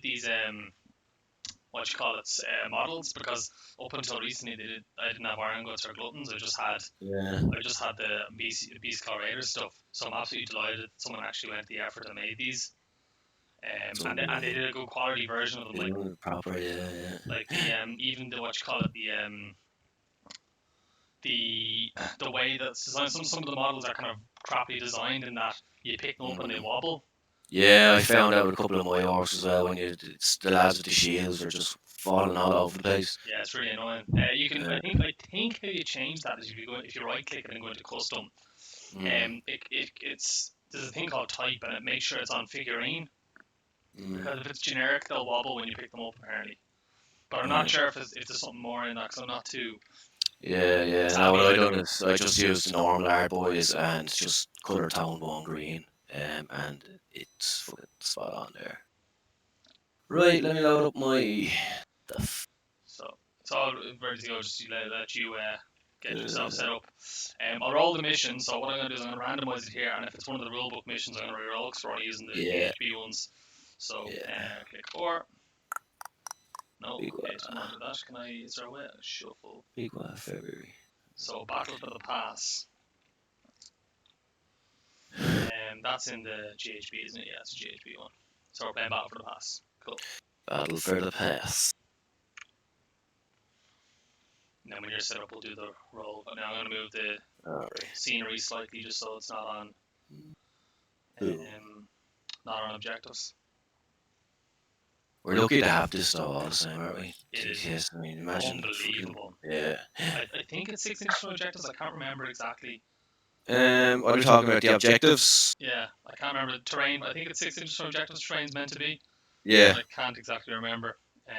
these what you call it models, because up until recently I didn't have Iron Guts or Gluttons. I just had the Beast Color stuff. So I'm absolutely delighted that someone actually went the effort and made these. And they did a good quality version of them, like proper, yeah. like the even the what you call it the way that some of the models are kind of crappily designed in that you pick them up and they wobble. Yeah, I found out with a couple of my orcs as well when the lads with the shields are just falling all over the place. Yeah, it's really annoying. You can I think how you change that is if you right click it and go into custom. It's there's a thing called type, and it makes sure it's on figurine, because if it's generic they'll wobble when you pick them up apparently. But I'm not sure if there's something more in that, because I'm not too. Yeah. Now what I done is I just used normal art boys and just color tone one green, and it's fucking spot on there. Right, let me load up my stuff. So it's all ready to go. Just let you get yourself set up. I'll roll the mission. So what I'm going to do is I'm going to randomize it here, and if it's one of the rulebook missions, I'm going to reroll because we're only using the HB ones. So click 4. No, okay, so not do that. Can I? Is there a way? Shuffle. February. So battle for the pass. That's in the GHB, isn't it? Yeah, it's a GHB one. So we're playing battle for the pass. Cool. Battle for the pass. And then when you're set up, we'll do the roll. But now I'm going to move the scenery slightly just so it's not on objectives. We're lucky to have this though all the same, aren't we? It is. Yes, I mean, imagine. Unbelievable. Yeah. I think it's 6 inches from objectives. I can't remember exactly. What are you talking about? The objectives? Yeah, I can't remember the terrain. I think it's 6 inches from objectives. Terrain's meant to be. Yeah. I can't exactly remember. Oh,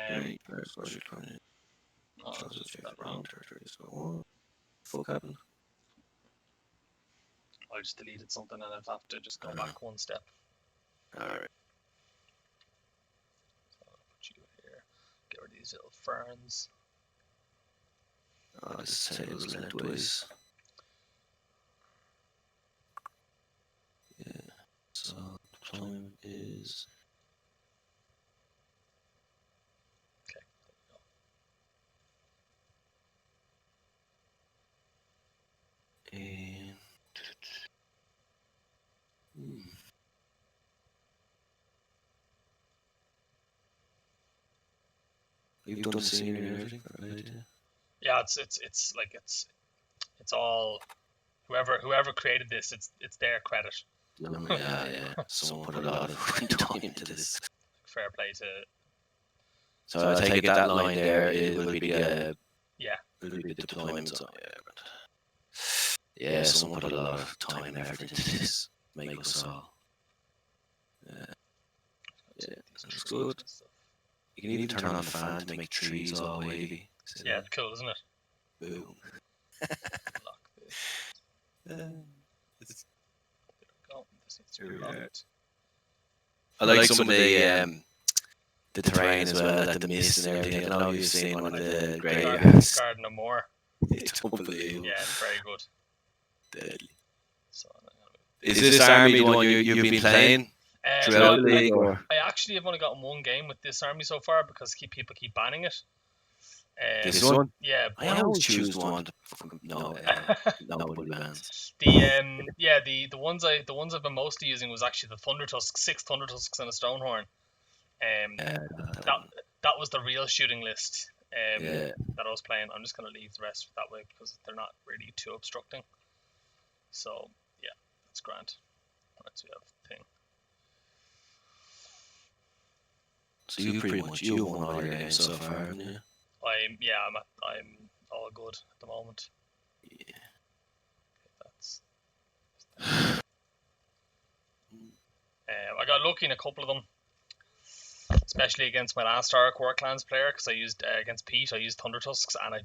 that wrong. What fuck happened? I just deleted something and I'd have to just go back one step. Alright. So I'll put you here. Get rid of these little ferns. Oh, this table's lengthways. Yeah. So the time is. Okay. And you've done the scenery and everything, right? Yeah, it's all whoever created this. It's their credit. Yeah. Someone put a lot of time into this. Fair play to. So I take it that line there it will be the will be the deployment zone. Yeah, someone put a lot of time and effort into this. Make us all. Yeah, this looks good. You can even turn on the fan to make trees all wavy. Yeah, it's cool, isn't it? Boom. Lock this. There we go. This needs to be locked. I like some of the terrain as well, like the mist and everything. I don't know if you've seen one of the graveyards. Garden of Moor. It's unbelievable. Yeah, it's very good. Deadly. So, is this army the one you've been playing throughout the league? Or? I actually have only gotten one game with this army so far because people keep banning it. This one? Yeah. I always choose one. Nobody bans. The ones I've been mostly using was actually the Thunder Tusks, 6 Thunder Tusks and a Stonehorn. That was the real shooting list that I was playing. I'm just gonna leave the rest that way because they're not really too obstructing. So yeah, that's grand. Right, so we have the thing. So you pretty much won all your games so far, haven't you? I'm all good at the moment. Yeah. That's. I got lucky in a couple of them, especially against my last Warclans player because I used against Pete. I used Thunder Tusks and I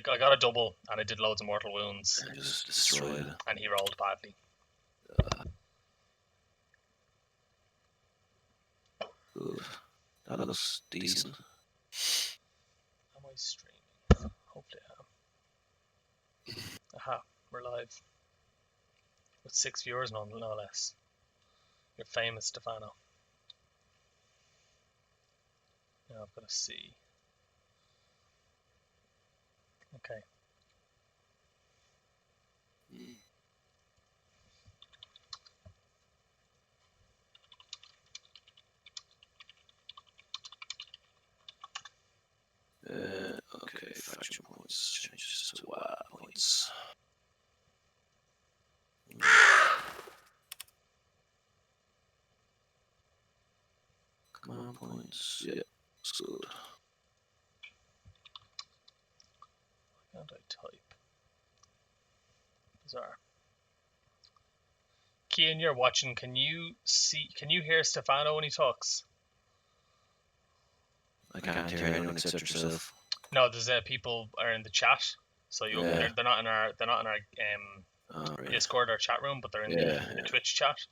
got a double and I did loads of mortal wounds. I just destroyed it. And he rolled badly. That looks decent. Am I streaming? Hopefully I am. Aha, we're live. With 6 viewers, no less. You're famous, Stefano. Now I've got to see. Okay. Okay, faction points changes to Waaagh points. Command points, yeah, that's good. Why can't I type? Bizarre. Cian, you're watching. Can you hear Stefano when he talks? I can't hear anyone except yourself. No, there's people are in the chat, so they're not in our Right. Discord or chat room, but they're in the Twitch chat.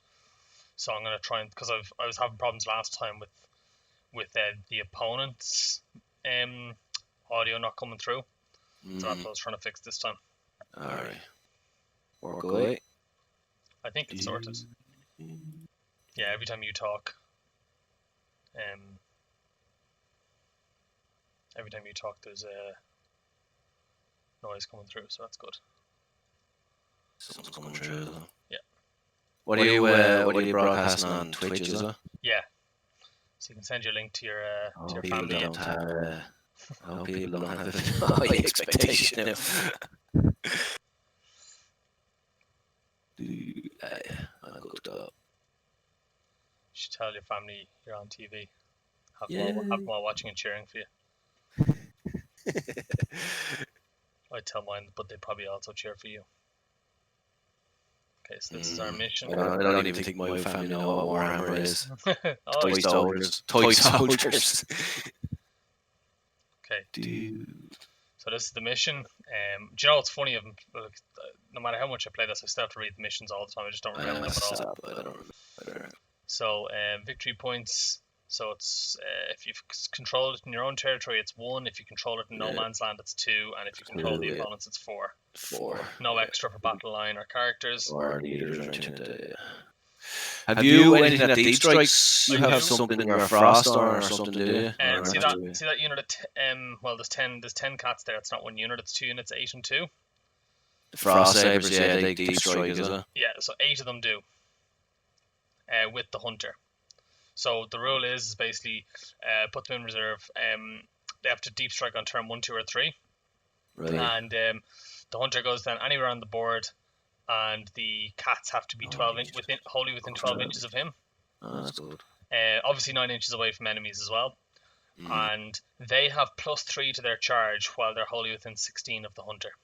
So I'm gonna try and, because I was having problems last time with the opponent's audio not coming through, so that's what I was trying to fix this time. All right. Warclans. I think it's sorted. Yeah, every time you talk, there's a noise coming through, so that's good. Something's coming through though. Yeah. What are you broadcasting on Twitch, is it? Yeah. So you can send your link to your family. People don't have a high expectation now. I'm good though. You should tell your family you're on TV. Have them all watching and cheering for you. I'd tell mine, but they'd probably also cheer for you. Okay, so this is our mission. I don't even think my family know what Warhammer is. Toy soldiers. Okay. So this is the mission. Do you know what's funny? No matter how much I play this, I still have to read the missions all the time. I just don't remember them at all. I don't remember. So victory points. So it's if you've controlled it in your own territory, it's 1. If you control it in no man's land, it's 2. And if you control the opponents, it's 4. 4. No extra for battle line or characters. Or leaders or anything. Have you anything at Deep Strikes? You have something in your Frost or something, do you? See that unit? Well, there's 10 cats there. It's not 1 unit. It's 2 units, 8 and 2. The Frost Sabers, yeah, they Deep Strike, is it? Yeah, so 8 of them do. With the Hunter. So the rule is basically put them in reserve. They have to Deep Strike on turn 1, 2, or 3. Right. And the Hunter goes then anywhere on the board, and the cats have to be wholly within 12 inches of him. Oh, that's good. Obviously 9 inches away from enemies as well. And they have +3 to their charge while they're wholly within 16 of the Hunter.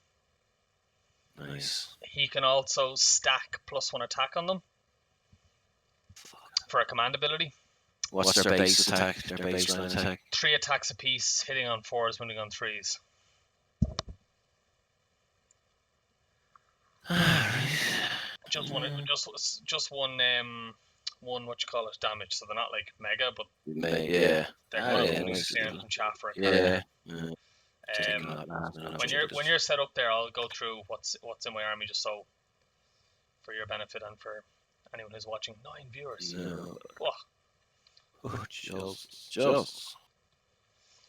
Nice. He can also stack +1 attack on them for a command ability. What's their base attack? Their baseline attack? 3 attacks apiece, hitting on 4s, wounding on 3s. Just one what you call it, damage. So they're not like mega, but yeah. They're from chat for a yeah. When you're set up there, I'll go through what's in my army, just so for your benefit and for anyone who's watching. 9 viewers. No. Oh, Just.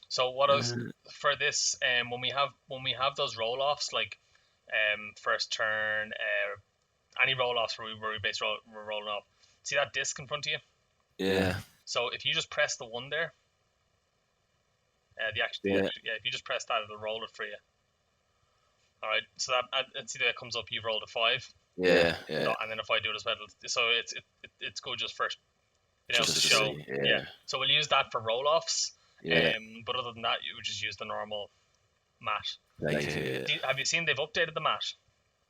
So what else for this? When we have those roll offs, like first turn, any roll offs where we're rolling off. See that disc in front of you? Yeah. So if you just press the 1 there, if you just press that, it'll roll it for you. All right. So that, and see that comes up. You've rolled a 5. Yeah. So, and then if I do it as well, so it's good just first. Just to show. Yeah. So we'll use that for roll offs. Yeah. But other than that, you would just use the normal mat. Have you seen they've updated the mat?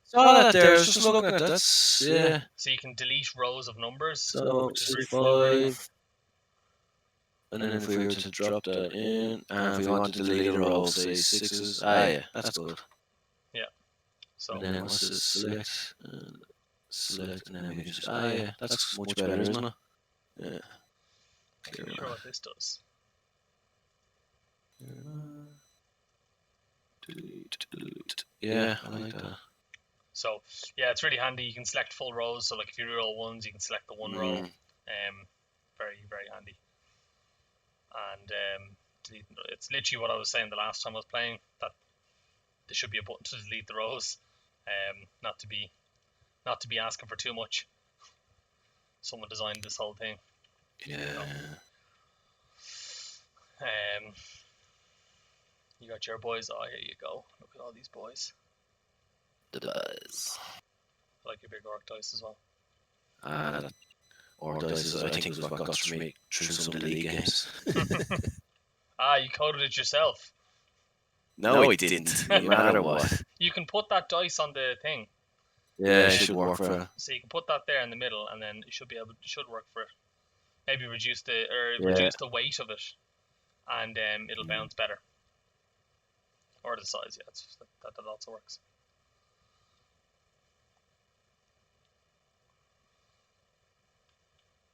Saw that there. I was just looking at that. Yeah. So you can delete rows of numbers. So which is 5. And then if we were to drop that in, and if we wanted to delete a row, say 6s. Yeah, that's good. Yeah. So and then what's this? Select, and then we can just. Yeah, that's much better, isn't it? Yeah. I'm not sure what this does. Delete. Yeah, I like that. So yeah, it's really handy. You can select full rows. So like if you roll 1s, you can select the 1 row. Very very handy. And It's literally what I was saying the last time I was playing, that there should be a button to delete the rows, not to be asking for too much. Someone designed this whole thing. Yeah. You got your boys. Oh, here you go. Look at all these boys. The buzz. I like your big Orruk dice as well. Orruk dice, I think, was what got me through some of the league games. You coded it yourself. No, it didn't. No matter what. You can put that dice on the thing. Yeah, it should work for it. So you can put that there in the middle, and then it should work for it. Maybe reduce the weight of it, and it'll bounce better. Or the size, yeah, that also works.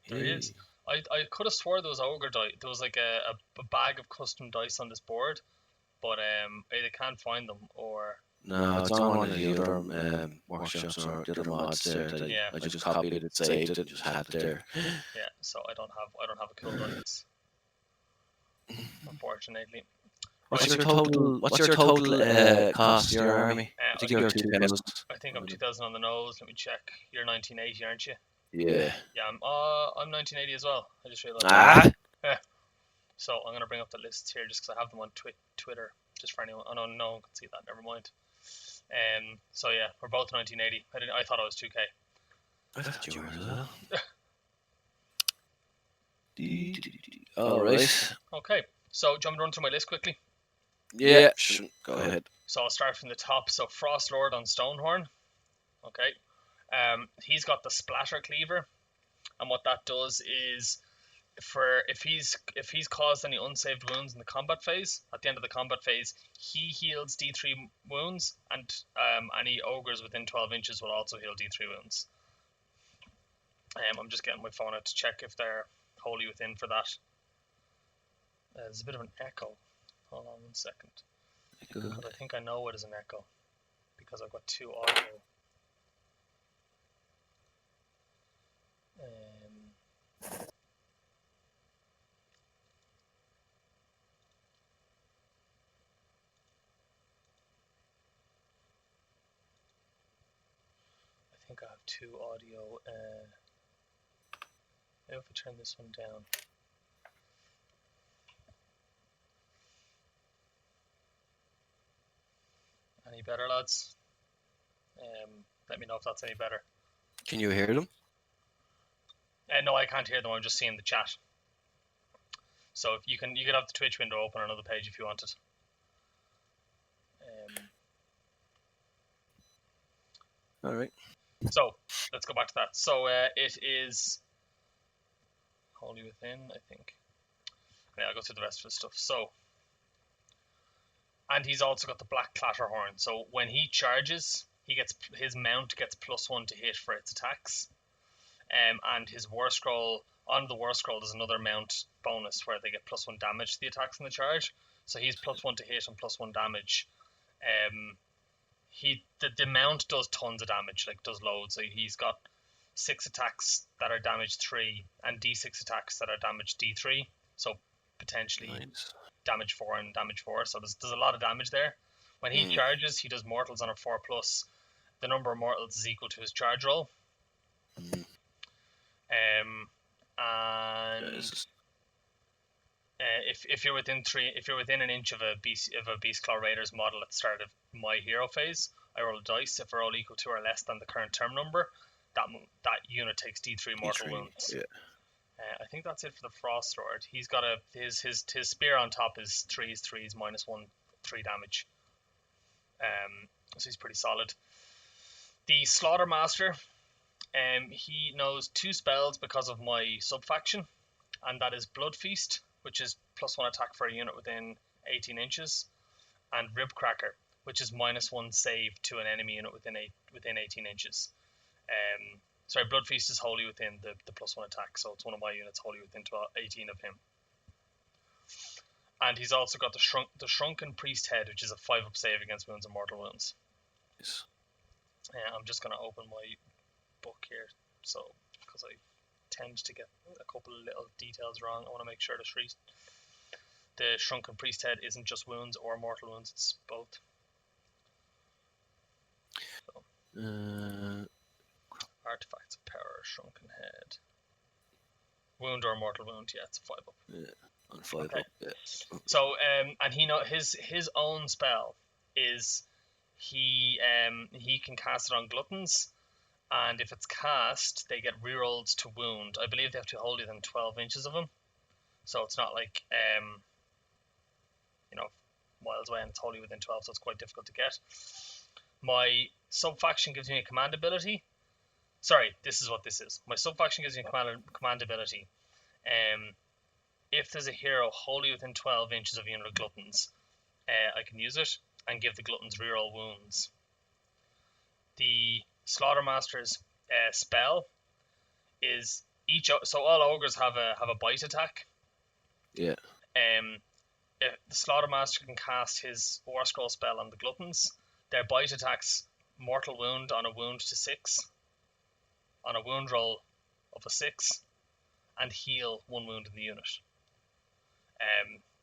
There he is. I could have swore there was Ogre dice. There was like a bag of custom dice on this board, but either can't find them or. No, it's on one of the other workshops or the other mods there. I just copied it, saved it, just had it there. Yeah, so I don't have a cool dice, unfortunately. What's your total cost? Your army? I think you're 2,000. I think I'm 2,000 on the nose. Let me check. You're 1980, aren't you? Yeah. Yeah, I'm 1980 as well. I just realized. So I'm gonna bring up the lists here just because I have them on Twitter. Just for anyone. Oh no one can see that. Never mind. So yeah, we're both 1980. I thought I was 2K. I thought you were as well. All right. Okay. So do you want me to run through my list quickly? Yeah. Go ahead. So I'll start from the top. So Frost Lord on Stonehorn. Okay. He's got the Splatter Cleaver, and what that does is, if he's caused any unsaved wounds in the combat phase, at the end of the combat phase, he heals D3 wounds, and any ogres within 12 inches will also heal D3 wounds. I'm just getting my phone out to check if they're wholly within for that. There's a bit of an echo. Hold on 1 second. But I think I know it is an echo because I've got 2 audio. I think I have 2 audio. Maybe if I turn this one down. Any better, lads? Let me know if that's any better. Can you hear them? No, I can't hear them. I'm just seeing the chat. So if you could have the Twitch window open on another page if you wanted. All right. So let's go back to that. So it is wholly within, I think. Yeah, I'll go through the rest of the stuff. So, and he's also got the Black Clatterhorn. So when he charges, his mount gets +1 to hit for its attacks. And his war scroll, on the war scroll, there's another mount bonus where they get +1 damage to the attacks in the charge. So he's +1 to hit and +1 damage. The mount does tons of damage, like does loads. So he's got 6 attacks that are damage 3 and D6 attacks that are damage D3. So potentially damage 4 and damage 4. So there's a lot of damage there. When he charges, he does mortals on a 4+. The number of mortals is equal to his charge roll. And if you're within an inch of a Beastclaw Raiders model at the start of my hero phase, I roll a dice. If I roll equal to or less than the current term number, that unit takes D3 mortal wounds. Yeah. I think that's it for the Frost Lord. He's got his spear on top is 3s -1 3 damage. So he's pretty solid. The Slaughtermaster, he knows 2 spells because of my sub-faction, and that is Blood Feast, which is +1 attack for a unit within 18 inches, and Rib Cracker, which is -1 save to an enemy unit within 18 inches. Blood Feast is wholly within the +1 attack, so it's one of my units wholly within 18 of him. And he's also got the Shrunken Priest Head, which is a 5-up save against wounds and mortal wounds. Yes. I'm just going to open my book here, so because I tend to get a couple of little details wrong, I want to make sure The Shrunken Priest Head isn't just wounds or mortal wounds, it's both. Artifacts of Power, Shrunken Head. Wound or mortal wound, yeah, it's a 5 up. Yeah, on 5 Okay. up, yeah. So, and he know his own spell is he can cast it on gluttons, and if it's cast, they get rerolled to wound. I believe they have to hold within 12 inches of him, so it's not like miles away, and it's wholly within 12, so it's quite difficult to get. My sub-faction gives me a command ability. Sorry, this is what this is. My sub-faction gives me a command ability. If there's a hero wholly within 12 inches of a unit of gluttons, I can use it and give the gluttons reroll wounds. The Slaughtermaster's spell is so all ogres have a bite attack. Yeah. If the Slaughtermaster can cast his War Scroll spell on the gluttons, their bite attacks mortal wound on a wound to 6, on a wound roll of a 6, and heal 1 wound in the unit.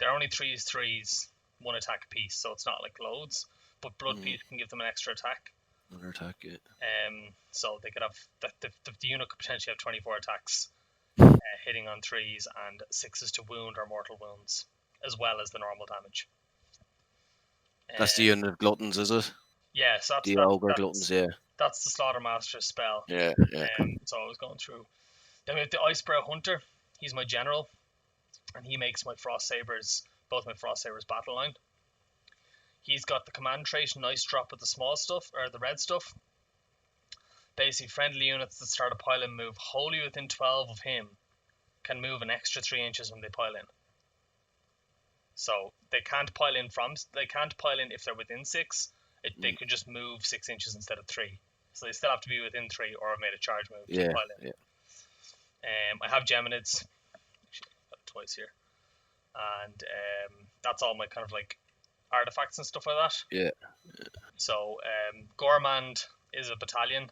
They're only 3s, 1 attack apiece, so it's not like loads. But Bloodbeat can give them an extra attack. Another attack, yeah. So they could have the unit could potentially have 24 attacks, hitting on 3s and 6s to wound or mortal wounds, as well as the normal damage. That's the unit of gluttons, is it? Yeah, so that's the Ogre gluttons, yeah. That's the Slaughtermaster's spell. Yeah, yeah. So I was going through. Then we have the Icebrow Hunter. He's my general, and he makes my Frost Sabers, both my Frost Sabers battle line. He's got the command trait Nice Drop with the small stuff, or the red stuff. Basically, friendly units that start a pile-in move wholly within 12 of him can move an extra 3 inches when they pile in. So they can't pile in if they're within 6. They can just move 6 inches instead of 3. So they still have to be within 3 or have made a charge move to pile in. Yeah. I have Geminids. Actually, I've got it twice here. And that's all my kind of like artifacts and stuff like that. Yeah. So Gormand is a battalion.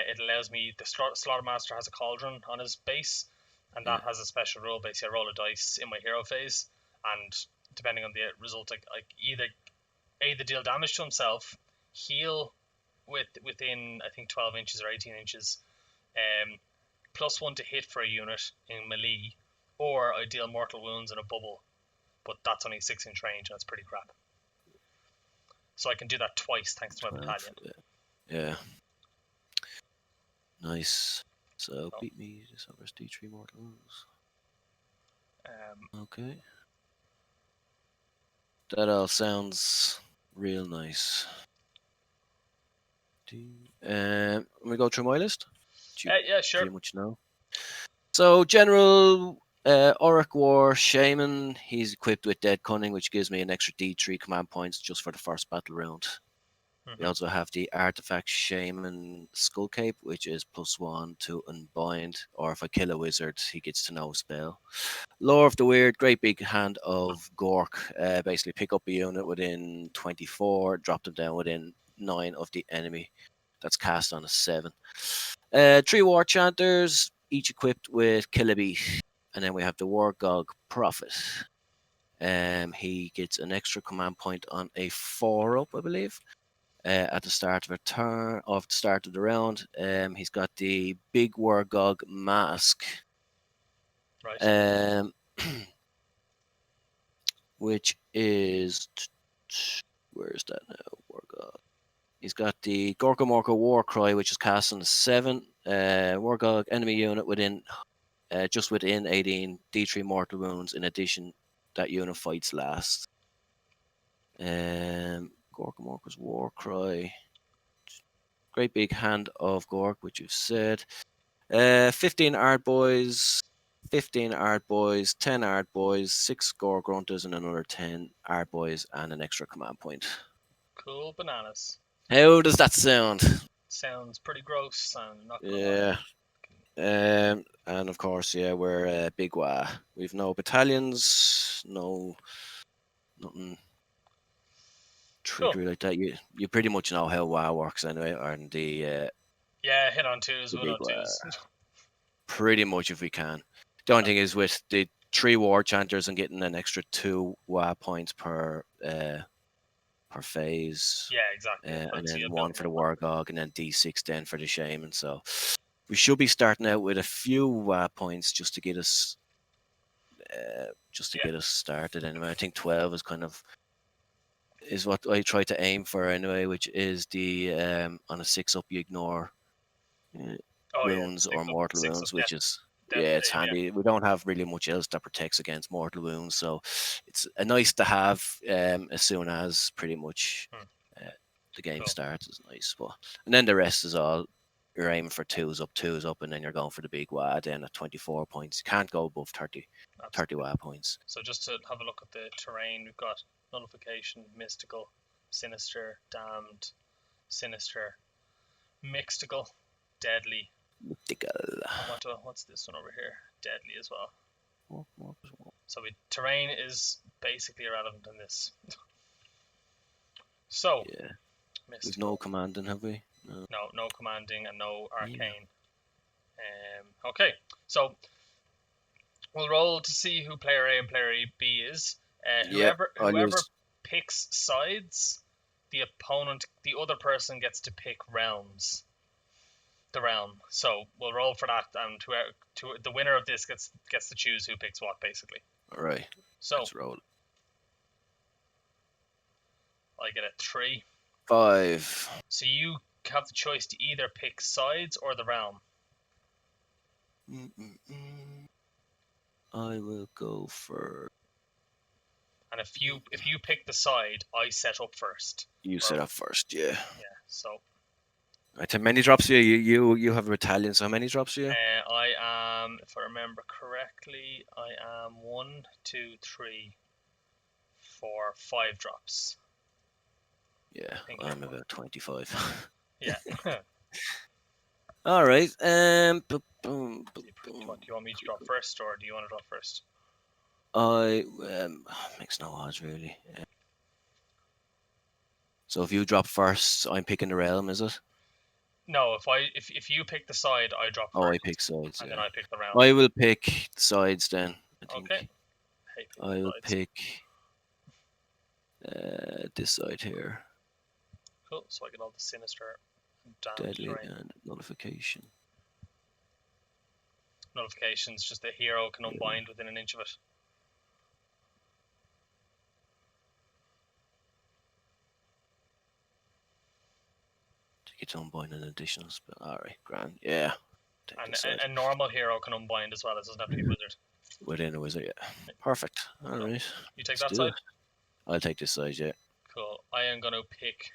It allows me, the Slaughtermaster has a cauldron on his base, and that has a special rule. Basically, I roll a dice in my hero phase, and depending on the result, I either deal damage to himself, heal within I think 12 inches or 18 inches, +1 to hit for a unit in melee, or I deal mortal wounds in a bubble, but that's only 6-inch range and it's pretty crap. So I can do that twice thanks to my battalion. Yeah. Nice. So beat me to suffers D3 mortal wounds. Okay. That all sounds real nice. Let me go through my list. Yeah, sure. Pretty much know. So General Orruk War Shaman, he's equipped with Dead Cunning, which gives me an extra D3 command points just for the first battle round. We also have the Artifact Shaman Skull Cape, which is +1 to Unbind, or if I kill a wizard, he gets to no spell. Lore of the Weird, Great Big Hand of Gork. Basically pick up a unit within 24, drop them down within 9 of the enemy. That's cast on a 7. 3 War Chanters, each equipped with Killabeat. And then we have the Wargog Prophet. He gets an extra command point on a 4-up, I believe. At the start of the round. He's got the Big Wargog Mask. Right. Which is... Where is that now? Wargog. He's got the Gorka Morka War Cry, which is cast on a 7. Wargog enemy unit within just within 18 D3 mortal wounds. In addition, that unit fights last. Gorka Morka's War Cry. Great Big Hand of Gork, which you've said. 15 Art Boys, 10 Art Boys, 6 Gore Grunters, and another 10 Art Boys, and an extra command point. Cool bananas. How does that sound? Sounds pretty gross. I'm not gonna lie. And of course, we're Big Waaagh. We've no battalions, nothing trickery like that. You pretty much know how Waaagh works anyway, and the hit on 2s, win on 2s. Pretty much, if we can. The only thing is with the 3 war chanters and getting an extra 2 Waaagh points per phase. Yeah, exactly. And then 1 for the Warclans, and then D6 then for the Shaman. So we should be starting out with a few Waaagh points just to get us get us started. Anyway, I think 12 is what I try to aim for anyway, which is the on a 6 up you ignore wounds or mortal wounds, which is it's handy. We don't have really much else that protects against mortal wounds, so it's a nice to have as soon as pretty much the game starts is nice. And then the rest is all you're aiming for 2s up, and then you're going for the big Waaagh then at 24 points. You can't go above 30 Waaagh points. So just to have a look at the terrain, we've got Nullification, Mystical, Sinister, Damned, Sinister, Mystical, Deadly. Mystical. What's this one over here? Deadly as well. So terrain is basically irrelevant in this. So yeah, we've no commanding, have we? No commanding and no arcane. Okay, so we'll roll to see who player A and player B is. Whoever picks sides, the other person gets to pick realms. The realm. So we'll roll for that, and the winner of this gets to choose who picks what, basically. All right. So let's roll. I get a 3. 5. So you have the choice to either pick sides or the realm. I will go for. And if you pick the side, I set up first. You set up first, yeah. Yeah. So. Right, how many drops do you have a battalion? So how many drops do you? I am, if I remember correctly, I am 1, 2, 3, 4, 5 drops. Yeah, I'm about 25. Yeah. All right. Do you want me to drop first, or do you want to drop first? Makes no odds really. So if you drop first, I'm picking the realm, is it? No, if you pick the side, I drop first. Oh, I pick sides. And then I pick the realm. I will pick the sides then. I think. Okay. I will pick this side here. Cool. So I get all the Sinister, Deadly, and Nullification. Nullification's just the hero can unbind within an inch of it. Get to unbind an additional spell. Alright, grand. Yeah. And normal hero can unbind as well. It doesn't have to be wizard. Within a wizard, yeah. Perfect. Alright. You take that side? I'll take this side, yeah. Cool. I am going to pick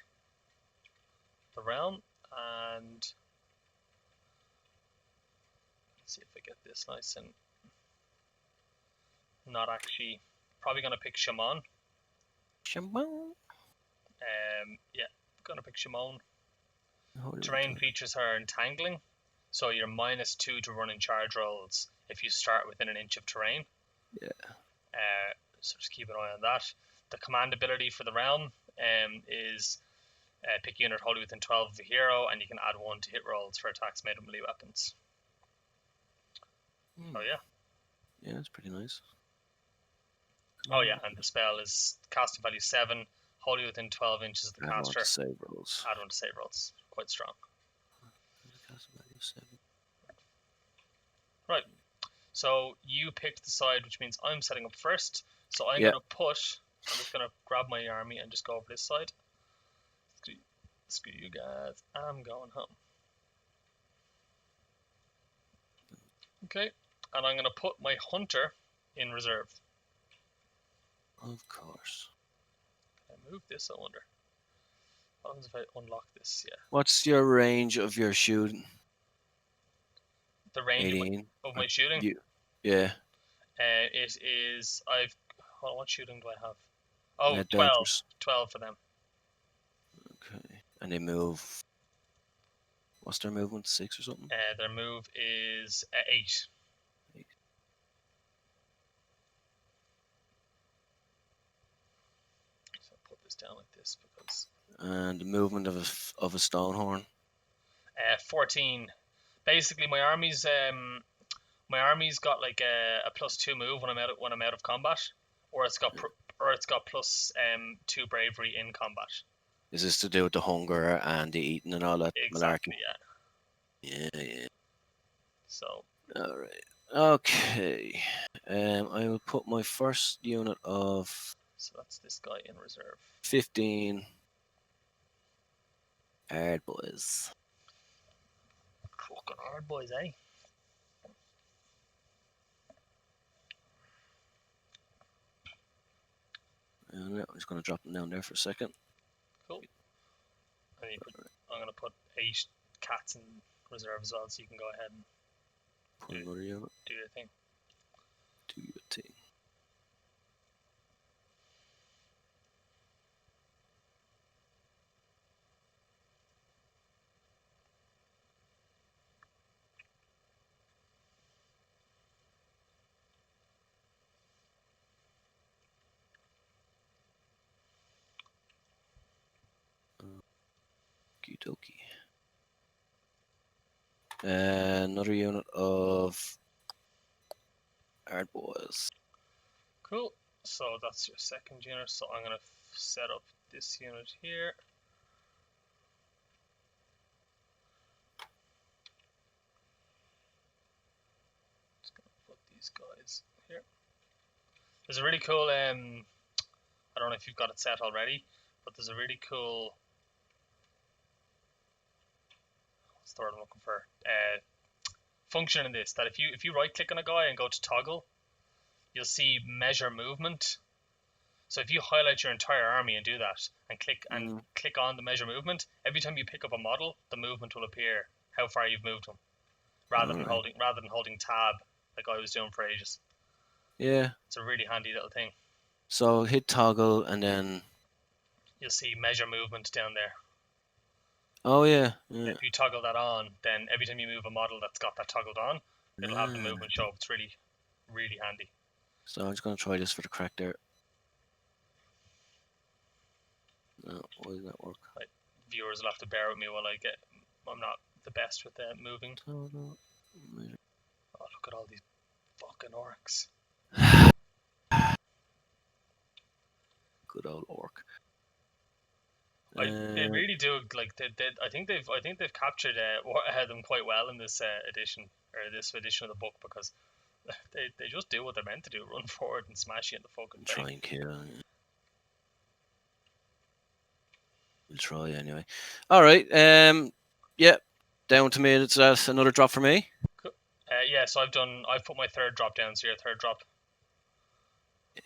the realm, and let's see if I get this nice and not actually. Probably going to pick Shaman. Yeah, going to pick Shaman. Terrain features are entangling, so you're -2 to run in charge rolls if you start within an inch of terrain. Yeah. So just keep an eye on that. The command ability for the realm is pick a unit wholly within 12 of the hero, and you can add 1 to hit rolls for attacks made with melee weapons. Oh yeah. Yeah, that's pretty nice. Oh yeah, and the spell is casting value 7, wholly within 12 inches of the caster. Add 1 to save rolls. Add 1 to save rolls. Quite strong. Casting value 7. Right. So you picked the side, which means I'm setting up first. So I'm going to push. I'm just going to grab my army and just go over this side. Screw you guys. I'm going home. Okay. And I'm going to put my hunter in reserve. Of course. Can I move this, I wonder? What happens if I unlock this? Yeah. What's your range of your shooting? The range of my shooting? Yeah. It is... what shooting do I have? Oh, 12. Daggers. 12 for them. Okay. And they move... What's their movement? 6 or something? Their move is 8. So I'll put this down like this because... And the movement of a Stonehorn? 14. Basically, my army's my army's got like a +2 move when I'm out of combat, or it's got +2 bravery in combat. Is this to do with the hunger and the eating and all that Exactly. malarkey? Yeah. So. All right. Okay. I will put my first unit of. So that's this guy in reserve. 15 hard boys. Fucking hard boys, eh? And I'm just going to drop them down there for a second. Cool. And I'm going to put 8 cats in reserve as well, so you can go ahead and put another unit. Do your thing. Do your thing. Okie dokie. Another unit of hard boys. Cool. So that's your second unit. So I'm going to set up this unit here. Just going to put these guys here. There's a really cool, I don't know if you've got it set already, but there's a really cool, what's the word I'm looking for? Function in this, that if you right click on a guy and go to toggle, you'll see measure movement. So if you highlight your entire army and do that and click on the measure movement, every time you pick up a model, the movement will appear how far you've moved them, rather than holding tab like I was doing for ages. Yeah. It's a really handy little thing. So hit toggle and then you'll see measure movement down there. Oh yeah. If you toggle that on, then every time you move a model that's got that toggled on, it'll have the movement show up. It's really, really handy. So I'm just going to try this for the crack there. No, why didn't that work? Like, viewers will have to bear with me while I'm not the best with moving. Oh, no. Oh, look at all these fucking orcs. Good old orc. They really do like. I think they've captured them quite well in this edition, or this edition of the book, because they just do what they're meant to do: run forward and smash you in the fucking face. Try and kill. We'll try anyway. All right. Yeah. Down to me. That's another drop for me. Cool. Yeah. So I've put my third drop down. So your third drop. Yeah.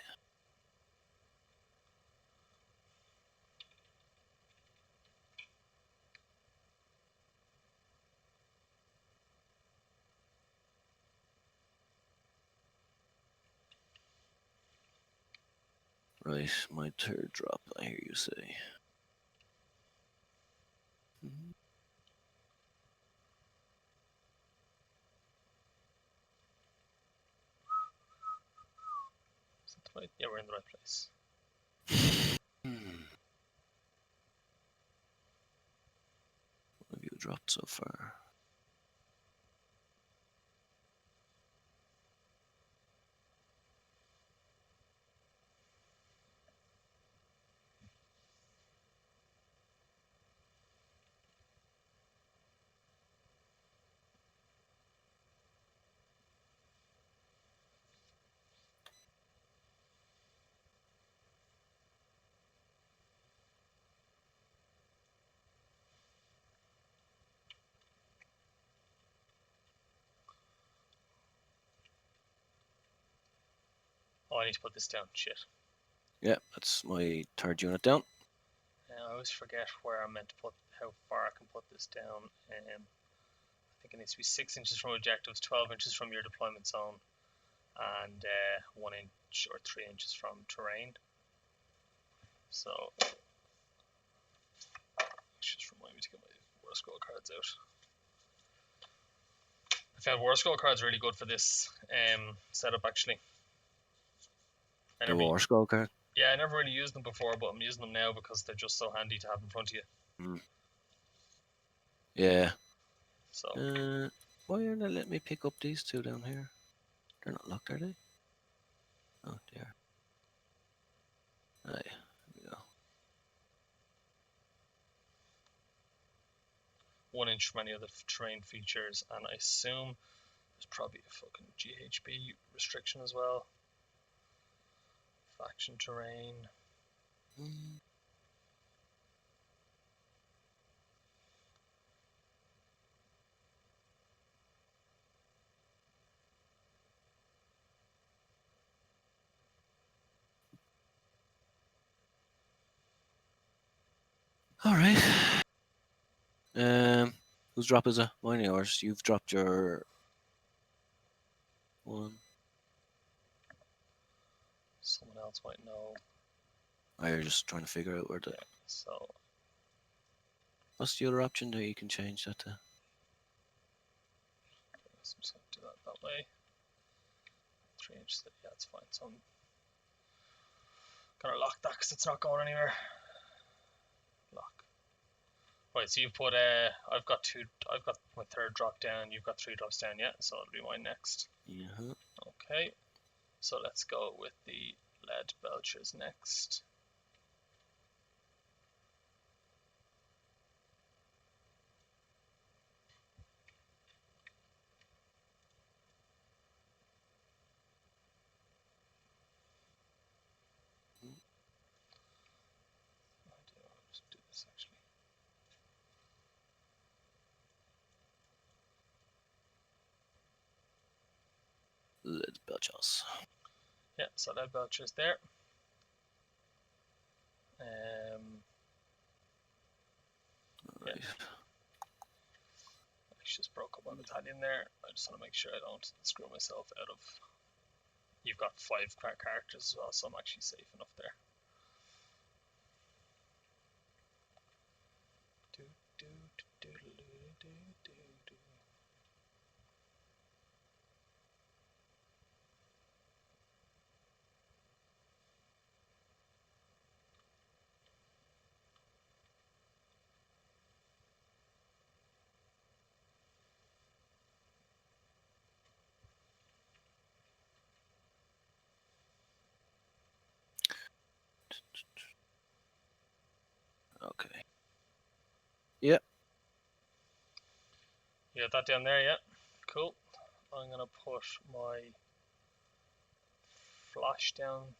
Right, my third drop, I hear you say. Is that the right? Yeah, we're in the right place. What have you dropped so far? Oh, I need to put this down. Shit. Yeah, that's my third unit down. I always forget where I'm meant to put, how far I can put this down. I think it needs to be 6 inches from objectives, 12 inches from your deployment zone, and 1 inch or 3 inches from terrain. So, just remind me to get my War Scroll cards out. I found War Scroll cards really good for this setup, actually. The War Scroll card? Yeah, I never really used them before, but I'm using them now because they're just so handy to have in front of you. Yeah. So. Why are they letting me pick up these two down here? They're not locked, are they? Oh, they are. Right, here we go. 1 inch from any other terrain features, and I assume there's probably a fucking GHB restriction as well. Faction terrain. All right. Whose drop is it? Mine or yours? You've dropped your one. Someone else might know. Oh, you're just trying to figure out where the. Yeah, so What's the other option that you can change that to? I'm just going to do that way. 3 inches. Yeah, it's fine. So I'm gonna lock that because it's not going anywhere. Lock. Right. So you put I've got two. I've got my third drop down. You've got 3 drops down. Yeah. So it'll be mine next. Yeah. Okay. So let's go with the lead belchers next. I'll just do this actually. Lead belchers. Yeah. So lead belchers there. Right. Yeah. I just broke up my battalion there. I just want to make sure I don't screw myself out of. You've got 5 characters as well, so I'm actually safe enough there. Okay. Yep. You got that down there, yeah? Cool. I'm gonna put my flash down.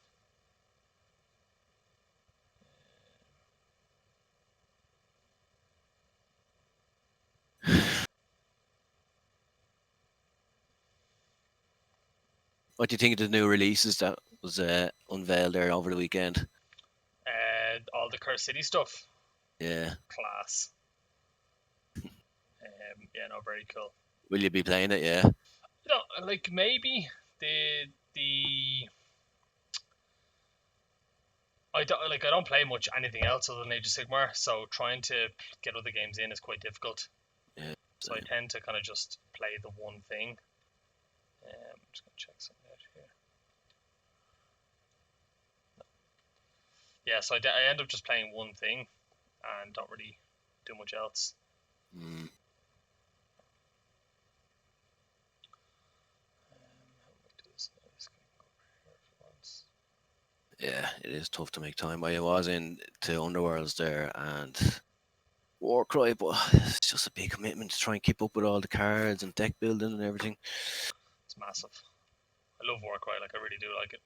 What do you think of the new releases that was unveiled there over the weekend? All the Curse City stuff. Yeah. Class. Yeah, no, very cool. Will you be playing it? Yeah. You know, like maybe the I don't play much anything else other than Age of Sigmar, so trying to get other games in is quite difficult. Yeah. So I tend to kind of just play the one thing. I'm just gonna check something out here. No. Yeah, so I end up just playing one thing and don't really do much else. Mm. Yeah, it is tough to make time. I was in to Underworlds there and Warcry, but it's just a big commitment to try and keep up with all the cards and deck building and everything. It's massive. I love Warcry, like I really do like it.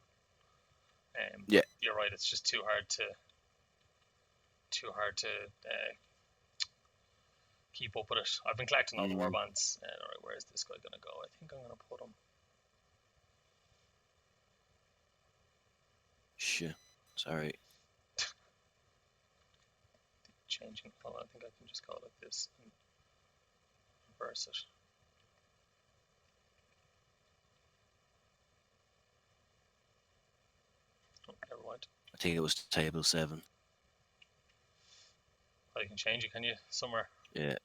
Yeah, you're right. It's just too hard to keep up with it. I've been collecting all the warbands. Alright, where's this guy gonna go? I think I'm gonna put him. Shit. Sorry. Changing. Oh, I think I can just go like this and reverse it. Oh, never mind. I think it was table 7. Oh, you can change it, can you? Somewhere. Yeah.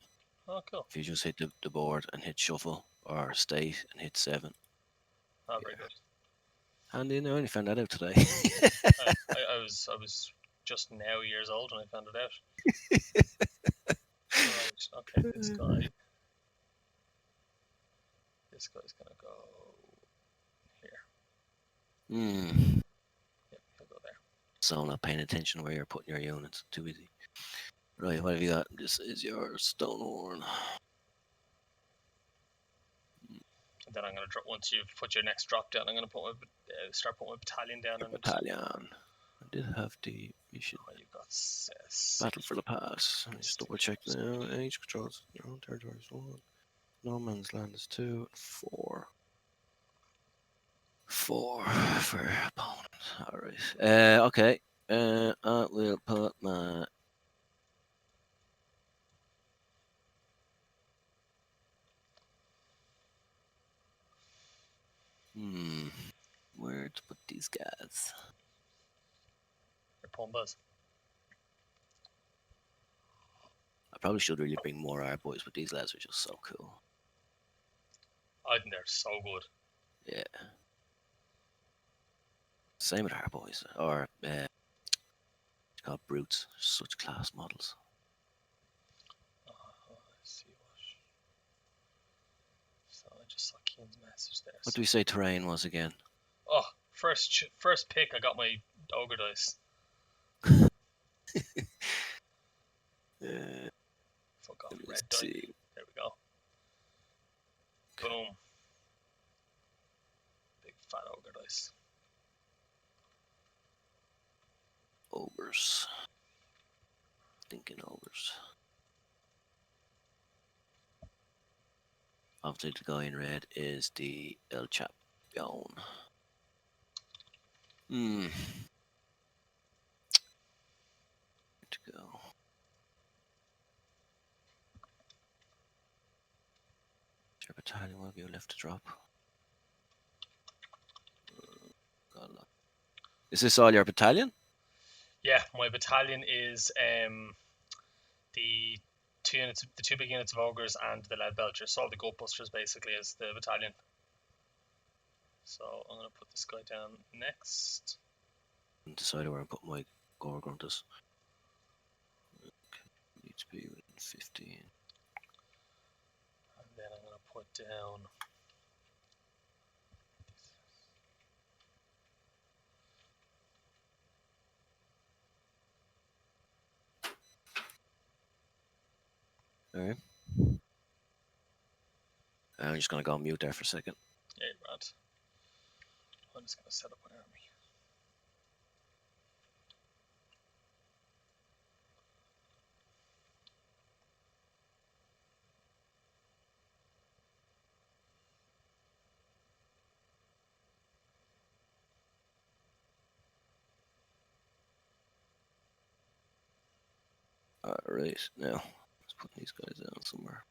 Oh, cool. If you just hit the board and hit shuffle or state and hit 7. Oh, very good. Handy, I only found that out today. I was just now years old when I found it out. Right. Okay. This guy's gonna go Hmm. Yep, he'll go there. So not paying attention where you're putting your units. Too easy. Right, what have you got? This is your Stonehorn. And then I'm gonna drop once you've put your next drop down. I'm gonna put start putting my battalion down. Your And battalion. I did have the mission. you've got Battle for the Pass. Let me just double check now. Age controls your own territory is 1. No Man's Land is 2. 4. 4 for opponent. Alright. Okay. I will put my. Where to put these guys? your Pumbas. I probably should really bring more art boys, but these lads are just so cool. I think they're so good. Yeah. Same with art boys. Or, called brutes. Such class models. Let's see what. So I just saw Keen's message there. What do we say terrain was again? Oh, first pick, I got my Ogre dice. Fuck off, red die. See. There we go. Boom. Big fat Ogre dice. Ogres. Thinking ogres. Obviously, the guy in red is the El Champion. Where to go? Your battalion will be left to drop. Is this all your battalion? Yeah, my battalion is the two big units of ogres and the lead belchers. So all the goat busters basically is the battalion. So I'm gonna put this guy down next. And decide where I'm putting my gore grunters. Okay, need to be within 15. And then I'm gonna put down. Alright. I'm just gonna go on mute there for a second. Yeah, right. I'm just gonna set up my army. Alright, now let's put these guys down somewhere.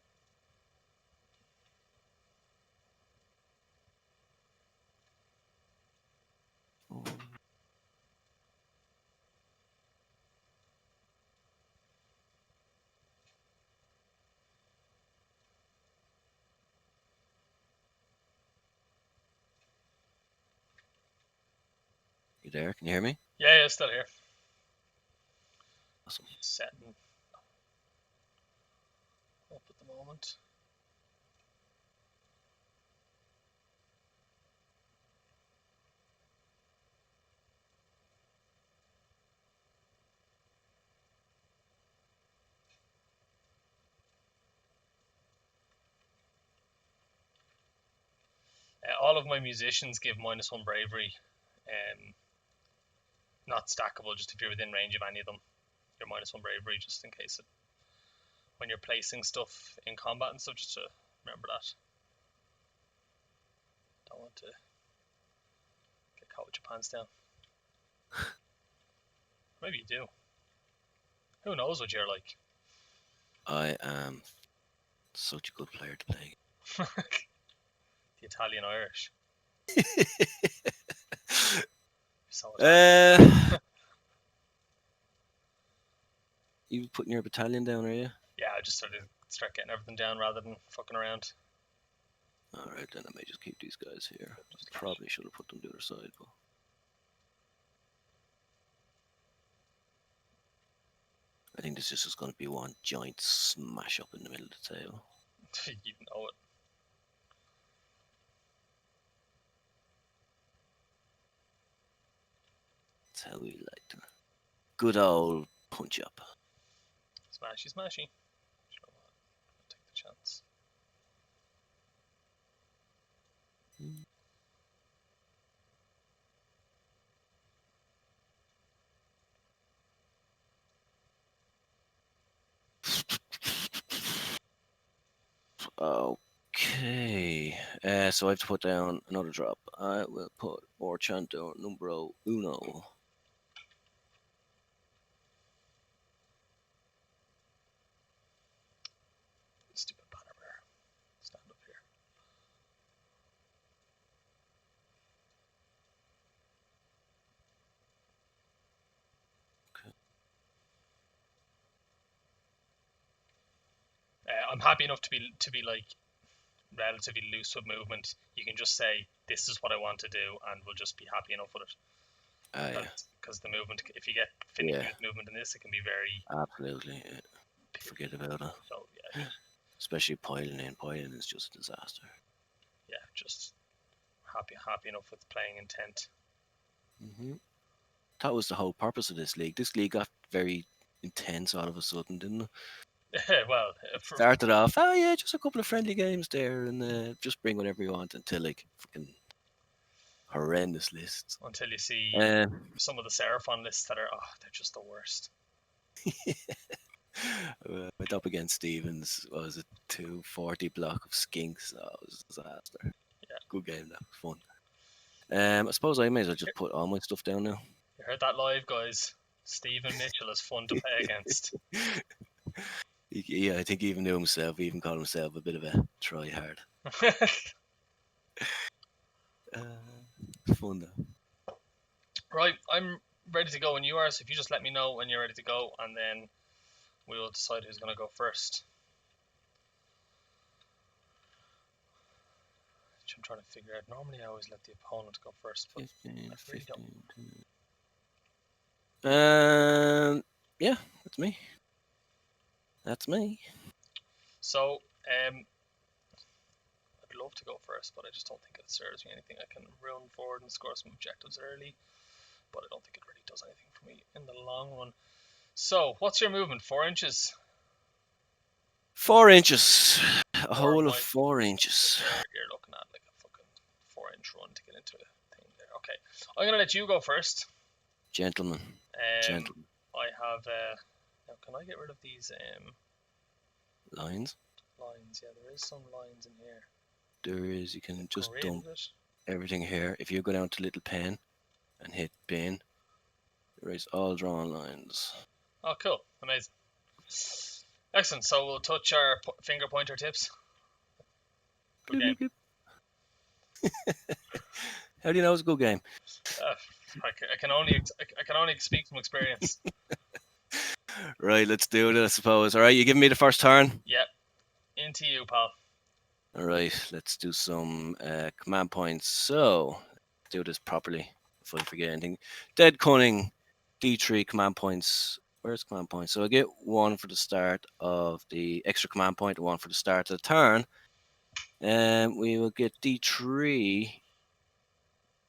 You there? Can you hear me? Yeah, still here. Awesome. Setting up at the moment. All of my musicians give -1 bravery. Not stackable, just if you're within range of any of them. You're -1 bravery, just in case when you're placing stuff in combat and stuff, just to remember that. Don't want to get caught with your pants down. Maybe you do. Who knows what you're like? I am such a good player to play. The Italian Irish. So You putting your battalion down, are you? yeah, I just sort of start getting everything down rather than fucking around. Alright, then I may just keep these guys here. Probably should have put them to the other side, but I think this is just going to be one giant smash up in the middle of the table. You know it. how we like to. Good old punch up. Smashy, smashy. You know what? I'll take the chance. Okay. So I have to put down another drop. I will put Orchanto numero uno. Stupid banner bear. Stand up here. I'm happy enough to be like relatively loose with movement. You can just say this is what I want to do, and we'll just be happy enough with it. Yeah. Because the movement, if you get finicky Yeah. with movement in this, it can be very Absolutely. Yeah. Forget about it. So yeah, Especially piling in. Piling is just a disaster. yeah, just happy enough with playing intent. That was the whole purpose of this league. This league got very intense all of a sudden, didn't it? Well, Started off, oh yeah, just a couple of friendly games there, and just bring whatever you want until like fucking horrendous lists. Until you see some of the Seraphon lists that are, they're just the worst. Went up against Stevens. What was it, 240 block of skinks? Oh, it was a disaster. Yeah. Good game, that was fun. I suppose I may as well just put all my stuff down now. You heard that live, guys. Stephen Mitchell is fun to play against. Yeah, I think he even knew himself. He even called himself a bit of a try hard. Fun though. Right, I'm ready to go when you are, so if you just let me know when you're ready to go, and then we'll decide who's going to go first. Which I'm trying to figure out. Normally I always let the opponent go first, but 15, I really 15. Yeah, that's me. That's me. So, I'd love to go first, but I just don't think it serves me anything. I can run forward and score some objectives early, but I don't think it really does anything for me in the long run. So, what's your movement? 4 inches? 4 inches. A whole of 4 inches. You're looking at like a fucking 4-inch run to get into a thing there. Okay, I'm gonna let you go first. Gentlemen. Gentlemen. I have. Now, can I get rid of these Lines? lines? Yeah, there is some lines in here. There is. You can just dump everything here. If you go down to little pen and hit bin, erase all drawn lines. Oh, cool. Amazing. Excellent. So we'll touch our finger pointer tips. Good game. How do you know it's a good game? I can only speak from experience. Right, let's do it, I suppose. All right, you giving me the first turn? Yep. Into you, pal. All right, let's do some command points. So, do this properly before I forget anything. Dead Cunning, D3 command points. Where's command points? So I get 1 for the start of the extra command point, 1 for the start of the turn. And we will get D3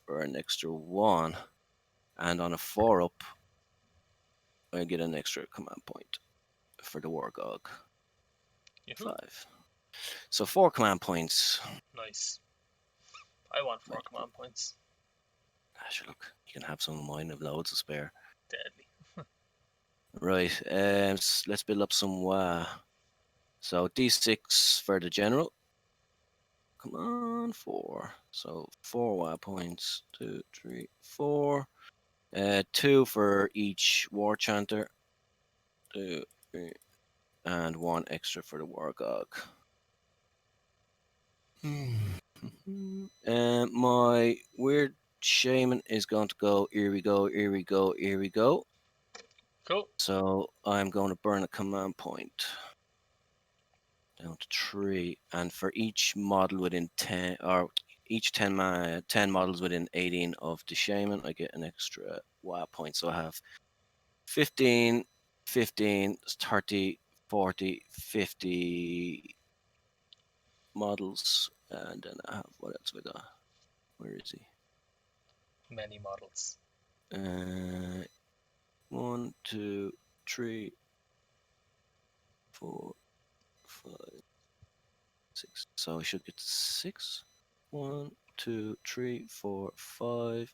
for an extra 1. And on a 4 up, I get an extra command point for the Warclans. 5. So 4 command points. Nice. I want 4 command points. Sure, look, you can have some of mine. I've loads of spare. Deadly. Right, let's build up some Waaagh. So D6 for the general. Come on, 4. So 4 Waaagh points. 2, 3, 4. 2 for each war chanter. 2, 3, and 1 extra for the Warclans. My weird shaman is going to go. Here we go. Here we go. Here we go. Cool. So I'm going to burn a command point down to 3, and for each model within 10, or each 10 models within 18 of the shaman, I get an extra Waaagh point. So I have 15, 15, 30, 40, 50 models, and then I have, what else have I got? Where is he? Many models. 2, 3, 4, 5, 6. So I should get 6. 1, 2, 3, 4, 5,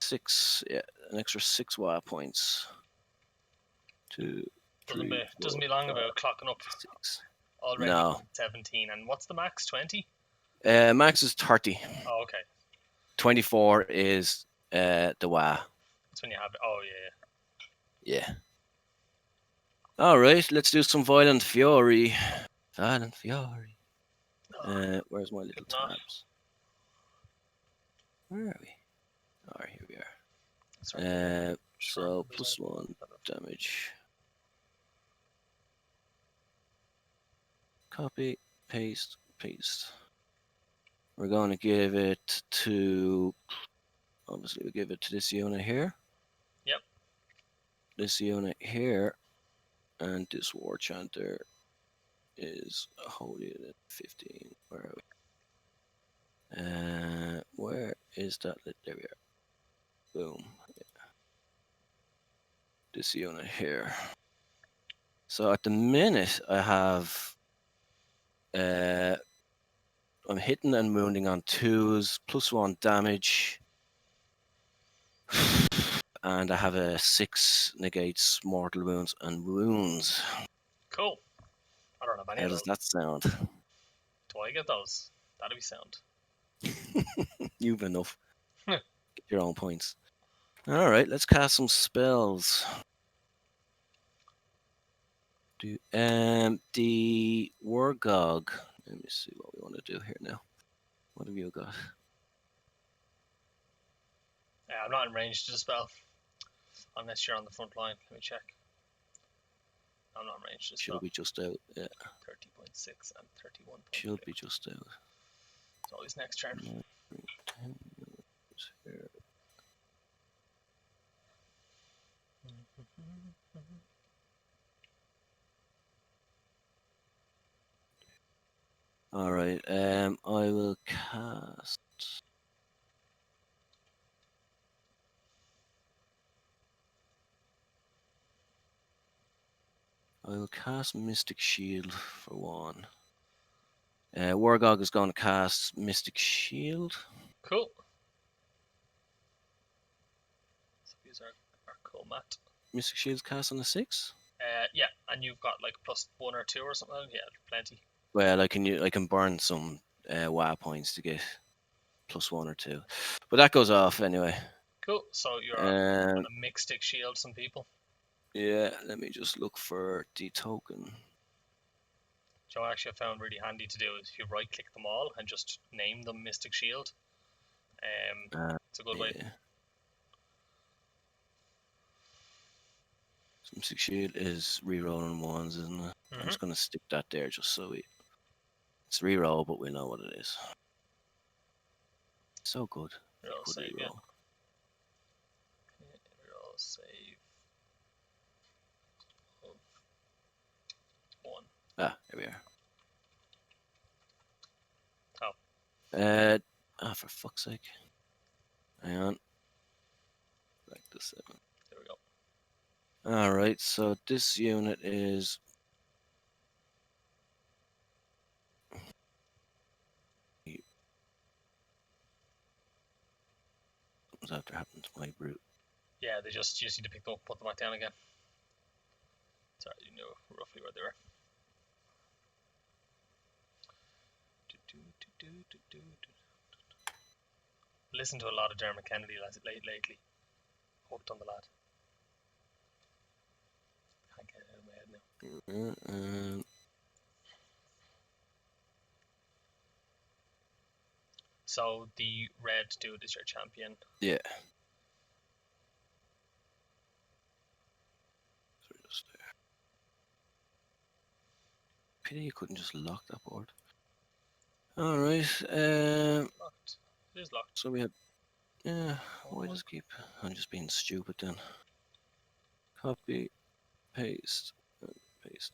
6. Yeah, an extra 6 Waaagh points. 2, 3, Doesn't 4, be long 5, about clocking up 6. already. No. 17. And what's the max? 20? Max is 30. Oh, okay. 24 is the Waaagh. That's when you have it. Oh, yeah. Yeah. All right, let's do some Violent Fury. Violent Fury. Where's my little tabs? Where are we? Oh, here we are. So +1 damage. Copy, paste, paste. We're going to give it to, obviously we give it to this unit here. Yep. This unit here, and this War Chanter is holy at 15. Where are we? Where is that? There we are. Boom. Yeah. This unit here. So at the minute I have I'm hitting and wounding on 2s, +1 damage. And I have a 6 negates mortal wounds and wounds. Cool. I don't have any How of does those. that sound? Do I get those? That'd be sound. You've enough. Get your own points. Alright, let's cast some spells. The Warclans. Let me see what we want to do here now. What have you got? Yeah, I'm not in range to the spell. Unless you're on the front line. Let me check. I'm not in range to the spell. Should be just out. Yeah. 30.6 and 31. Should be just out. It's always next turn. Here. All right. I will cast. I will cast Mystic Shield for 1. Warclans is going to cast Mystic Shield. Cool. So these are cool, Matt. Mystic Shield's cast on a 6. Yeah, and you've got like +1 or 2 or something. Yeah, plenty. Well, I can burn some Waaagh points to get +1 or 2, but that goes off anyway. Cool. So you're on a mixed stick shield. Some people. Yeah, let me just look for the token. So actually, I found really handy to do is if you right click them all and just name them Mystic Shield. It's a good way. Mystic Shield is rerolling 1s, isn't it? I'm just going to stick that there just so it's reroll, but we know what it is. So good. Reroll save, yeah. Reroll save of 1. Ah, here we are. Oh. For fuck's sake. Hang on. Back to 7. There we go. Alright, so this unit is... What's after happened to my brute? Yeah, you just need to pick them up, put them back down again. Sorry, you know roughly where they were. Listen to a lot of Dermot Kennedy lately. Hooked on the lad. Can't get it out of my head now. So the red dude is your champion. Yeah. Pity you couldn't just lock that board. Alright, Locked. It is locked. So we had... Yeah, why just keep... I'm just being stupid then. Copy, paste, paste.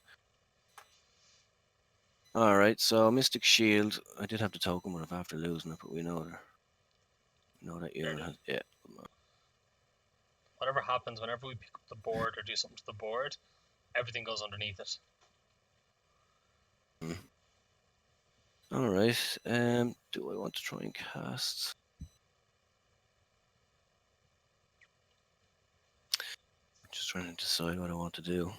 Alright, so Mystic Shield. I did have the token, but I'm after losing it, but we know that. We know that unit has... Yeah. whatever happens, whenever we pick up the board or do something to the board, everything goes underneath it. Alright, do I want to try and cast? Just trying to decide what I want to do.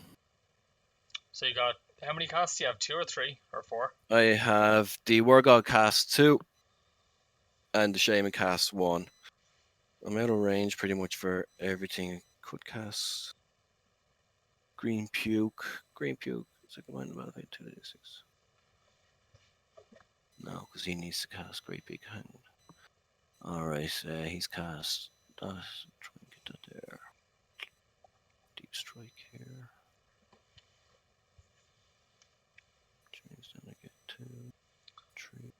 So you got, how many casts do you have? 2 or 3 or 4? I have the Warclans cast 2 and the Shaman cast 1. I'm out of range pretty much for everything. I could cast Green Puke. So I can mind about 2d6. No, because he needs to cast Great Big Hand. Alright, he's cast that. Try and get that there. Deep Strike here. Change, then I get 2, 3.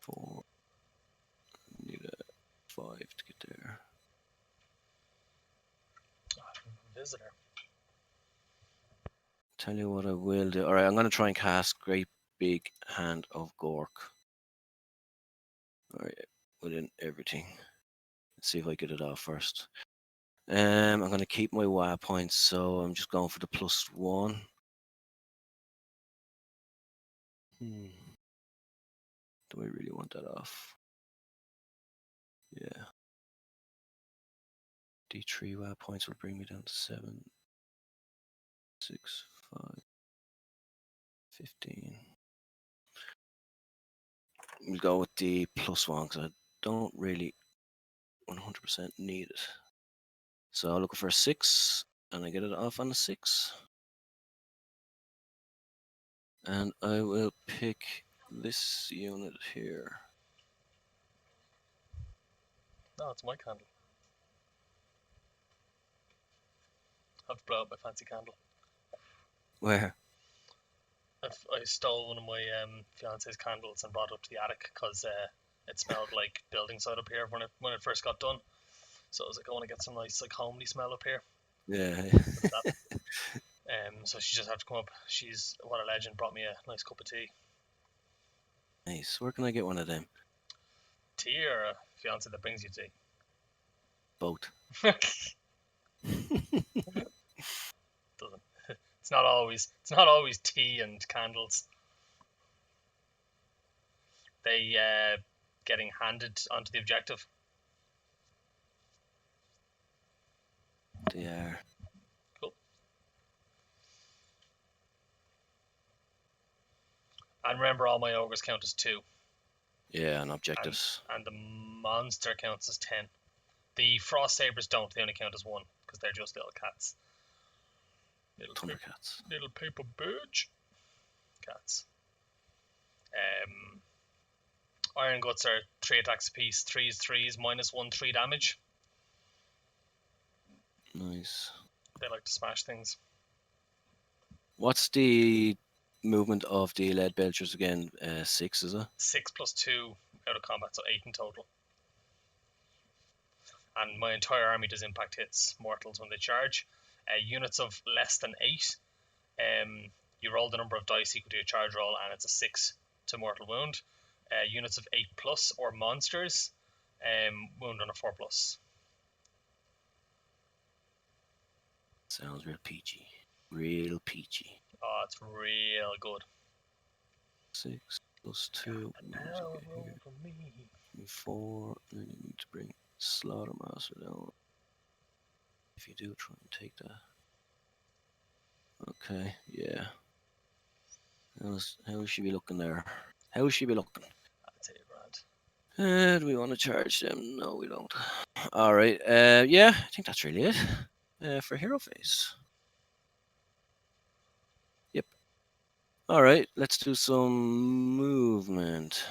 4. Need a 5 to get there. Visitor. Tell you what I will do. Alright, I'm going to try and cast Great Big Hand of Gork. Alright, within everything. Let's see if I get it off first. I'm going to keep my Waaagh points, so I'm just going for the +1. Do I really want that off? Yeah. D3 Waaagh points will bring me down to 7, 6, 5, 15. We'll go with the +1 because I don't really 100% need it. So I'm looking for a 6, and I get it off on a 6. And I will pick this unit here. No, it's my candle. I have to blow up my fancy candle. Where? I stole one of my fiance's candles and brought it up to the attic because it smelled like building site up here when it first got done. So I was like, I want to get some nice like homely smell up here. Yeah. So she just had to come up. She's what a legend. Brought me a nice cup of tea. Nice. Where can I get one of them? Tea or a fiance that brings you tea? Both. Doesn't. It's not always tea and candles. They getting handed onto the objective. They are. Cool. And remember, all my ogres count as 2. Yeah, and objectives. And the monster counts as 10. The frost sabers don't. They only count as 1 because they're just little cats. Thundercats. Little paper bitch cats. Iron Guts are 3 attacks apiece. 3s, -1, 3 damage. Nice. They like to smash things. What's the movement of the lead belchers again? 6, is it? 6 + 2 out of combat, so 8 in total. And my entire army does impact hits mortals when they charge. Units of less than 8, you roll the number of dice equal to your charge roll, and it's a 6 to mortal wound. Units of 8+ or monsters, wound on a 4+. Sounds real peachy. Real peachy. Oh, it's real good. 6 + 2. For me. 4. Then you need to bring Slaughtermaster down. If you do, try and take that. Okay, yeah. How should we be looking there? How should we be looking? I'd say grand. Do we want to charge them? No, we don't. Alright, yeah, I think that's really it. For Hero Phase. Yep. Alright, let's do some movement.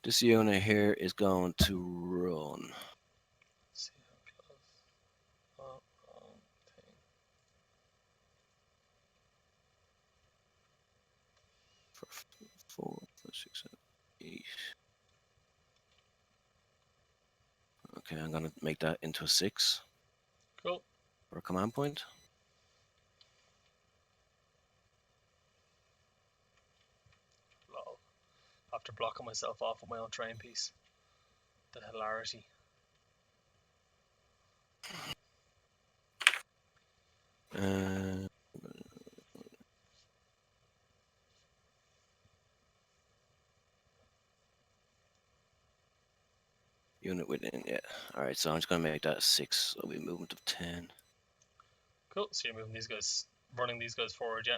This unit here is going to run. Let's see how close. Oh, wrong thing. For 4, 5, 6, 7, 8. Okay, I'm gonna make that into a 6. Cool. For a command point. after blocking myself off with my own terrain piece. The hilarity. Unit within, yeah. Alright, so I'm just gonna make that 6, so we movement of 10. Cool, so you're moving these guys, running these guys forward, yeah?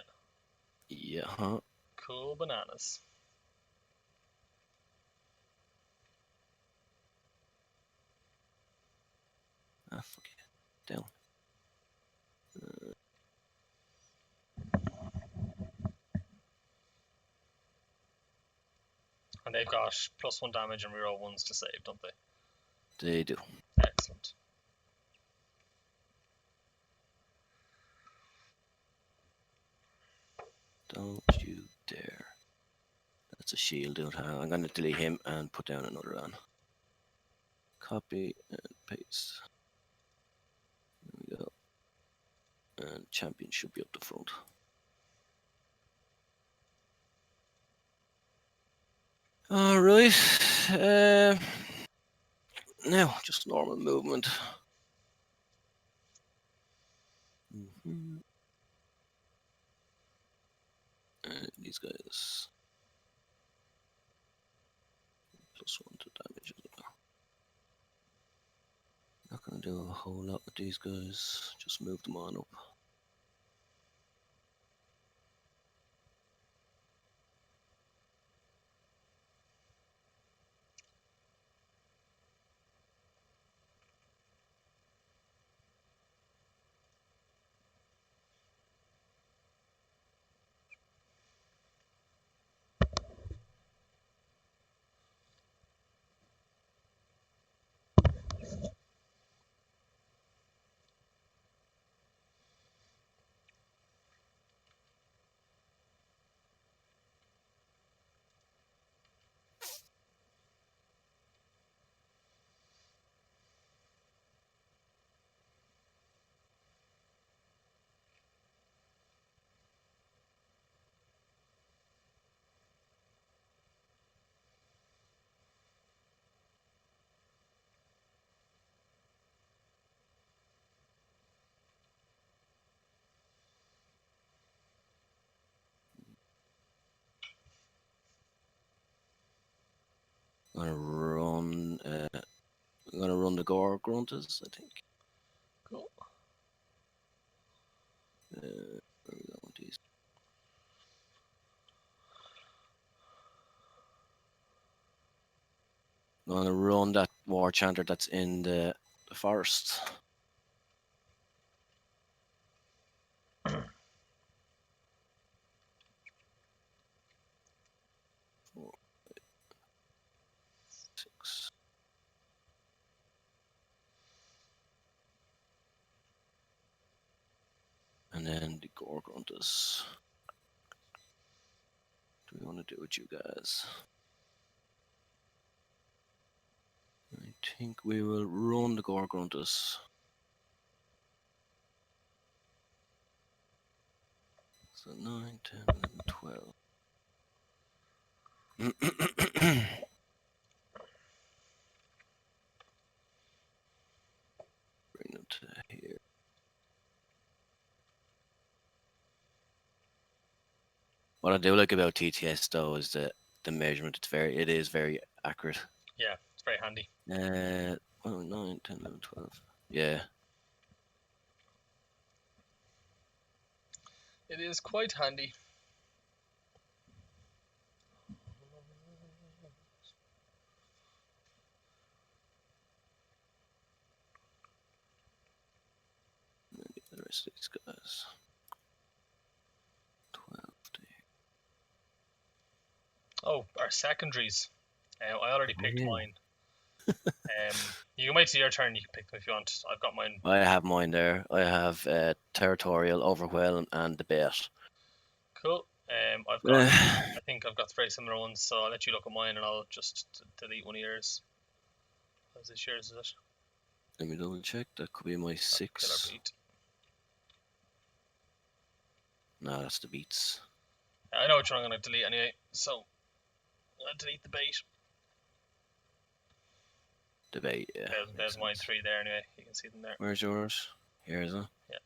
Yeah, huh? Cool bananas. Ah, fuck it. Down. And they've got +1 damage and reroll 1s to save, don't they? They do. Excellent. Don't you dare. That's a shield, dude. I'm gonna delete him and put down another one. Copy and paste. There we go. And champion should be up the front. Alright. Now, just normal movement. These guys. +1 to damage as well. Not gonna do a whole lot with these guys. Just move them on up. I'm gonna run the Gore Gruntas, I think. Cool. Where we go with these? I'm gonna run that War Chanter that's in the forest. Four, 6. And then the Gore Gruntas. Do we want to do with you guys? I think we will run the Gore Gruntas. So 9, 10, 11, 12. Bring them to here. What I do like about TTS though is that the measurement. It is very accurate. Yeah, it's very handy. 9, 10, 11, 12. Yeah. It is quite handy. The rest of these guys. 12. Oh, our secondaries. I already picked yeah. mine. You might see your turn. You can pick them if you want. I've got mine. I have mine there. I have Territorial, Overwhelm, and Debate. Cool. I've got. I think I've got very similar ones, so I'll let you look at mine, and I'll just delete one of yours. How's this yours? Is it? Let me double check. That could be my 6. Killer beat. No, that's the beats. I know which one I'm going to delete anyway. So delete the bait. Debate, yeah. There's my 3 there anyway. You can see them there. Where's yours? Here's it. Yeah.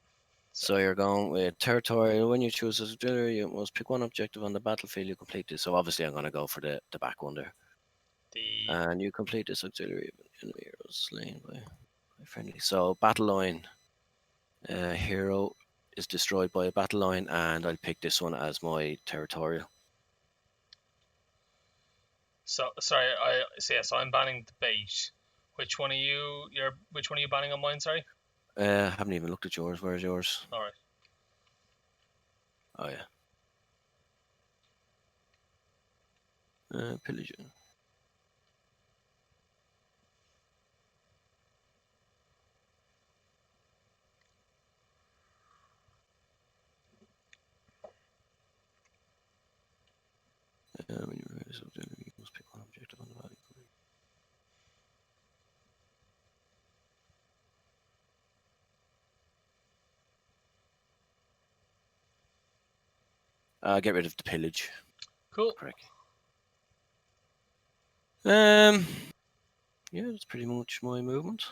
So you're going with territorial. When you choose a auxiliary, you must pick one objective on the battlefield. You complete this. So obviously, I'm going to go for the back one there. And you complete this auxiliary. Enemy heroes slain by friendly. So battle line. Hero is destroyed by a battle line, and I'll pick this one as my territorial. So sorry, so I'm banning the bait. Which one are you? Which one are you banning on mine? Sorry. I haven't even looked at yours. Where's yours? All right. Oh yeah. Pillaging. When you raise auxiliary, you must pick one objective on the battlefield. Get rid of the pillage. Cool. Correct. Yeah, that's pretty much my movement.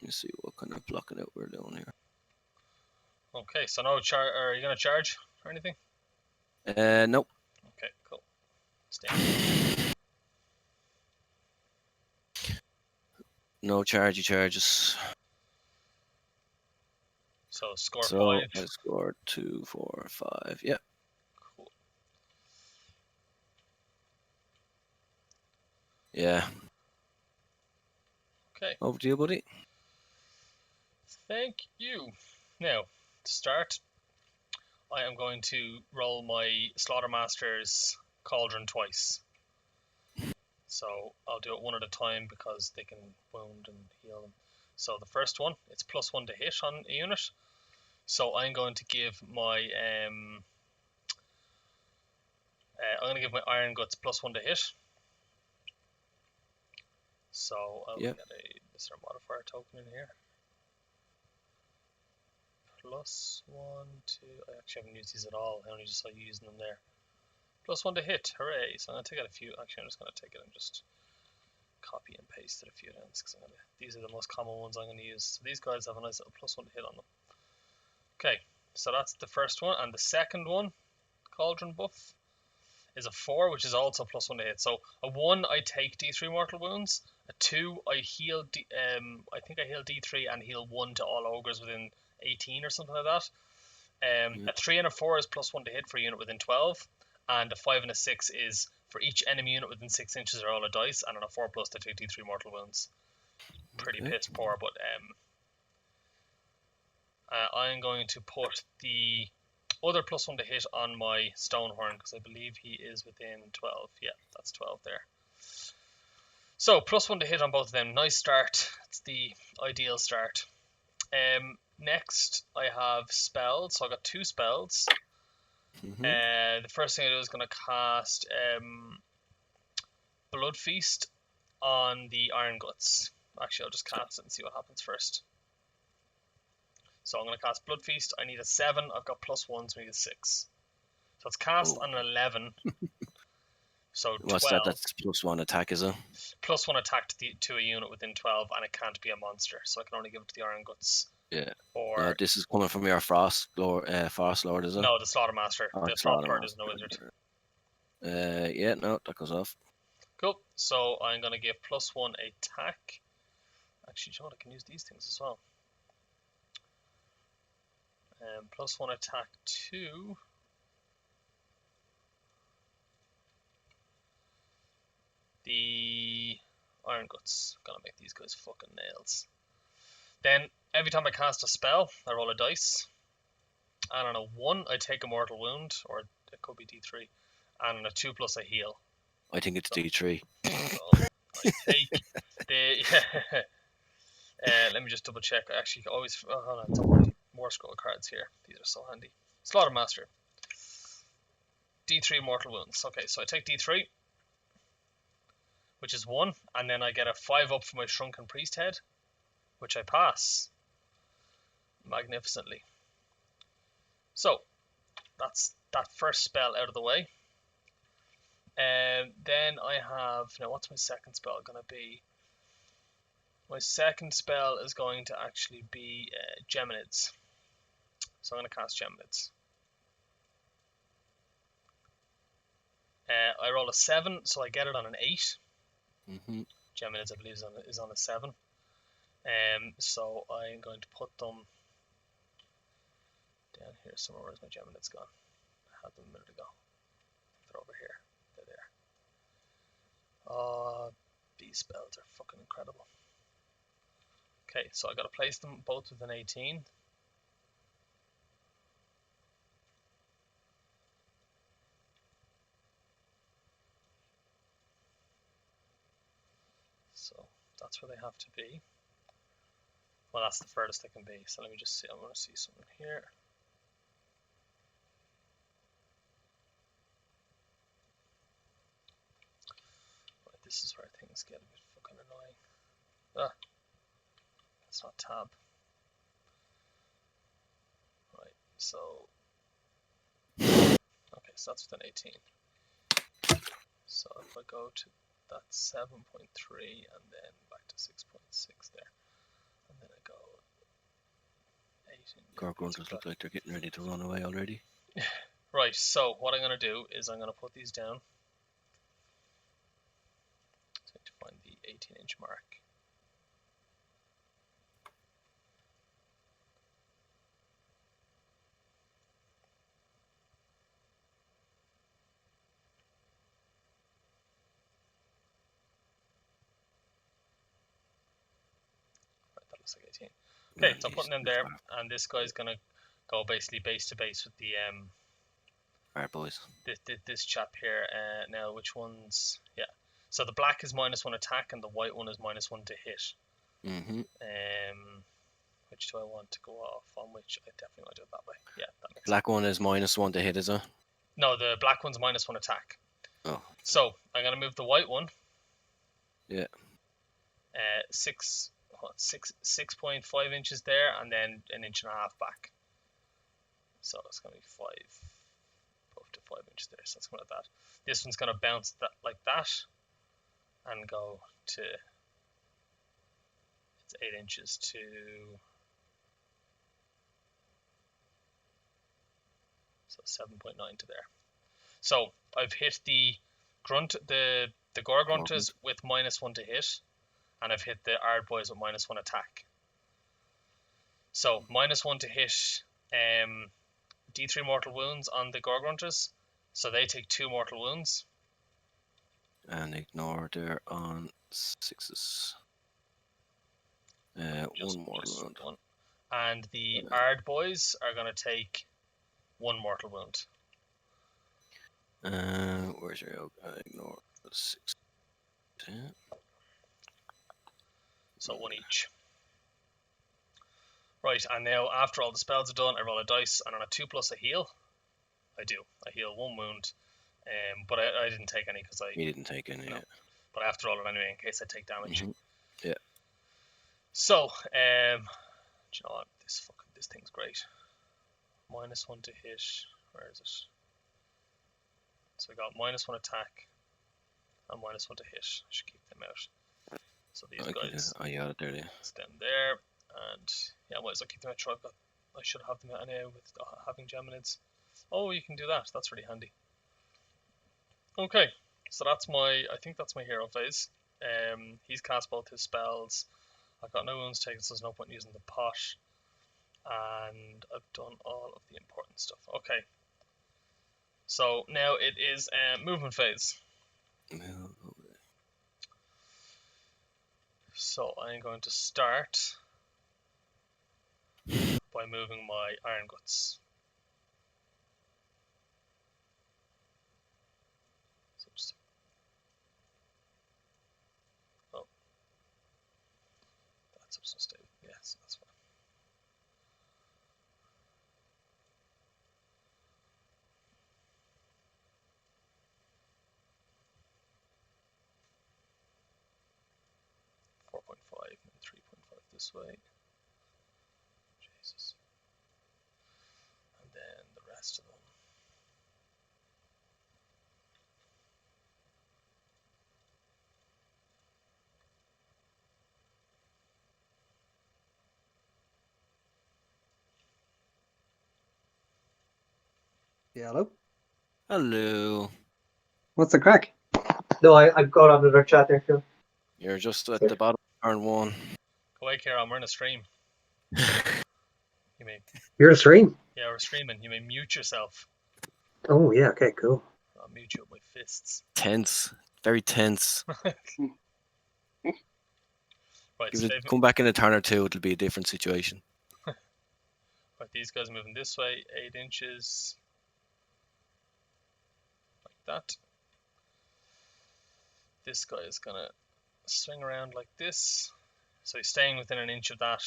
Let's see what kind of blocking out we're doing here. Okay, so no are you gonna charge or anything? Nope. Okay, cool. Stay. No charges. So score 5. I scored 2, 4, 5. Yeah. Cool. Yeah. Okay. Over to you, buddy. Thank you. Now, to start, I am going to roll my Slaughtermaster's Cauldron twice. So I'll do it one at a time because they can wound and heal them. So the first one, it's +1 to hit on a unit. So I'm going to give my Iron Guts +1 to hit. So I'll get this modifier token in here. +1 to. I actually haven't used these at all. I only just saw you using them there. +1 to hit. Hooray! So I'm gonna take out a few. Actually, I'm just gonna take it and just copy and paste it a few times because these are the most common ones I'm gonna use. So these guys have a nice little +1 to hit on them. Okay, so that's the first one, and the second one, Cauldron buff, is a 4, which is also +1 to hit. So a 1, I take D3 mortal wounds. A 2, I heal. I think I heal D3 and heal 1 to all ogres within 18 or something like that. A 3 and a 4 is +1 to hit for a unit within 12, and a 5 and a 6 is for each enemy unit within 6 inches roll a dice, and on a 4+ they take D3 mortal wounds. Pretty piss poor, but I'm going to put the other +1 to hit on my Stonehorn because I believe he is within 12. Yeah, that's 12 there. So +1 to hit on both of them. Nice start. It's the ideal start. Next, I have spells. So I got 2 spells. The first thing I do is going to cast Blood Feast on the Iron Guts. Actually, I'll just cast it and see what happens first. So I'm going to cast Blood Feast. I need a 7. I've got +1, so I need a 6. So it's cast on an 11. So 12. What's that? That's +1 attack, is it? +1 attack to a unit within 12, and it can't be a monster, so I can only give it to the Iron Guts. Yeah. Or this is coming from your Frost Lord, is it? No, the Slaughtermaster. Oh, the Slaughtermaster is no wizard. Yeah, no, that goes off. Cool. So I'm going to give +1 attack. Actually, you know what? I can use these things as well. +1 attack to the Iron Guts. Gonna make these guys fucking nails. Then every time I cast a spell, I roll a dice. And on a 1, I take a mortal wound, or it could be D3. And on a 2+, I heal. I think it's D3. So I take the. Let me just double check. I actually always. Oh, hold on, it's more scroll cards here. These are so handy. Slaughtermaster. D3 mortal wounds. Okay, so I take D3, which is 1, and then I get a 5 up for my Shrunken Priest Head, which I pass magnificently. So that's that first spell out of the way. Then I have, now what's my second spell going to be? My second spell is going to actually be Geminids. So I'm going to cast Geminids. I roll a 7, so I get it on an 8. Mm-hmm. Geminids, I believe, is on a 7. So I'm going to put them down here somewhere. Where's my Geminids gone? I had them a minute ago. They're over here. They're there. Oh, these spells are fucking incredible. Okay, so I got to place them both with an 18. So that's where they have to be. Well, that's the furthest they can be. So let me just see. I want to see something here. Right, this is where things get a bit fucking annoying. Ah, that's not tab. Right, so okay, so that's with an 18. So if I go to that 7.3 and then back to 6.6 there, and then I go 18. Gargoyles look like they're getting ready to run away already. Right, so what I'm going to do is I'm going to put these down. So I need to find the 18-inch mark. Right, that looks like 18. Okay, so I'm putting them there, and this guy's going to go basically base to base with the Alright, boys. this chap here. Now, which ones? Yeah. So the black is -1 attack, and the white one is -1 to hit. Mm-hmm. Which do I want to go off on? Which I definitely want to do it that way. Yeah, that makes Black one is -1 to hit, is it? No, the black one's -1 attack. Oh. So I'm gonna move the white one. Yeah. 6.5 inches there, and then an inch and a half back. So it's gonna be 5 up to 5 inches there. So it's gonna like that. This one's gonna bounce that like that, and go to it's 8 inches to so 7.9 to there. So I've hit the grunt, the gore grunters with -1 to hit, and I've hit the Ard boys with -1 attack. So -1 to hit, D3 mortal wounds on the gore grunters, so they take 2 mortal wounds. And ignore their on 6s. One mortal wound. One. And the Ard boys are going to take 1 mortal wound. Where's your ignore 6? 10. So 1 each. Right, and now after all the spells are done, I roll a dice, and on a 2+ I heal. I heal 1 wound, but I didn't take any because You didn't take any yet. But I have to roll it anyway in case I take damage. Mm-hmm. Yeah. So, do you know what? This thing's great. -1 to hit. Where is it? So we got -1 attack and -1 to hit. I should keep them out. So these guys. I got it there. Yeah. It's them there, and yeah, I might as well keep them out. I should have them out anyway with having Geminids. Oh, you can do that. That's really handy. Okay, so I think that's my hero phase. He's cast both his spells. I've got no wounds taken, so there's no point in using the pot. And I've done all of the important stuff. Okay. So now it is movement phase. So I'm going to start by moving my Iron Guts. So just, oh, that's supposed to stay. Yes, that's fine. And 3.5 this way. Jesus. And then the rest of them. Yeah, hello? Hello. What's the crack? No, I've got on another chat there, Phil. You're just at the bottom of turn 1. Go away, Kieran. We're in a stream. You may. You're in a stream? Yeah, we're streaming. You may mute yourself. Oh, yeah, okay, cool. I'll mute you with my fists. Tense. Very tense. Right, Come back in a turn or two, it'll be a different situation. Right, these guys are moving this way, 8 inches. Like that. This guy is going to swing around like this. So he's staying within an inch of that.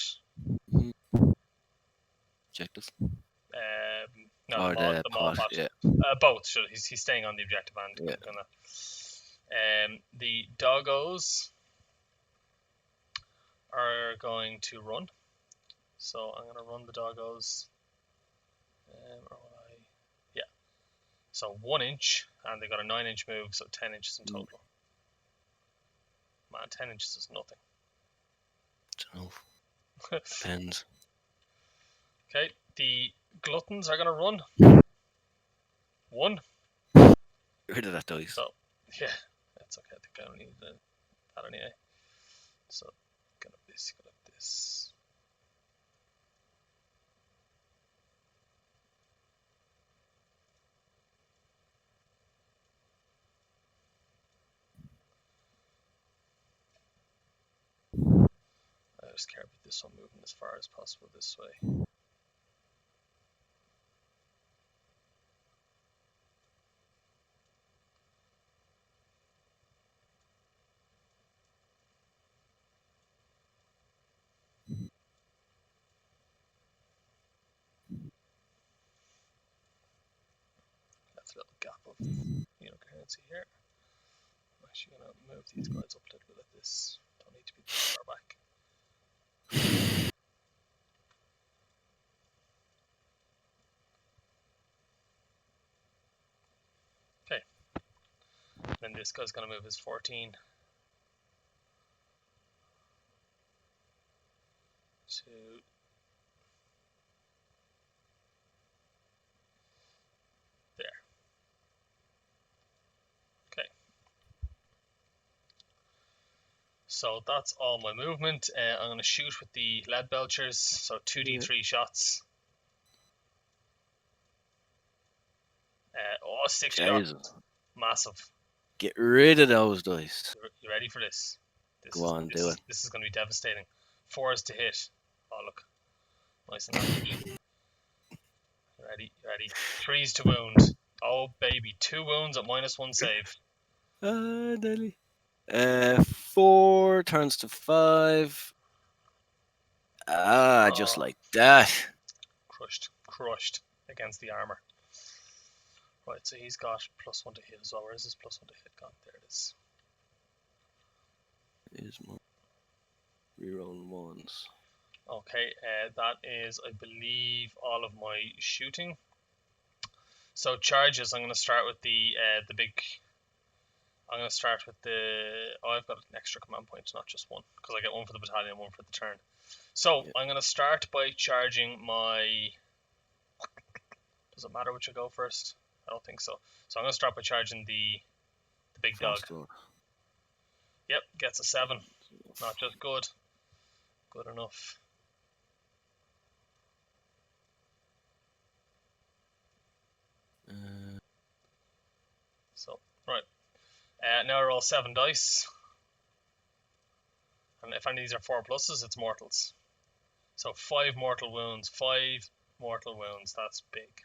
Objectives? No, Or the the mall pot, pot. yeah. Both. So he's staying on the objective and Yeah. the doggos are going to run. So I'm going to run the doggos. Yeah. So 1 inch, and they got a 9-inch move, so 10 inches in total. Man, 10 inches is nothing. Depends. Okay, the gluttons are going to run. 1. Get rid of that dice. So, yeah, that's okay. I think I don't need that anyway. So, going to basically like this. I just care about this one moving as far as possible this way. That's a little gap of currency here. I'm actually going to move these guys up a little bit like this. Don't need to be too far back. Okay. Then this guy's going to move his 14 to there. Okay. So that's all my movement. I'm going to shoot with the lead belchers, so 2d3 shots. 6 shots. Massive. Get rid of those dice. You ready for this? Go on, do it. This is going to be devastating. 4s to hit. Oh, look. Nice and happy. Ready? 3s to wound. Oh, baby. 2 wounds at -1 save. Daily. 4 turns to 5. Just like that. Crushed against the armor. Right, so he's got +1 to hit as well. Where is his +1 to hit gone? There it is. Is my reroll 1s. Okay, that is, I believe, all of my shooting. So charges, I'm going to start with the big. I'm going to start with the. Oh, I've got an extra command point, not just one, because I get one for the battalion, one for the turn. So I'm going to start by charging my. Does it matter which I go first? I don't think so. So I'm going to start by charging the big dog. Yep, gets a 7. Not just good. Good enough. So, right. Now I roll 7 dice. And if any of these are 4 pluses, it's mortals. So 5 mortal wounds. 5 mortal wounds. That's big.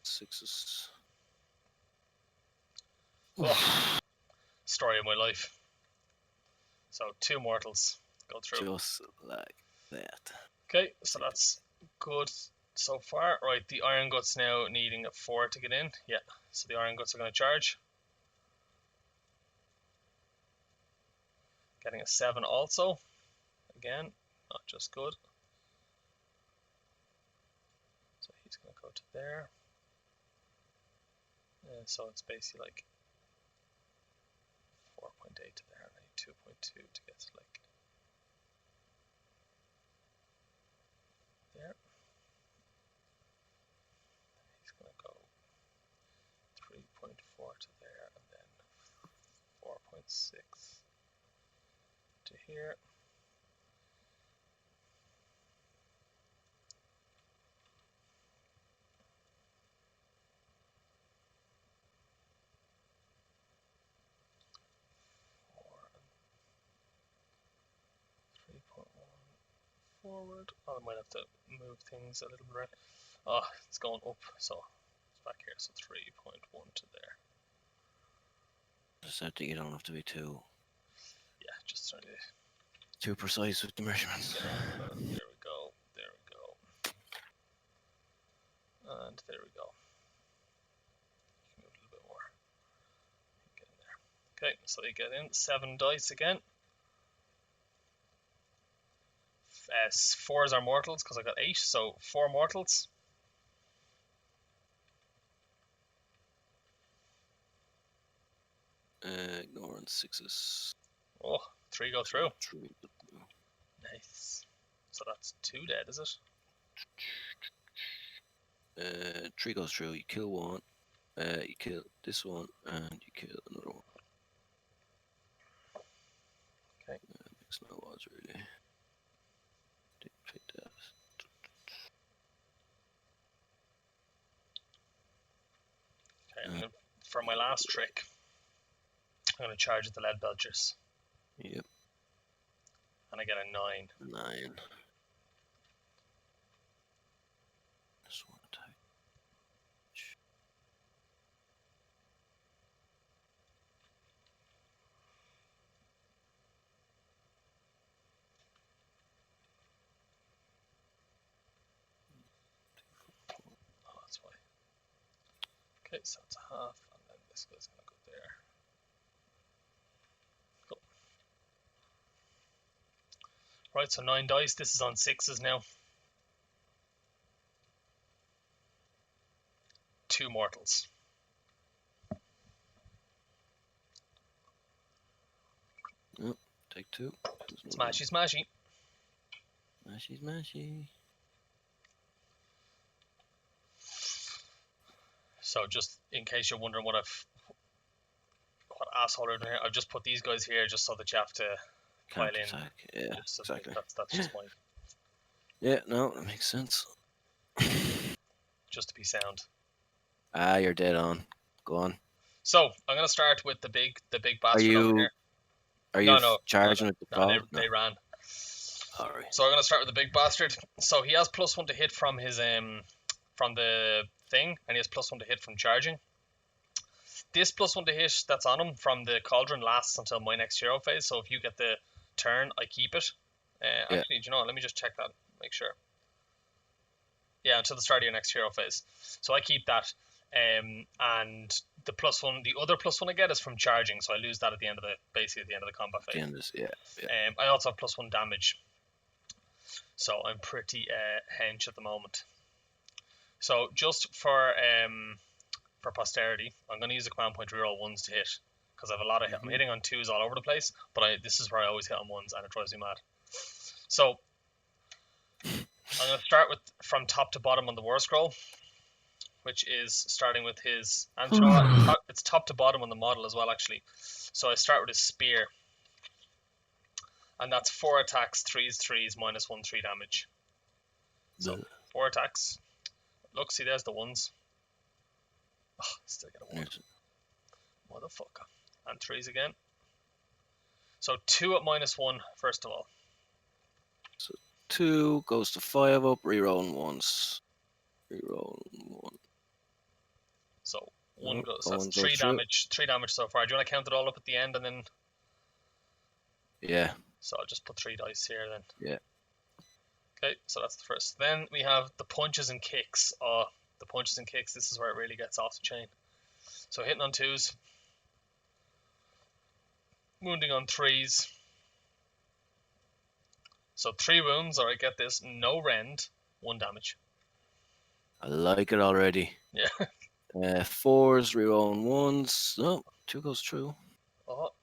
6s. Oh, story of my life. So 2 mortals go through. Just like that. Okay, so that's good so far. Right, the Iron Guts now needing a 4 to get in. Yeah, so the Iron Guts are going to charge. Getting a 7 also. Again, not just good. So he's going to go to there. So it's basically like 4.8 to there. I need 2.2 to get to like there. He's going to go to there, and then 4.6 to here. Forward. Oh, I might have to move things a little bit. Oh, it's going up, so it's back here. So 3.1 to there. Just have to, you don't have to be too Just trying to. too precise with the measurements. There we go. There we go. And there we go. Move a little bit more. Get in there. Okay, so you get in 7 dice again. 4s are mortals because I got 8, so 4 mortals. Ignoring 6s. Oh, 3 go through. 3. Nice. So that's 2 dead, is it? 3 goes through. You kill one. You kill this one, and you kill another one. Okay. Makes no odds really. Didn't pick that. Okay, for my last trick, I'm going to charge at the lead belchers. Yep. And I get a 9. 9. This one attack. Oh, that's why. Okay, so it's a half, and then this guy's going to go there. Cool. Right, so 9 dice. This is on 6s now. 2 mortals. Yep. Take 2. Smashy, smashy. Smashy, smashy. So just in case you're wondering what asshole I'm doing here, I've just put these guys here just so that you have to pile Can't in. attack. Yeah, So exactly. That's just my, Yeah, no, that makes sense. just to be sound. Ah, you're dead on. Go on. So I'm gonna start with the big bastard over here. Are you No, charging with the No, ball? they ran. Alright. So I'm gonna start with the big bastard. So he has +1 to hit from his from the thing, and he has +1 to hit from charging. This +1 to hit that's on him from the cauldron lasts until my next hero phase. So if you get the turn, I keep it. Actually, do you know what? Let me just check that, make sure. Yeah, until the start of your next hero phase. So I keep that. And the +1, the other +1 I get is from charging, so I lose that at the end of the combat phase. I also have +1 damage, so I'm pretty hench at the moment. So just for posterity, I'm going to use a command point to reroll 1s to hit because I have a lot of I'm hitting on 2s all over the place, but this is where I always hit on 1s and it drives me mad. So I'm going to start from top to bottom on the war scroll, which is starting with his, and you know what, it's top to bottom on the model as well actually. So I start with his spear, and that's 4 attacks, 3s, -1, 3 damage. So 4 attacks. Look, see, there's the 1s. Oh, still get a 1. Motherfucker. And 3s again. So 2 at -1 first of all. So 2 goes to 5 up, reroll 1s. Reroll 1. So 1 goes, that's 3 damage. 3 damage so far. Do you want to count it all up at the end and then? Yeah. So I'll just put 3 dice here then. Yeah. Okay, so that's the first. Then we have the punches and kicks. Oh, the punches and kicks, this is where it really gets off the chain. So hitting on 2s. Wounding on 3s. So 3 wounds, or I get this, no rend, 1 damage. I like it already. Yeah. 4s, reroll 1s. No, 2 goes through. Oh,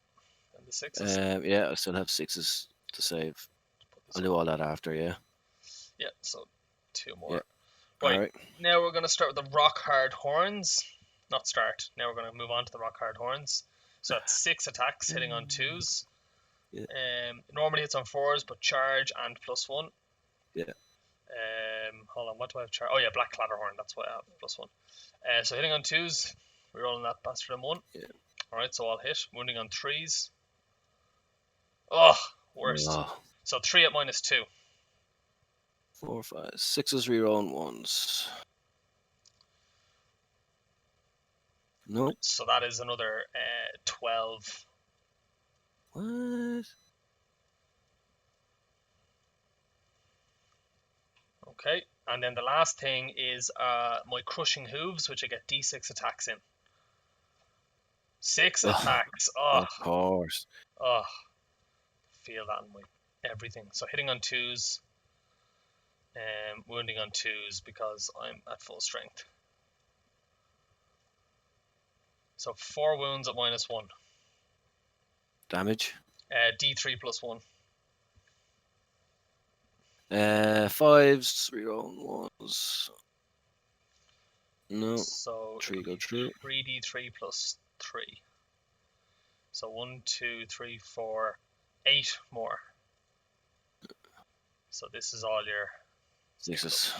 and the 6s. Yeah, I still have 6s to save. I'll do all that after, yeah. Yeah, so 2 more. Yeah. Right. Alright. Now we're going to start with the rock hard horns. not start. Now we're going to move on to the rock hard horns. So that's 6 attacks hitting on 2s. Yeah. Normally it's on 4s, but charge and +1. Yeah. Hold on, what do I have charge? Oh yeah, black clatterhorn. That's what I have +1. So hitting on 2s, we're rolling that bastard on 1. Yeah. All right, so I'll hit. Wounding on 3s. Oh, worst. Oh, So 3 at -2. 4, 5, 6s rerolling 1s. Nope. So that is another 12. What? Okay, and then the last thing is my crushing hooves, which I get D6 attacks in. 6 attacks. Oh, Of course. oh, feel that in my everything. So hitting on 2s, wounding on 2s because I'm at full strength. So 4 wounds at -1. Damage. D3 +1. 5s rerolling 1s. No. So 3 go through. 3d3 +3. So 1, 2, 3, 4, 8 more. So this is all your 6s.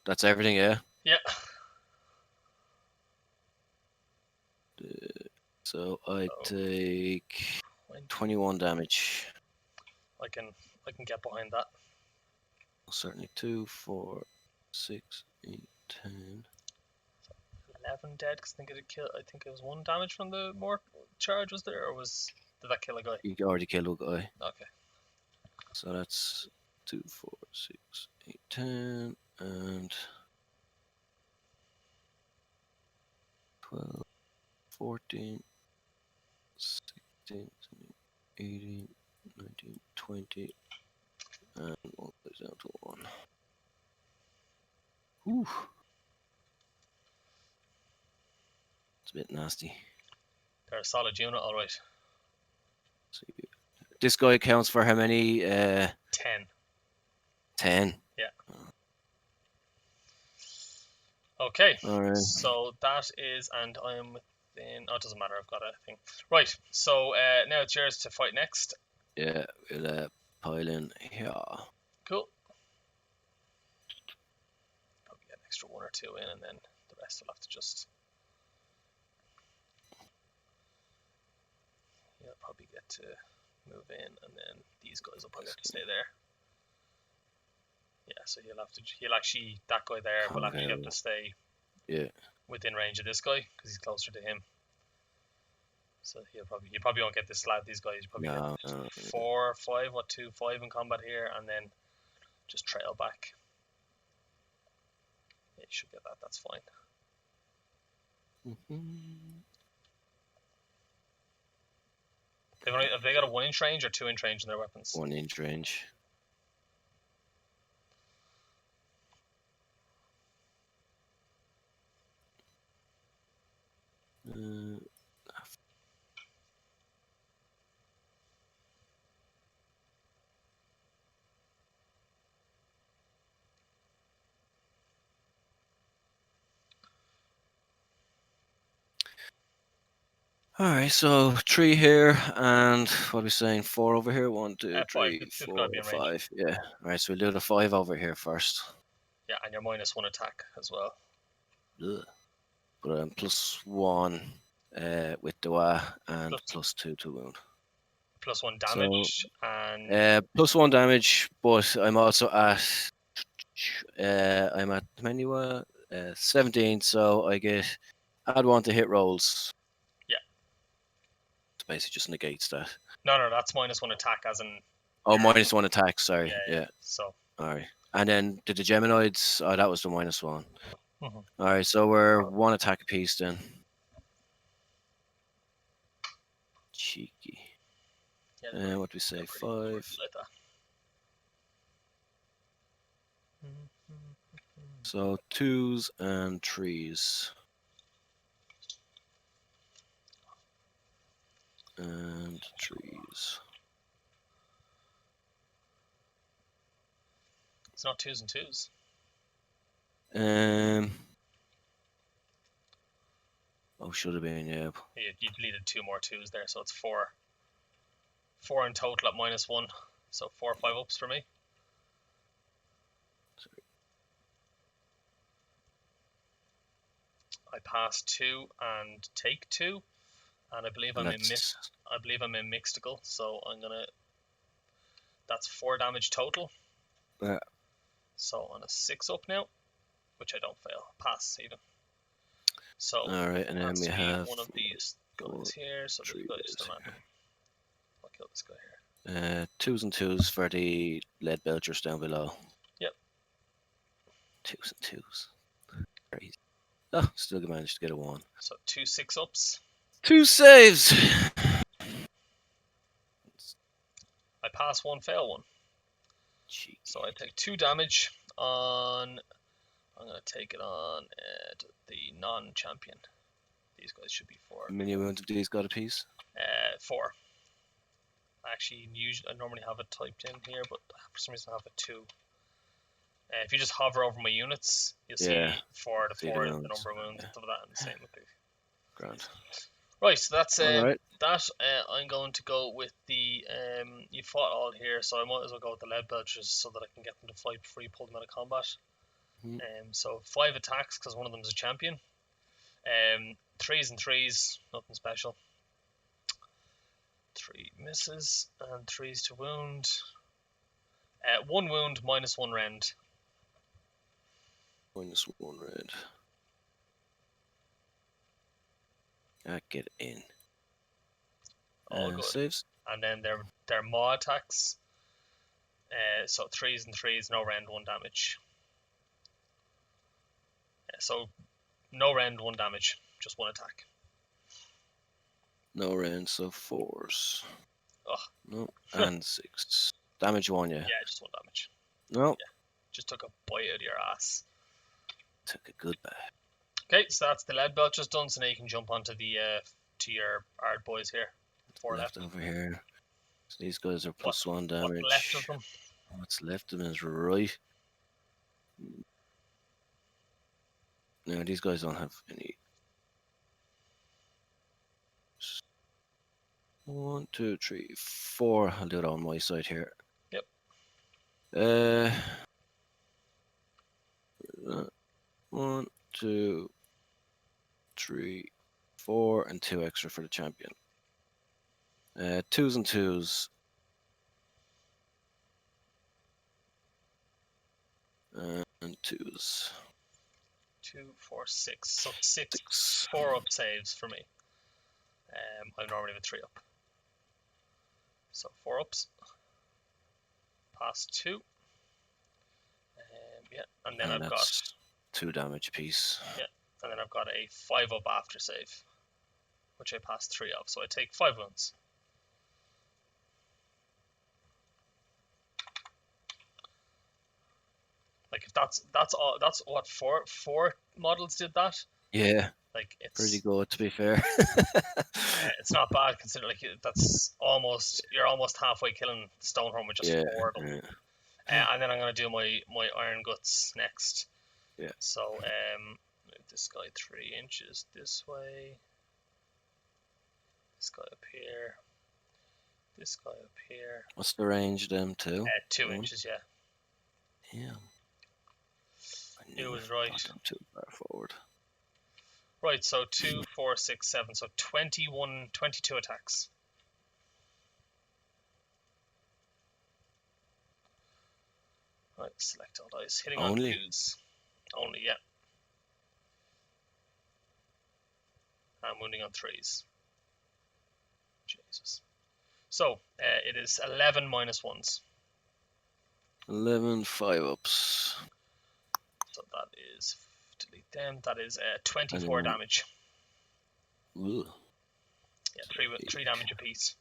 That's everything, yeah? Yeah. So I take 21 damage. I can get behind that. Certainly 2, 4, 6, 8, 10. 11 dead because I think it was 1 damage from the more charge was there, or did that kill a guy? You already killed a guy. Okay. So that's 2, 4, 6, 8, 10, and 12, 14, 16, 18, 19, 20, and 1 goes down to 1. Whew. It's a bit nasty. They're a solid unit, all right. So this guy counts for how many? 10. 10. Yeah. Okay. All right. So that is, and I'm within. Oh, it doesn't matter. I've got a thing. Right. So now it's yours to fight next. Yeah, we'll pile in here. Cool. Probably get an extra 1 or 2 in, and then the rest will have to just. He'll probably get to move in, and then these guys will probably have to stay there. Yeah, so he'll actually, that guy there will actually have to stay within range of this guy because he's closer to him. So you probably won't get this slab. These guys you probably get 4, 5, 2, 5 in combat here, and then just trail back. Yeah, you should get that. That's fine. Have they got a 1-inch range or 2-inch range in their weapons? 1-inch range. Alright, so 3 here, and what are we saying? 4 over here? 1, 2, 3, 4, 5. Yeah. Alright, so we'll do the 5 over here first. Yeah, and you're -1 attack as well. Ugh. But I'm +1 with the Waaagh, and +2 to wound. +1 damage, and +1 damage, but I'm also at I'm at how many 17, so I get add 1 to hit rolls. Yeah. It basically just negates that. No, that's -1 attack as in. Oh, -1 attack, sorry. Yeah. So. Alright. And then did the Geminoids, oh, that was the -1. Mm-hmm. Alright, so we're 1 attack apiece then. Cheeky. Yeah, what do we say? 5. Like that. So 2s and 3s. And 3s. It's not 2s and 2s. Oh, should have been, yeah. You deleted 2 more 2s there, so it's 4. 4 in total at -1. So 4 or 5 ups for me. I pass 2 and take 2, and I believe I'm in Mystical, so I'm gonna. That's 4 damage total. Yeah. So on a 6 up now, which I don't fail. Pass even. So Alright, and then we have one of these guys here. So this guy just a random. I'll kill this guy here. 2s and 2s for the lead belchers down below. Yep. 2s and 2s. Crazy. Oh, still managed to get a 1. So 2 6 ups. 2 saves! I pass 1, fail 1. Jeez. So I take 2 damage on. I'm gonna take it on the non-champion. These guys should be 4. How many wounds have these got a piece? 4. I normally have it typed in here, but for some reason I have it 2. If you just hover over my units, you'll see 4 to 4, the number of wounds and stuff like that, and the same with the. Grand. Right, so that's Alright. that. I'm going to go with the. You fought all here, so I might as well go with the lead belchers so that I can get them to fight before you pull them out of combat. So 5 attacks because one of them is a champion. 3s and 3s, nothing special. 3 misses and 3s to wound. 1 wound, -1 rend. -1 red. Get in. All good. Saves. And then their maw attacks. So 3s and 3s, no rend, 1 damage. So no rend, 1 damage, just 1 attack. No rend, so 4s. Ugh. No, and 6. Damage 1, yeah. Yeah, just 1 damage. No. Yeah, just took a bite out of your ass. Took a good bite. Okay, so that's the lead belchers done. So now you can jump onto the to your art boys here. 4 left over here. So these guys are +1 damage. What's left of them? What's left of them is right. No, these guys don't have any. 1, 2, 3, 4. I'll do it on my side here. Yep. 1, 2, 3, 4, and 2 extra for the champion. 2s and 2s. And 2s. 2, 4, 6. So 6 4 up saves for me. I normally have a 3 up. So 4 ups. Pass 2. Yeah, and then I've got 2 damage apiece. Yeah, and then I've got a 5 up after save, which I passed 3 of. So I take 5 wounds. Like if that's what 4 models did that. Yeah. Like it's pretty good, to be fair. It's not bad considering you're almost halfway killing Stonehorn with just 4 of them. And then I'm gonna do my Iron Guts next. Yeah. So move this guy 3 inches this way. This guy up here. This guy up here. What's the range of them two? 2 inches, yeah. Yeah. It was right. I'm too far forward. Right, so 2, 4, 6, 7, so 22 attacks. Right, select all dice. Hitting on 2s. Only, yeah. And wounding on 3s. Jesus. So, it is 11 -1s. 11 5-ups. So that is, delete them, that is 24 damage. Ugh. Yeah, 3 damage apiece.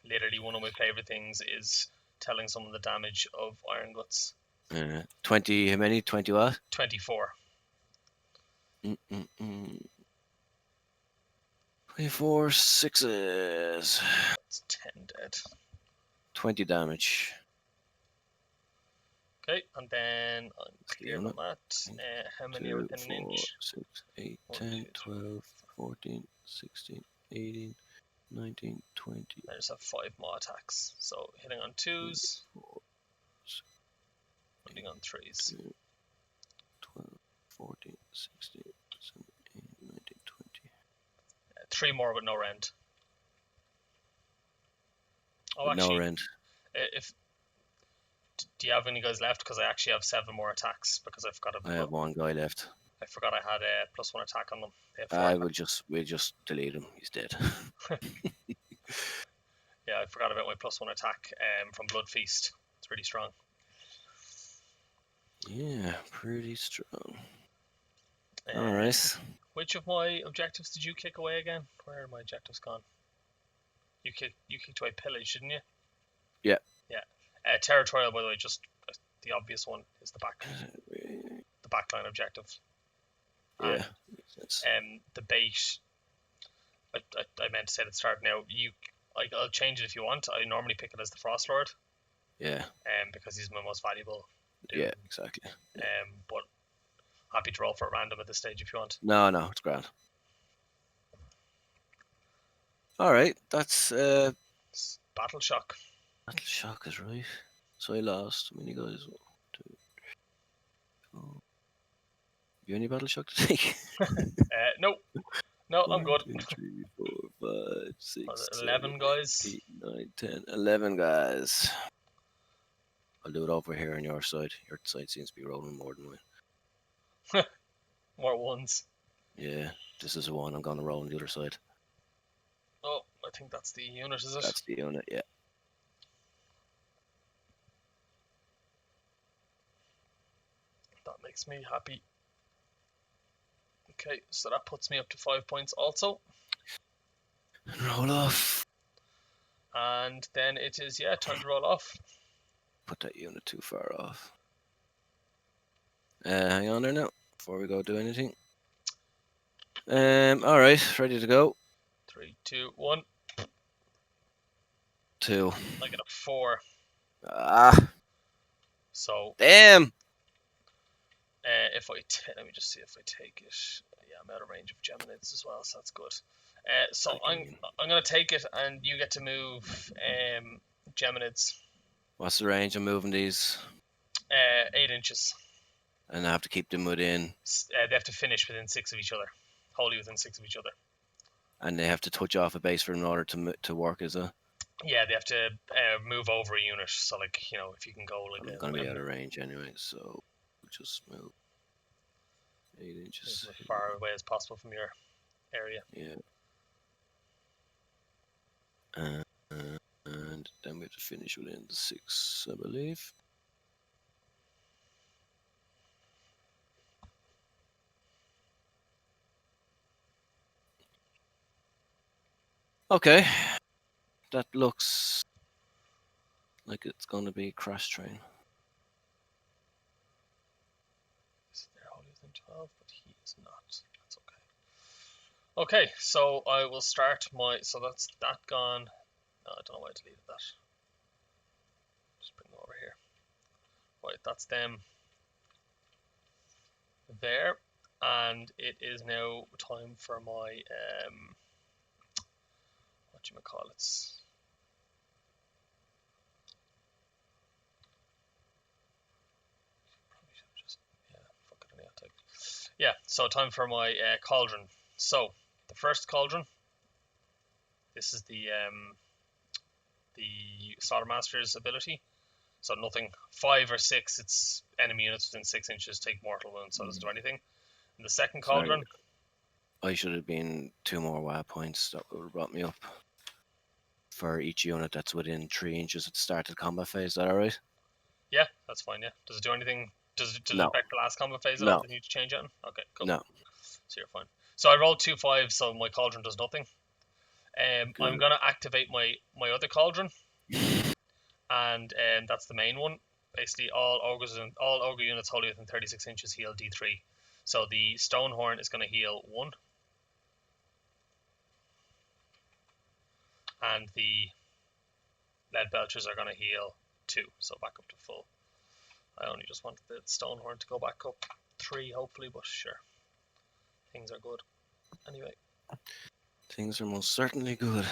Literally one of my favourite things is telling someone the damage of Iron Guts. 20, how many? 20 what? 24. 24 6s. That's 10 dead. 20 damage. Okay, and then I'm clear on unit. that. How many are 2, within an 4, inch? 6, 8, 1, 10, 2, 3, 12, 14, 16, 18, 19, 20, I just have 5 more attacks. So hitting on 2s, 4, hitting on 3s. 12, 14, 16, 17, 18, 19, 20. 3 more with no rend. Oh, With no actually, rend. if do you have any guys left? Because I actually have 7 more attacks because I forgot. I have one guy left. I forgot I had a +1 attack on them. They have 4 we'll just delete him. He's dead. Yeah, I forgot about my +1 attack from Blood Feast. It's really strong. Yeah, pretty strong. Um, Alright. Which of my objectives did you kick away again? Where are my objectives gone? You kicked away pillage, didn't you? Yeah. Yeah. Territorial, by the way, just the obvious one is the backline objective. Yeah. And the bait. I meant to say at the start. Now I'll change it if you want. I normally pick it as the Frost Lord. Yeah. Because he's my most valuable dude. Yeah, exactly. But happy to roll for it random at this stage if you want. No, it's grand. Alright, that's Battle Shock. Battle Shock is right. So I lost. How many guys? 1, 2, 4. You any Battle Shock to take? No, I'm 1, good. 2, 3, 4, 5, 6, 11 7, guys. 8, 9, 10, 11 guys. I'll do it over here on your side. Your side seems to be rolling more than mine. More ones. Yeah, this is the one I'm going to roll on the other side. Oh, I think that's the unit, is it? That's the unit, yeah. That makes me happy. Okay, so that puts me up to 5 points also. Roll off. And then it is, time to roll off. Put that unit too far off. Hang on there now, before we go do anything. Alright, ready to go. 3, 2, 1. 2. I get a 4. Ah. So Damn. if let me just see if I take it. Yeah, I'm out of range of Geminids as well, so that's good. So I'm gonna take it, and you get to move Geminids. What's the range of moving these? 8 inches. And I have to keep them within. They have to finish within 6 of each other, wholly within 6 of each other. And they have to touch off a base for in order to work, is it? Yeah, they have to move over a unit. So, like, if you can go like I'm gonna be out of range anyway, so we'll just move 8 inches as far away as possible from your area. Yeah. And then we have to finish within the 6, I believe. Okay. That looks like it's gonna be Crash Train. They're wholly within 12, but he is not. That's okay. Okay, so I will start so that's that gone. No, I don't know why I deleted that. Just bring them over here. Right, that's them there. And it is now time for my whatchamacallits. Probably should have just fuck it anyhow type. Yeah, so time for my cauldron. So the first cauldron. This is the Slaughtermaster's ability. So nothing 5 or 6. It's enemy units within 6 inches take mortal wounds, so it doesn't do anything. And the second cauldron. I should have been 2 more Waaagh points. That would have brought me up for each unit that's within 3 inches at the start of the combat phase. Is that alright? Yeah, that's fine. Yeah. Does it do anything? Does it affect the last combat phase at all? Did you change it? Okay, cool. No. So you're fine. So I rolled 2 5s, so my cauldron does nothing. I'm gonna activate my other cauldron, and that's the main one. Basically, all ogre units wholly within 36 inches heal D3. So the Stonehorn is going to heal 1, and the Lead Belchers are going to heal 2. So back up to full. I only just wanted the Stonehorn to go back up 3, hopefully, but sure. Things are good. Anyway. Things are most certainly good.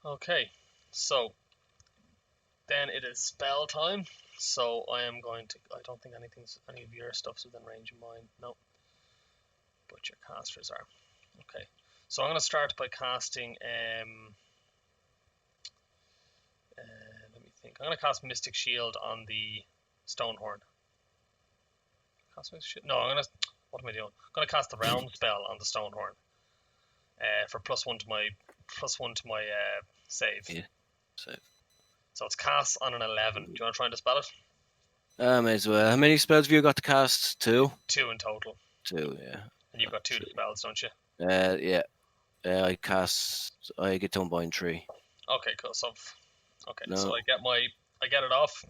Okay, so then it is spell time. So I am going to. I don't think any of your stuff's within range of mine. No, but your casters are. Okay, so I'm going to start by casting. Let me think. I'm going to cast Mystic Shield on the Stonehorn. Cast Mystic Shield? No, I'm going to. What am I doing? I'm going to cast the Realm spell on the Stonehorn. For +1 to my save. Yeah. Save. So it's cast on an 11. Do you want to try and dispel it? May as well. How many spells have you got to cast? 2? 2 in total. 2, yeah. And you've got 2 dispels, don't you? Yeah. I get to unbind 3. Okay, cool. So, okay, No. so I get it off.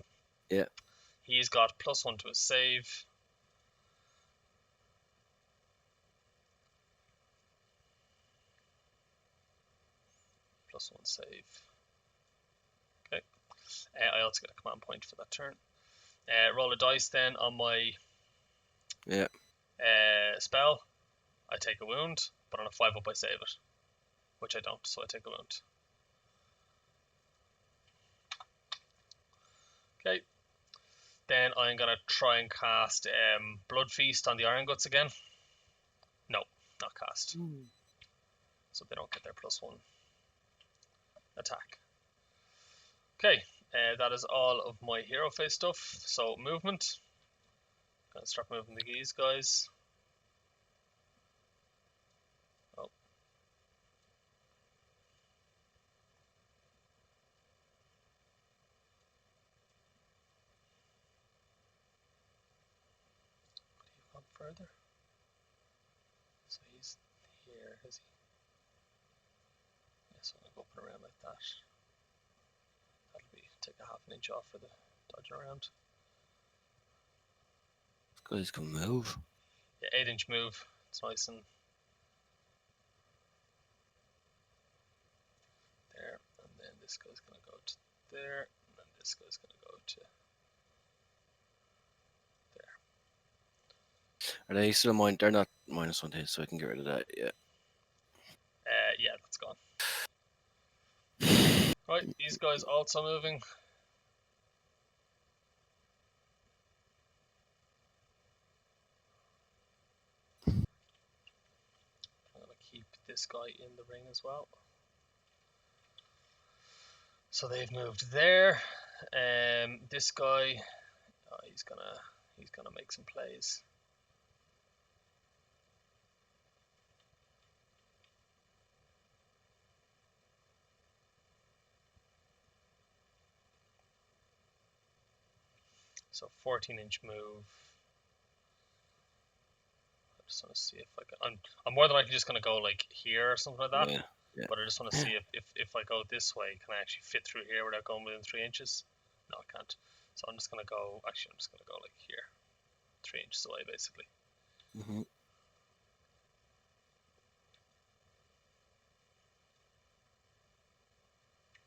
Yeah. He's got +1 to his save. +1 save. Okay. I also get a command point for that turn. Roll a dice then on my spell. I take a wound, but on a 5 up I save it, which I don't, so I take a wound. Okay. Then I'm gonna try and cast Blood Feast on the Iron Guts again. No, not cast. So they don't get their +1 attack. Okay, that is all of my hero phase stuff. So movement. Gonna start moving these guys. Oh. Would he have gone further? So he's here, is he? Yeah, so I'm gonna go up and around like that. That'll be take a half an inch off for the dodging around. This guys can move. Yeah, 8-inch move. It's nice and there, and then this guy's gonna go to there, and then this guy's gonna go to there. Are they still they're not -1 hit, so I can get rid of that, yeah. Yeah, that's gone. Right, these guys also moving. I'm gonna keep this guy in the ring as well. So they've moved there. This guy, he's gonna make some plays. So 14-inch move. I just want to see if I can. I'm more than likely just gonna go like here or something like that. Yeah. But I just want to see if I go this way, can I actually fit through here without going within 3 inches? No, I can't. So I'm just gonna go. Actually, I'm just gonna go like here, 3 inches away, basically. Mm-hmm.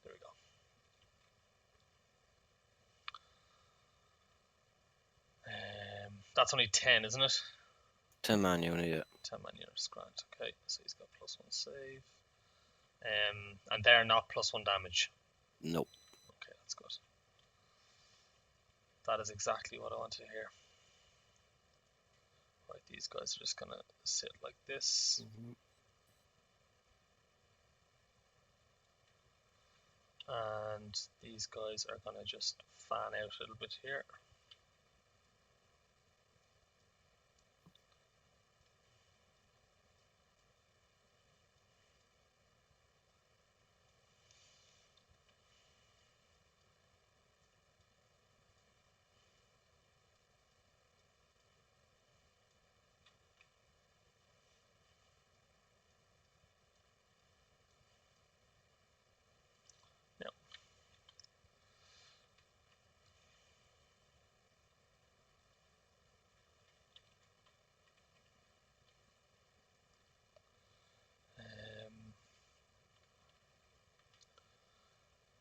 There we go. That's only 10, isn't it? 10 man unit, yeah. 10 man units, grand. Okay, so he's got +1 save. And they're not +1 damage. Nope. Okay, that's good. That is exactly what I want to hear. Right, these guys are just gonna sit like this. Mm-hmm. And these guys are gonna just fan out a little bit here.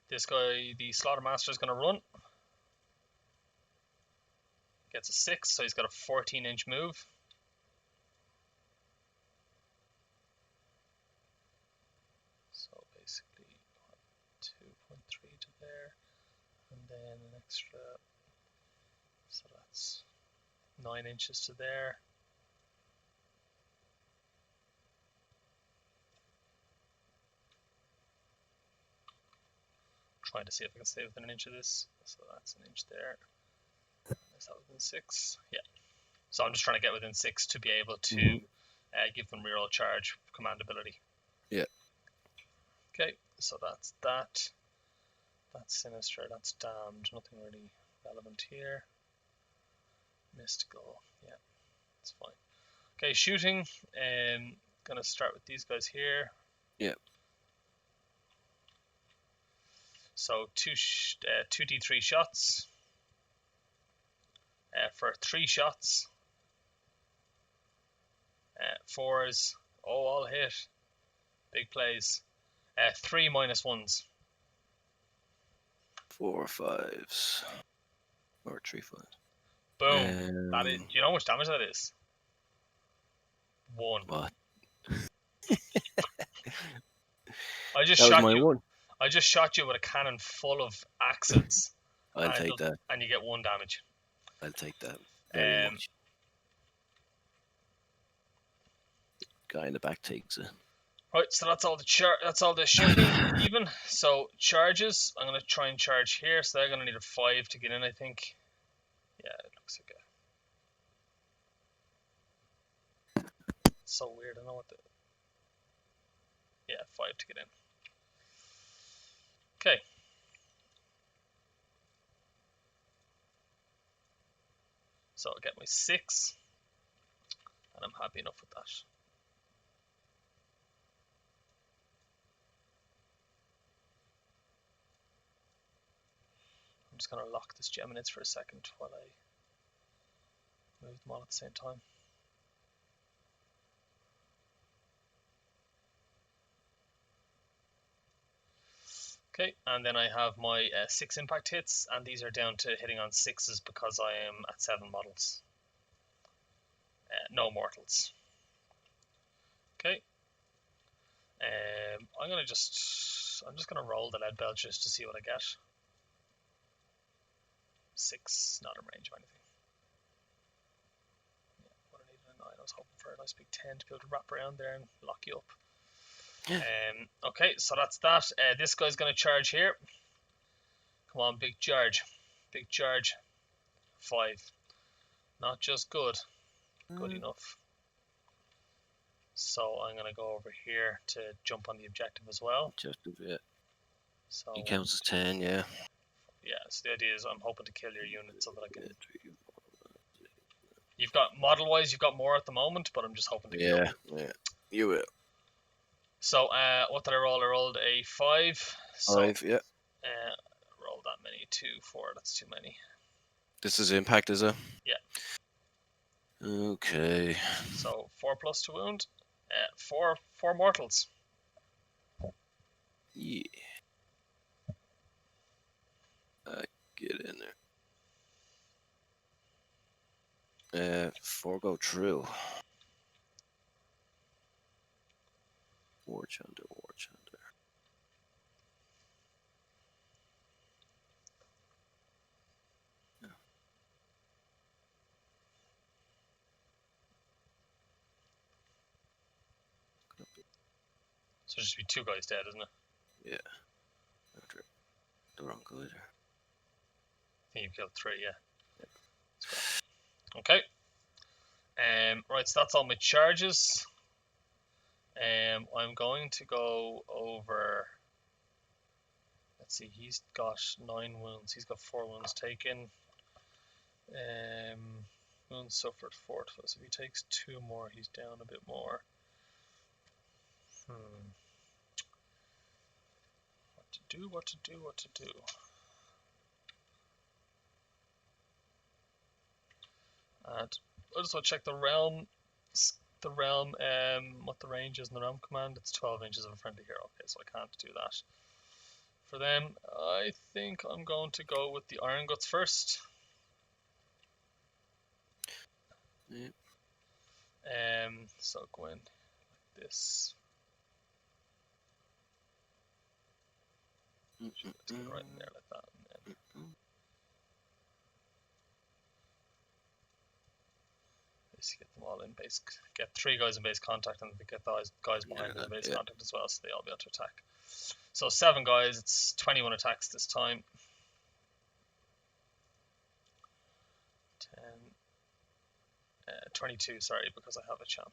This guy, the Slaughtermaster, is going to run. gets a 6, so he's got a 14-inch move. So basically 2.3 to there, and then an extra, so that's 9 inches to there. Trying to see if I can stay within an inch of this. So that's an inch there. Is that within 6? Yeah. So I'm just trying to get within 6 to be able to give them reroll charge command ability. Yeah. Okay, so that's that. That's sinister. That's damned. Nothing really relevant here. Mystical. Yeah, that's fine. Okay, shooting. Gonna start with these guys here. Yeah. So 2d3 shots. For 3 shots. 4s. Oh, all hit. Big plays. 3 -1s. 4 5s. Or 3 5s. Boom. That is. Do you know how much damage that is? 1. What? I just That was shot my you. one. I just shot you with a cannon full of axes. I'll take that. And you get 1 damage. I'll take that very much. Guy in the back takes it. Right, so that's all the shooting even. So charges, I'm gonna try and charge here. So they're gonna need a 5 to get in, I think. Yeah, it looks like it. So weird. I know what the. Yeah, 5 to get in. Okay. So I'll get my 6, and I'm happy enough with that. I'm just going to lock this gem in it for a second while I move them all at the same time. Okay, and then I have my 6 impact hits, and these are down to hitting on 6s because I am at 7 models. No mortals. Okay. I'm just gonna roll the lead belt just to see what I get. 6, not in range of anything. Yeah, what I needed a 9. I was hoping for a nice big 10 to be able to wrap around there and lock you up. Okay, so that's that. This guy's gonna charge here. Come on, big charge. Big charge. 5. Not just good. Good enough. So I'm going to go over here to jump on the objective as well. Objective, yeah. So He counts as 10, yeah. Yeah, so the idea is I'm hoping to kill your unit so that I can... You've got, model-wise, you've got more at the moment, but I'm just hoping to kill them. Yeah, you will. So, what did I roll? I rolled a 5. 5, yeah. Roll that many. 2, 4, that's too many. This is impact, is it? Yeah. Okay. So 4 plus to wound. 4 mortals. Yeah. Get in there. 4 go through. War Chunder. So there should be 2 guys dead, isn't it? Yeah. After the wrong guy there. I think you killed 3, yeah. Okay. Right, so that's all my charges. I'm going to go over. Let's see, he's got 9 wounds. He's got 4 wounds taken. Wounds suffered 4. So if he takes 2 more, he's down a bit more. What to do? And I just want to check the realm. What the range is in the realm command. It's 12 inches of a friendly hero. Okay, so I can't do that. For them, I think I'm going to go with the Iron Guts first. Yeah. So go in like this. Just get right in there like that. And then basically get them all in base. Get 3 guys in base contact, and get those guys behind in base contact as well, so they all be able to attack. So 7 guys. It's 21 attacks this time. 10, 22. Sorry, because I have a champ.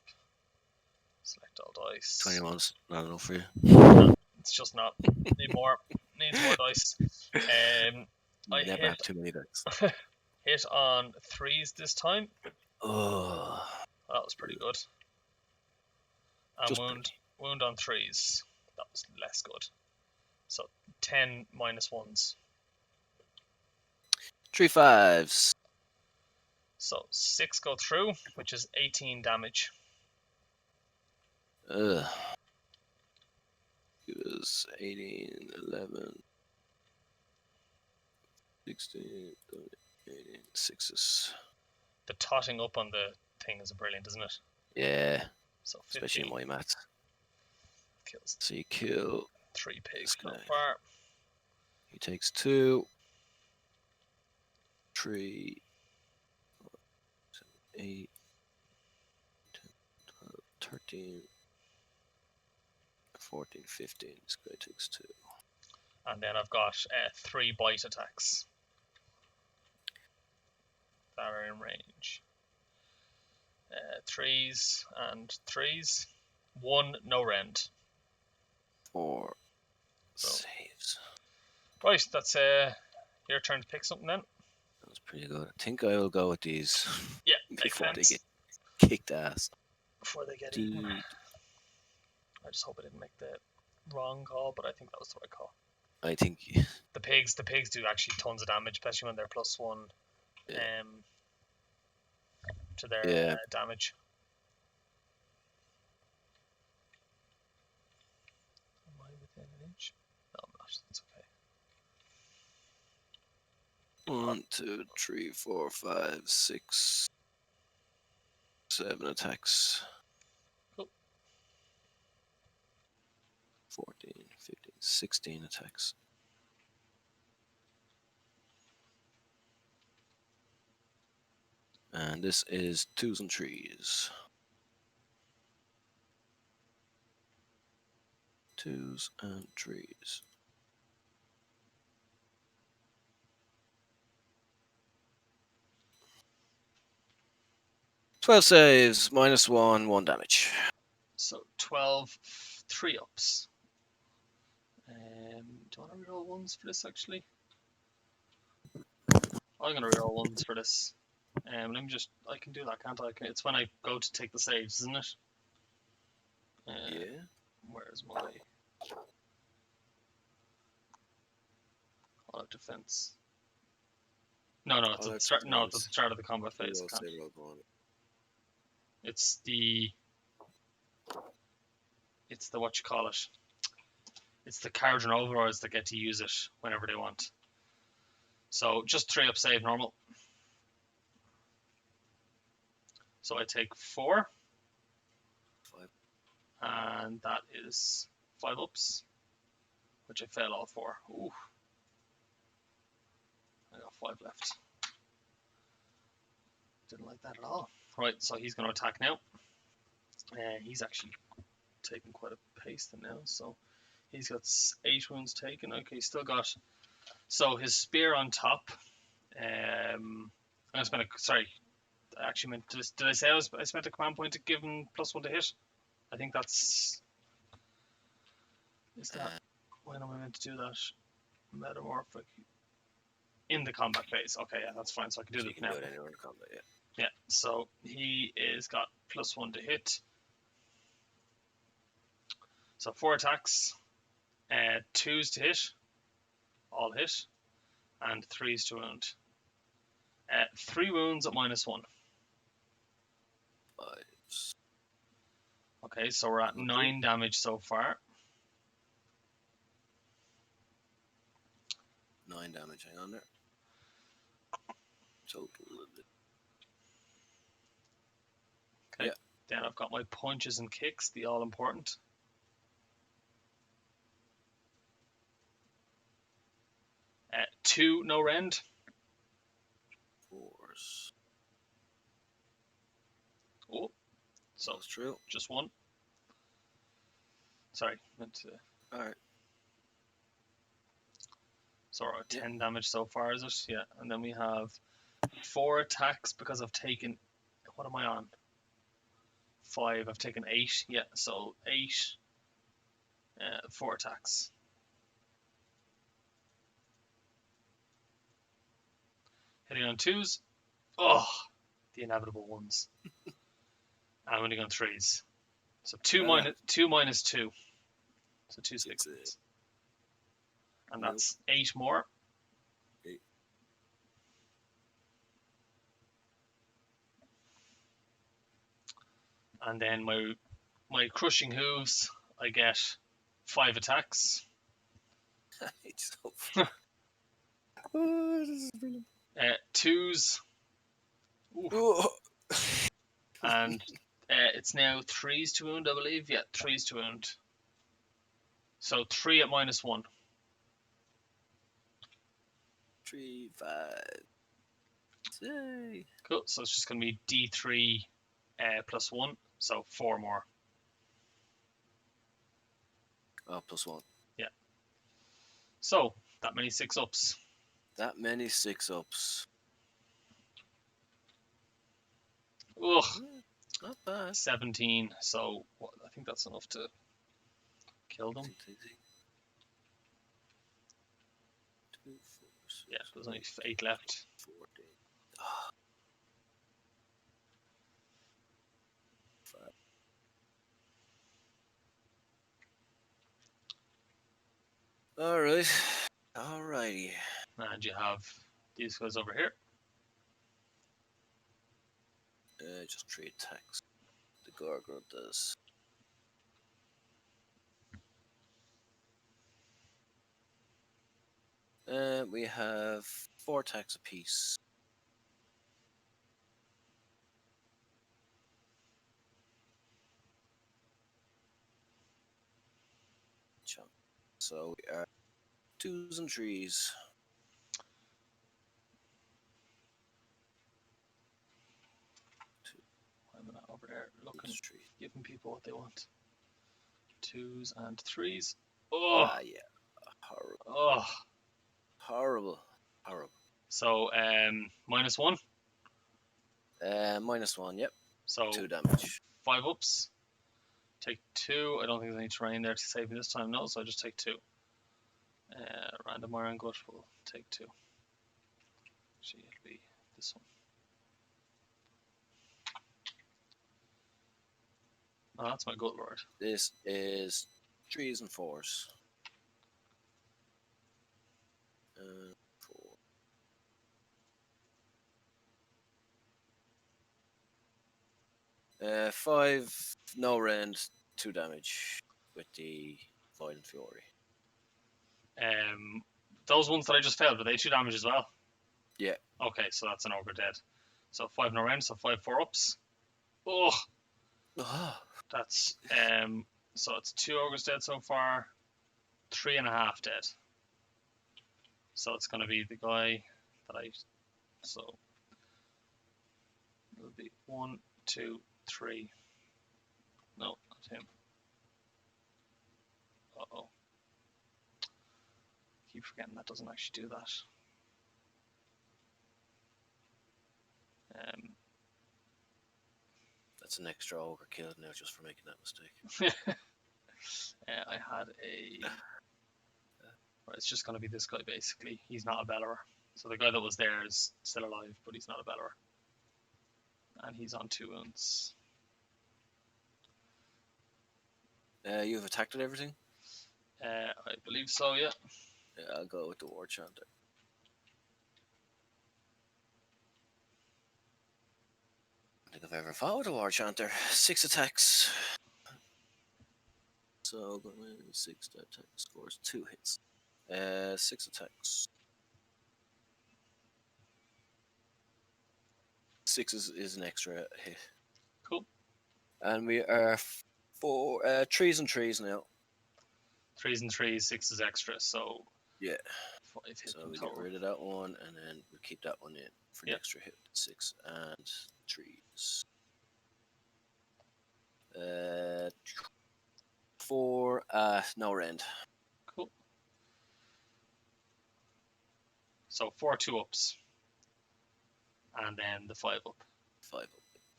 Select all dice. 21's not enough for you. It's just not. Need more. Needs more dice. I Never have too many dice. hit on 3s this time. Oh, That was pretty good. And just wound on 3s. That was less good. So 10 minus 1s. 3 5s. So 6 go through, which is 18 damage. Ugh. It was 18, 11, 16, 18, 6s. The totting up on the thing is brilliant, isn't it? Yeah, So 15 especially in my maths. kills So you kill 3 pigs so guy. far. He takes 2, 3, 7, 8, 10, 12, 13, 14, 15. This guy takes 2. And then I've got 3 bite attacks that are in range. 3s and 3s. 1 no rend. 4 So. saves. Right, that's your turn to pick something then. That was pretty good. I think I'll go with these Yeah, makes before they sense. get kicked ass. Before they get eaten. I just hope I didn't make the wrong call, but I think that was the right call. I think The pigs do actually tons of damage, especially when they're +1 to their damage. Am I within an inch? No, I'm not. It's okay. 1, 2, 3, 4, 5, 6, 7 attacks. Cool. 14, 15, 16 attacks. And this is 2s and 3s. 2s and 3s. -12 saves, -1, 1 damage. So 12 3-ups. Do you want to reroll 1s for this actually? I'm going to reroll 1s for this. Let me just, I can do that, can't I? It's when I go to take the saves, isn't it? Yeah. Where's my auto defense? No, it's at the start. No, it's at the start of the combat phase. It's the what you call it. It's the Cardinal Overlords that get to use it whenever they want. So just 3-up save normal. So I take 4. 5. And that is 5 ups, which I fail all 4. Ooh. I got 5 left. Didn't like that at all. Right, so he's going to attack now. He's actually taken quite a pace now, so he's got 8 wounds taken. Okay, he's still got. So his spear on top. I'm gonna spend a. Sorry, I actually meant to. Did I say I spent a command point to give him +1 to hit? I think that's. Is that when am I meant to do that? Metamorphic. In the combat phase. Okay, yeah, that's fine. So I can do that now. Do it anywhere in combat, yeah. Yeah, so he is got +1 to hit. So 4 attacks, 2s to hit, all hit, and 3s to wound. 3 wounds at -1. 5s. Okay, so we're at 9 damage so far. 9 damage, hang on there. Total. Then I've got my punches and kicks, the all important. Two no rend. Force. Oh, so That's true. just one. Sorry, meant to. Alright. So we're at 10 damage so far, is it? Yeah, and then we have 4 attacks because I've taken. What am I on? 5. I've taken 8. Yeah, so 8. 4 attacks. Hitting on 2s. Oh, the inevitable ones. I'm hitting on 3s. So 2 minus 2. So 2 6. And that's 8 more. 8. And then my crushing hooves, I get 5 attacks. It's so funny. Oh, this is brilliant. 2s. Oh. And it's now 3s to wound, I believe. Yeah, 3s to wound. So 3 at -1. 3, 5. Yay. Cool. So it's just going to be D3 +1. So 4 more. Oh, +1. Yeah. So that many 6-ups. That many 6-ups. Ugh. Not bad. 17. So I think that's enough to kill them. Yeah, there's only 8 left. 14. Oh. 5. Alright. Alrighty. And you have these guys over here. Just 3 attacks. The gargoyle does. We have 4 attacks apiece. So we are 2s and 3s. I'm over there looking, giving people what they want. 2s and 3s. Oh, yeah. Horrible. Oh. Horrible. Horrible. So, -1. -1, yep. So 2 damage. 5 ups. Take 2. I don't think there's any terrain there to save me this time, no, so I just take 2. Random iron gut will take 2. Actually, it'll be this one. Oh, that's my gut lord. This is 3s and 4s. 4. 5, no rend, 2 damage with the Violent Fury. Those ones that I just failed, were they 2 damage as well? Yeah. Okay, so that's an ogre dead. So 5 no rend, so 5 4-ups. Oh, that's so it's 2 ogres dead so far, 3.5 dead. So it's going to be the guy that so it'll be 1, 2, 3. No, not him. Uh-oh. Keep forgetting that doesn't actually do that. That's an extra ogre killed now just for making that mistake. I had a. Well, it's just going to be this guy basically. He's not a bellerer. So the guy that was there is still alive, but he's not a bellerer. And he's on 2 wounds. You've attacked at everything? I believe so, yeah. Yeah, I'll go with the War Chanter. I don't think I've ever fought with a War Chanter. 6 attacks. So, 6 attack scores 2 hits. 6 attacks. 6 is an extra hit. Cool. And we are trees and trees now. 3s and 3s, 6 is extra, so Yeah. 5 hit So in we total. get rid of that one, and then we keep that one in for the Yep. extra hit. 6 and 3s. 4 no rend. Cool. So 4 2-ups. And then the 5 up. 5 up.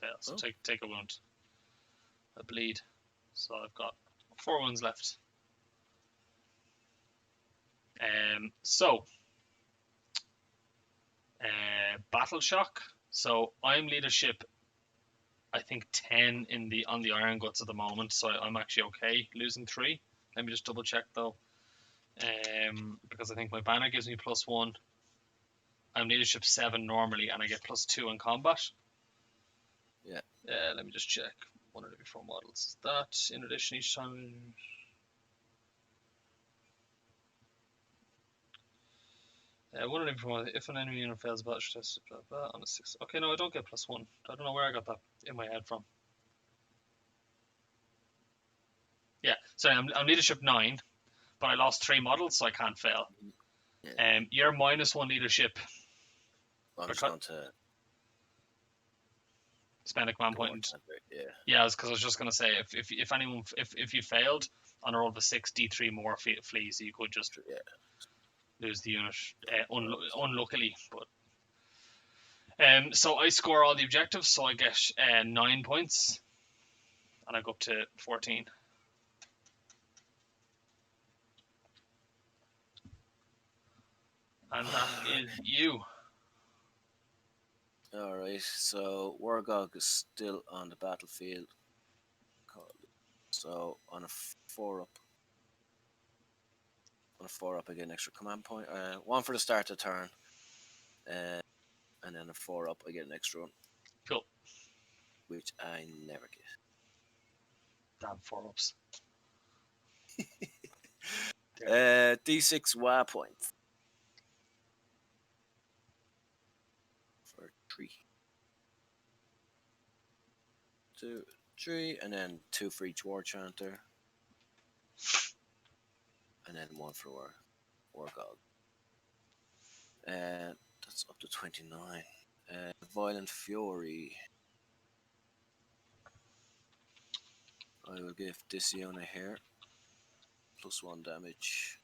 Yeah, so Oh. take a wound. A bleed. So I've got 4 wounds left. So battle shock. So I'm leadership, I think 10 on the Iron Guts at the moment, so I'm actually okay losing 3. Let me just double check though. Because I think my banner gives me +1. I'm leadership 7 normally, and I get +2 in combat. Yeah. Let me just check. One of the before models. That in addition each time. One of the before if an enemy unit fails battle test, blah, blah, on a 6. Okay, no, I don't get +1. I don't know where I got that in my head from. Yeah, sorry, I'm leadership 9, but I lost 3 models, so I can't fail. Yeah. You're -1 leadership. I'm just going to Spend a command go point. Yeah. Yeah, because I was just gonna say if anyone if you failed on a roll of a 6, D3 more fleas, you could just lose the unit unluckily. But so I score all the objectives, so I get 9 points, and I go up to 14. And that is you. Alright, so Warclans is still on the battlefield. So on a 4 up. On a 4 up, I get an extra command point. 1 for the start of the turn. And then a 4 up, I get an extra one. Cool. Which I never get. Damn 4-ups. D6 Waaagh points. For 3. 2, 3, and then 2 for each War Chanter. And then 1 for Warclans. That's up to 29. Violent Fury. I will give this unit here +1 damage.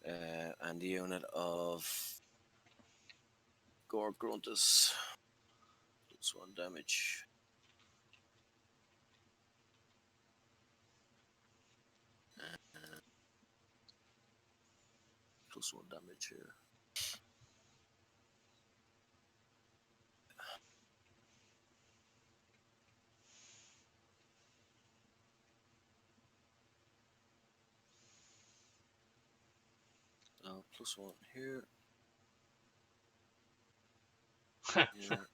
And the unit of Gore Gruntus +1 damage. +1 damage here. +1 here. Here.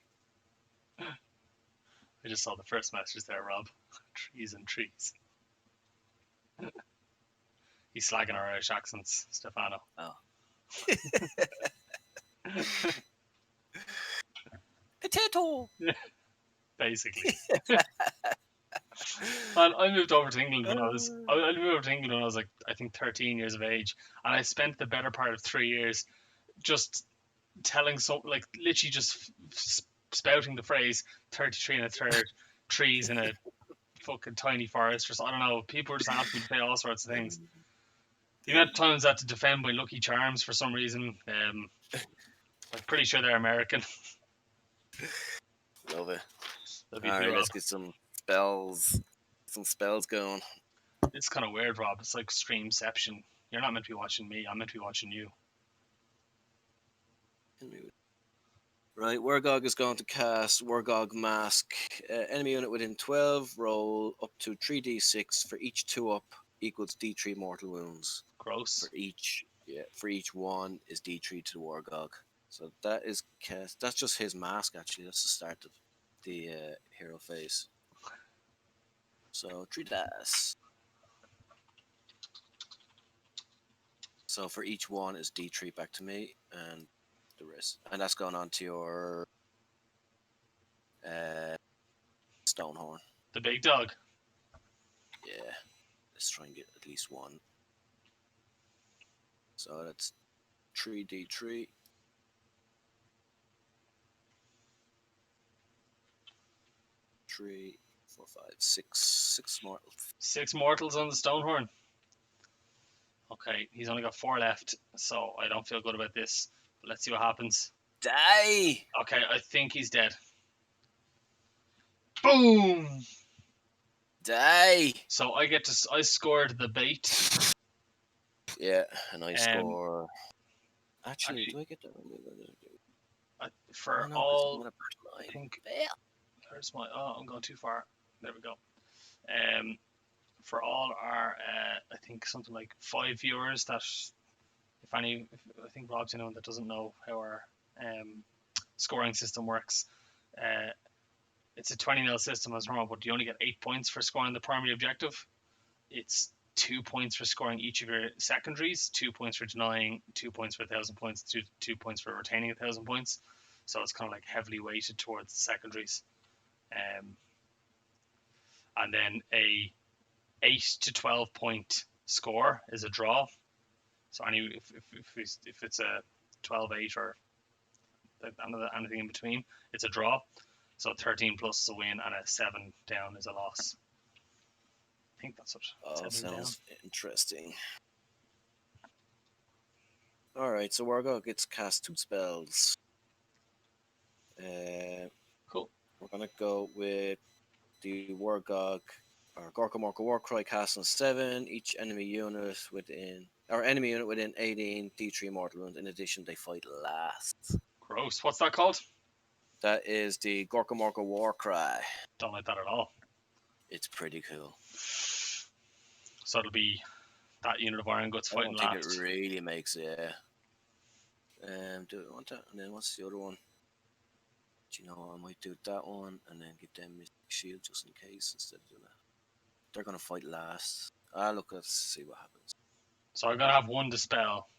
I just saw the first message there, Rob. Trees and trees. He's slagging our Irish accents, Stefano. Oh. Potato. Basically. Man, I moved over to England when I moved over to England when I was like, I think 13 years of age, and I spent the better part of 3 years just telling like literally just spouting the phrase 33 and a third trees in a fucking tiny forest, or I don't know. People were just asking me to say all sorts of things. The amount of times I had to defend my Lucky Charms for some reason. I'm pretty sure they're American. Love it. Alright, let's get some spells. Some spells going. It's kind of weird, Rob. It's like streamception. You're not meant to be watching me. I'm meant to be watching you. Right, Warclans is going to cast Warclans Mask. Enemy unit within 12, roll up to 3d6 for each 2 up equals d3 mortal wounds. Gross. For each 1 is d3 to the Warclans. So that is cast. That's just his mask actually. That's the start of the hero phase. So 3 dice. So for each 1 is d3 back to me, and the rest. And that's going on to your Stonehorn. The big dog. Yeah. Let's try and get at least one. So that's 3d3. 3, 4, 5, 6. 6 mortals. 6 mortals on the Stonehorn. Okay, he's only got 4 left, so I don't feel good about this. But let's see what happens. Die! Okay, I think he's dead. Boom! Die! So I scored the bait. Yeah, and I Um, score. Actually, actually- do I get that? For Oh, no, 'cause all, I'm on a battle I line. think. There's my. Oh, I'm going too far. There we go. For all our, I think something like 5 viewers that, I think Rob's anyone that doesn't know how our scoring system works. It's a 20-0 system as normal, but you only get 8 points for scoring the primary objective. It's 2 points for scoring each of your secondaries, 2 points for denying, 2 points for 1,000 points, 2 points for retaining 1,000 points. So it's kind of like heavily weighted towards the secondaries. And then a 8 to 12 point score is a draw. So if it's a 12-8 or anything in between, it's a draw. So 13 plus is a win, and a 7 down is a loss. I think that's what. Oh, 7 down. sounds interesting. Alright, so Warclans gets cast 2 spells. Cool. We're gonna go with the Warclans or Gorka Morka Warcry cast on 7. Each enemy unit within 18 D3 mortal wounds. In addition, they fight last. Gross. What's that called? That is the Gorka Morka Warcry. Don't like that at all. It's pretty cool. So it'll be that unit of Iron Guts I fighting don't think last. it really makes it. Do I want that? And then what's the other one? Do you know, I might do that one and then give them Mystic Shield just in case instead of doing that. They're gonna fight last. Look, let's see what happens. So I'm gonna have 1 dispel.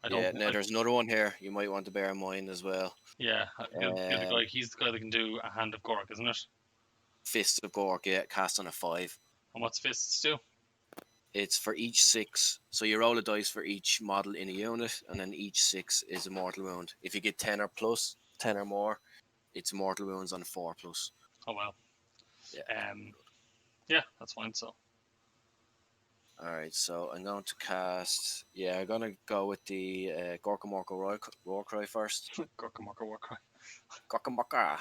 I don't. Yeah, now there's another one here you might want to bear in mind as well. Yeah, the guy. He's the guy that can do a Hand of Gork, isn't it? Fist of Gork, yeah, cast on a 5. And what's fists do? It's for each 6. So you roll a dice for each model in a unit, and then each 6 is a mortal wound. If you get 10 or plus, 10 or more, it's mortal wounds on a 4 plus. Oh well. Yeah. Yeah, that's fine. So. Alright, so I'm going to cast. Yeah, I'm going to go with the Gorka Morka Warcry first. Gorka Morka Warcry. Gorka Morka.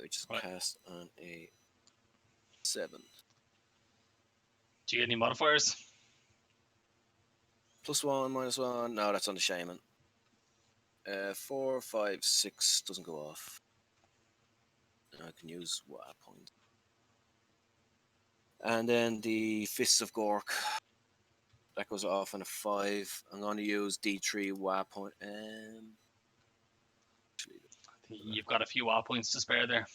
Which is Right. cast on a 7. Do you get any modifiers? +1, -1. No, that's on the Shaman. 4, 5, 6 doesn't go off. I can use Waaagh point. And then the Fists of Gork. That goes off on a 5. I'm going to use D3 Waaagh point. You've got a few Waaagh points to spare there.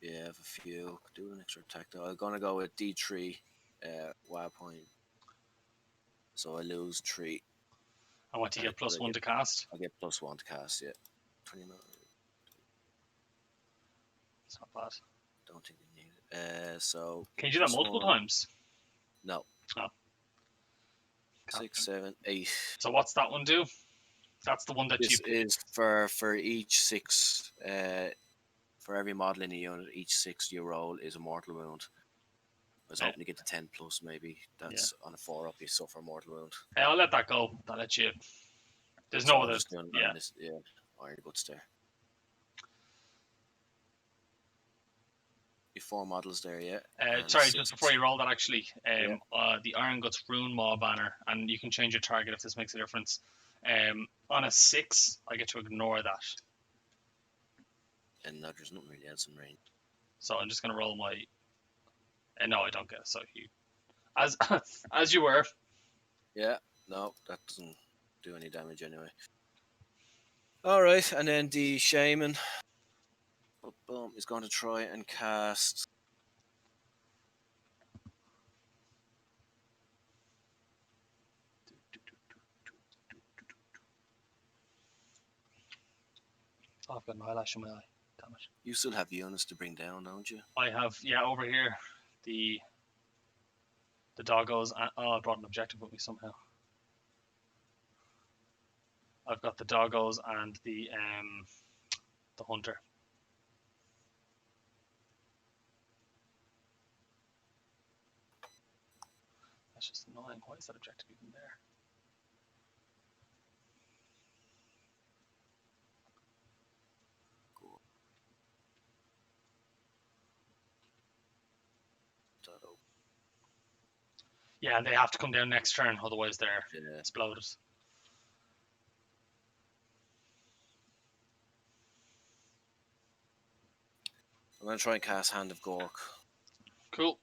Yeah, I have a few. Do an extra attack though. I'm going to go with D3 Waaagh point. So I lose 3. And what do you get? +1 to cast? I get +1 to cast, yeah. 29. It's not bad. Don't think I need it. So. Can you do that multiple times? No. Oh. 6, 7, 8. So what's that one do? That's the one that This you. is for each 6. For every model in a unit, each 6 you roll is a mortal wound. I was hoping to get to 10 plus, maybe. That's on a 4 up, you suffer a mortal wound. I'll let that go. I'll let you. There's So no I'm other. just doing Yeah. this, Iron Guts there. You 4 models there, yeah. Sorry, 6. just before you roll that, actually, the Iron Guts Rune Maw banner, and you can change your target if this makes a difference. On a 6, I get to ignore that. And no, there's nothing really else in range. So I'm just gonna roll my. No, I don't get it. So you, as you were. Yeah, no, that doesn't do any damage anyway. Alright, and then the Shaman boom, is going to try and cast. Oh, I've got an eyelash in my eye. Damn it. You still have units to bring down, don't you? I have, yeah, over here, the doggos. Oh, I brought an objective with me somehow. I've got the doggos and the hunter. That's just annoying. Why is that objective even there? Yeah, and they have to come down next turn, otherwise they're exploded. I'm gonna try and cast Hand of Gork. Cool.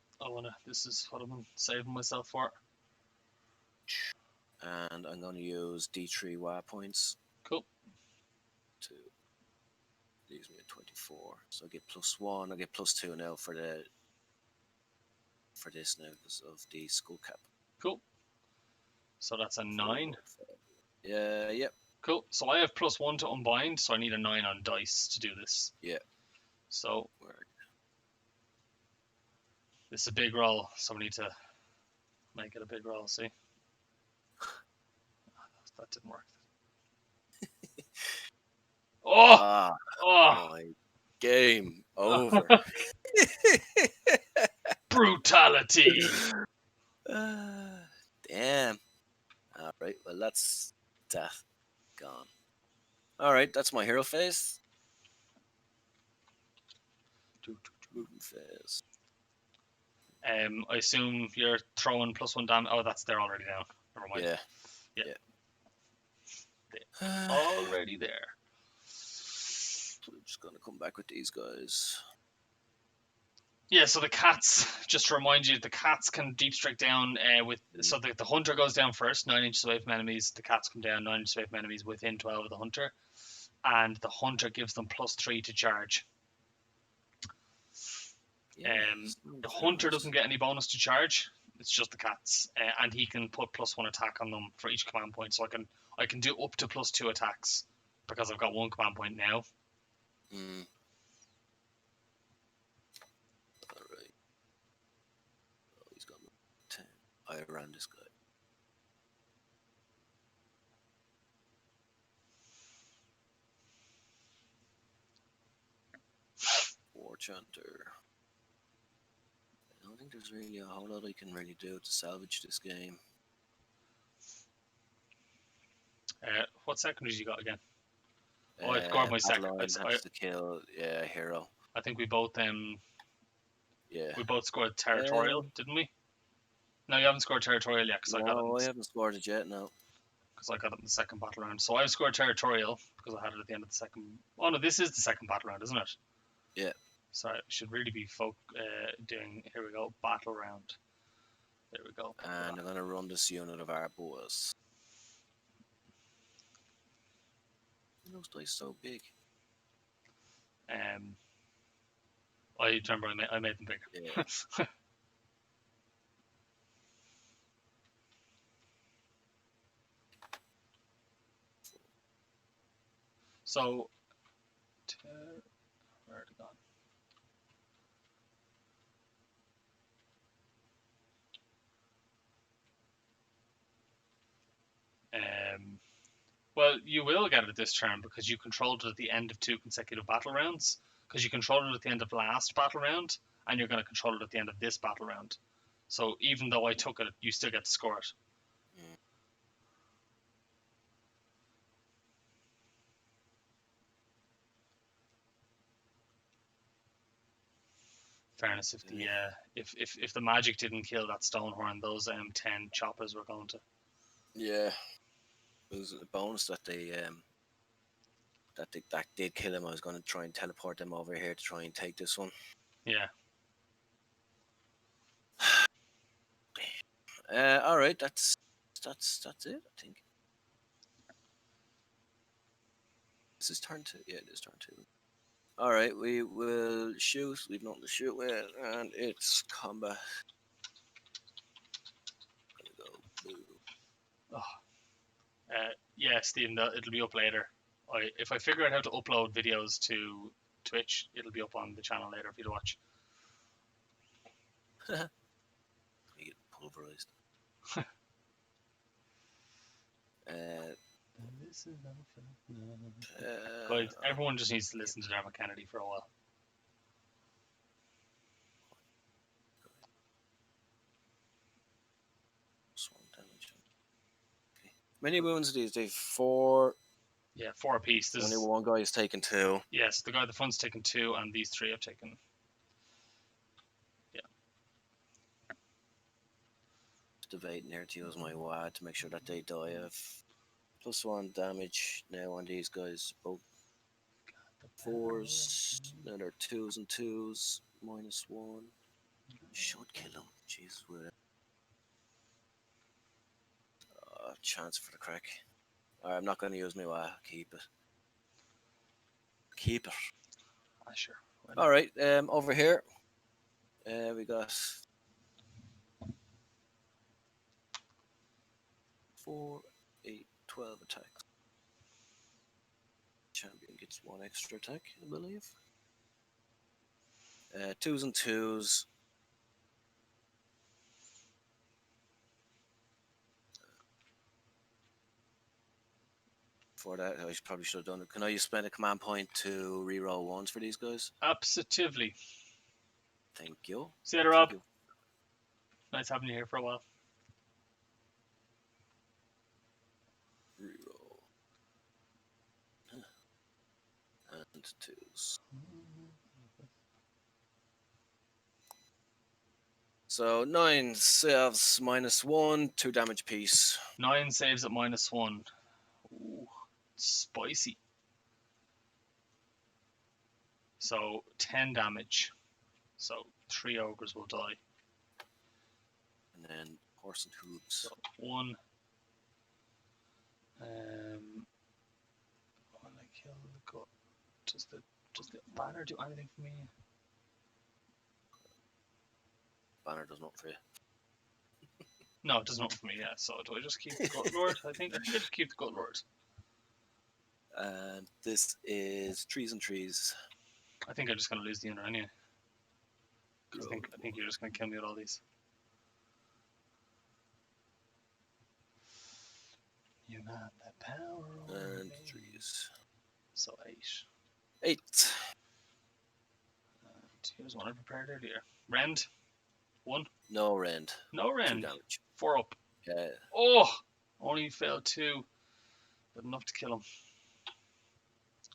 This is what I'm saving myself for. And I'm gonna use D3 Waaagh points. Cool. To leaves me at 24. So I get +1. I get +2 now for this now because of the skull cap. Cool. So that's a 9. Yeah, yep. Cool. So I have +1 to unbind, so I need a 9 on dice to do this. Yeah. So this is a big roll, so we need to make it a big roll, see? That didn't work. My game over. Brutality. Damn. Alright, well that's death gone. Alright, that's my hero phase. Moving phase. I assume you're throwing +1 damage. Oh, that's there already now. Never mind. Yeah. Already there. So we're just gonna come back with these guys. Yeah, so the cats, just to remind you, the cats can deep strike down so the hunter goes down first, 9 inches away from enemies. The cats come down 9 inches away from enemies within 12 of the hunter. And the hunter gives them +3 to charge. The hunter doesn't get any bonus to charge. It's just the cats, and he can put +1 attack on them for each command point. So I can do up to +2 attacks because I've got 1 command point now. Alright. Oh, he's got 10. I ran this guy. War Chanter. I don't think there's really a whole lot I can really do to salvage this game. What secondaries you got again? Oh, I scored my second. Has to kill a hero. I think we both we both scored territorial, didn't we? No, you haven't scored territorial yet because I haven't scored it yet. No, because I got it in the second battle round. So I've scored territorial because I had it at the end of the second. Oh no, this is the second battle round, isn't it? Yeah. Sorry, we should really be doing. Here we go, battle round. There we go. And I'm gonna run this unit of our boys. Those dice so big. I remember I made them bigger. Yeah. So, where are they gone? Well, you will get it this turn because you controlled it at the end of 2 consecutive battle rounds. Because you controlled it at the end of last battle round, and you're going to control it at the end of this battle round. So even though I took it, you still get to score it. Fairness, if the magic didn't kill that Stonehorn, those 10 choppers were going to. Yeah. It was a bonus that that did kill him. I was going to try and teleport them over here to try and take this one. Yeah. All right, that's it. I think. This is turn 2. Yeah, it is turn 2. All right, we will shoot. We've nothing to shoot with, and it's combat. Gonna go blue. Yeah, Stephen, it'll be up later. if I figure out how to upload videos to Twitch, it'll be up on the channel later for you to watch. You get pulverized. Guys, everyone just needs to listen to Dermot Kennedy for a while. Swarm damage. Okay. Many wounds these days? 4. Yeah, 4 apiece. Only one guy is taking 2. Yes, the guy at the front's taken 2, and these 3 have taken. Yeah. Debating here to use my Waaagh to make sure that they die. I have +1 damage now on these guys. Both 4s. Now they're 2s and 2s. -1. Should kill him. Jesus, we're chance for the crack. Alright, I'm not going to use my Waaagh. Keep it. Keep it. Ah, sure. Alright, over here. We got 4, 8, 12 attacks. Champion gets 1 extra attack, I believe. 2s and 2s. For that, I probably should have done it. Can I spend a command point to reroll 1s for these guys? Absolutely. Thank you. See you later, Rob. Nice having you here for a while. Reroll. And 2s. So 9 saves -1, 2 damage piece. 9 saves at -1. Ooh, spicy. So 10 damage. So 3 ogres will die. And then horse and hooves. So 1. When I kill the gut, does the banner do anything for me? Banner does not for you. No, it does not for me. Yeah. So do I just keep the gut lord? I think I should keep the gut lord. And this is trees and trees. I think I'm just gonna lose the inner anyway. I think you're just gonna kill me with all these. You have the power. And trees. So 8. 8. Here's one I prepared earlier. Rend. 1. No rend. No 2 rend. damage. 4 up. Yeah. Oh! Only failed 2. But enough to kill him.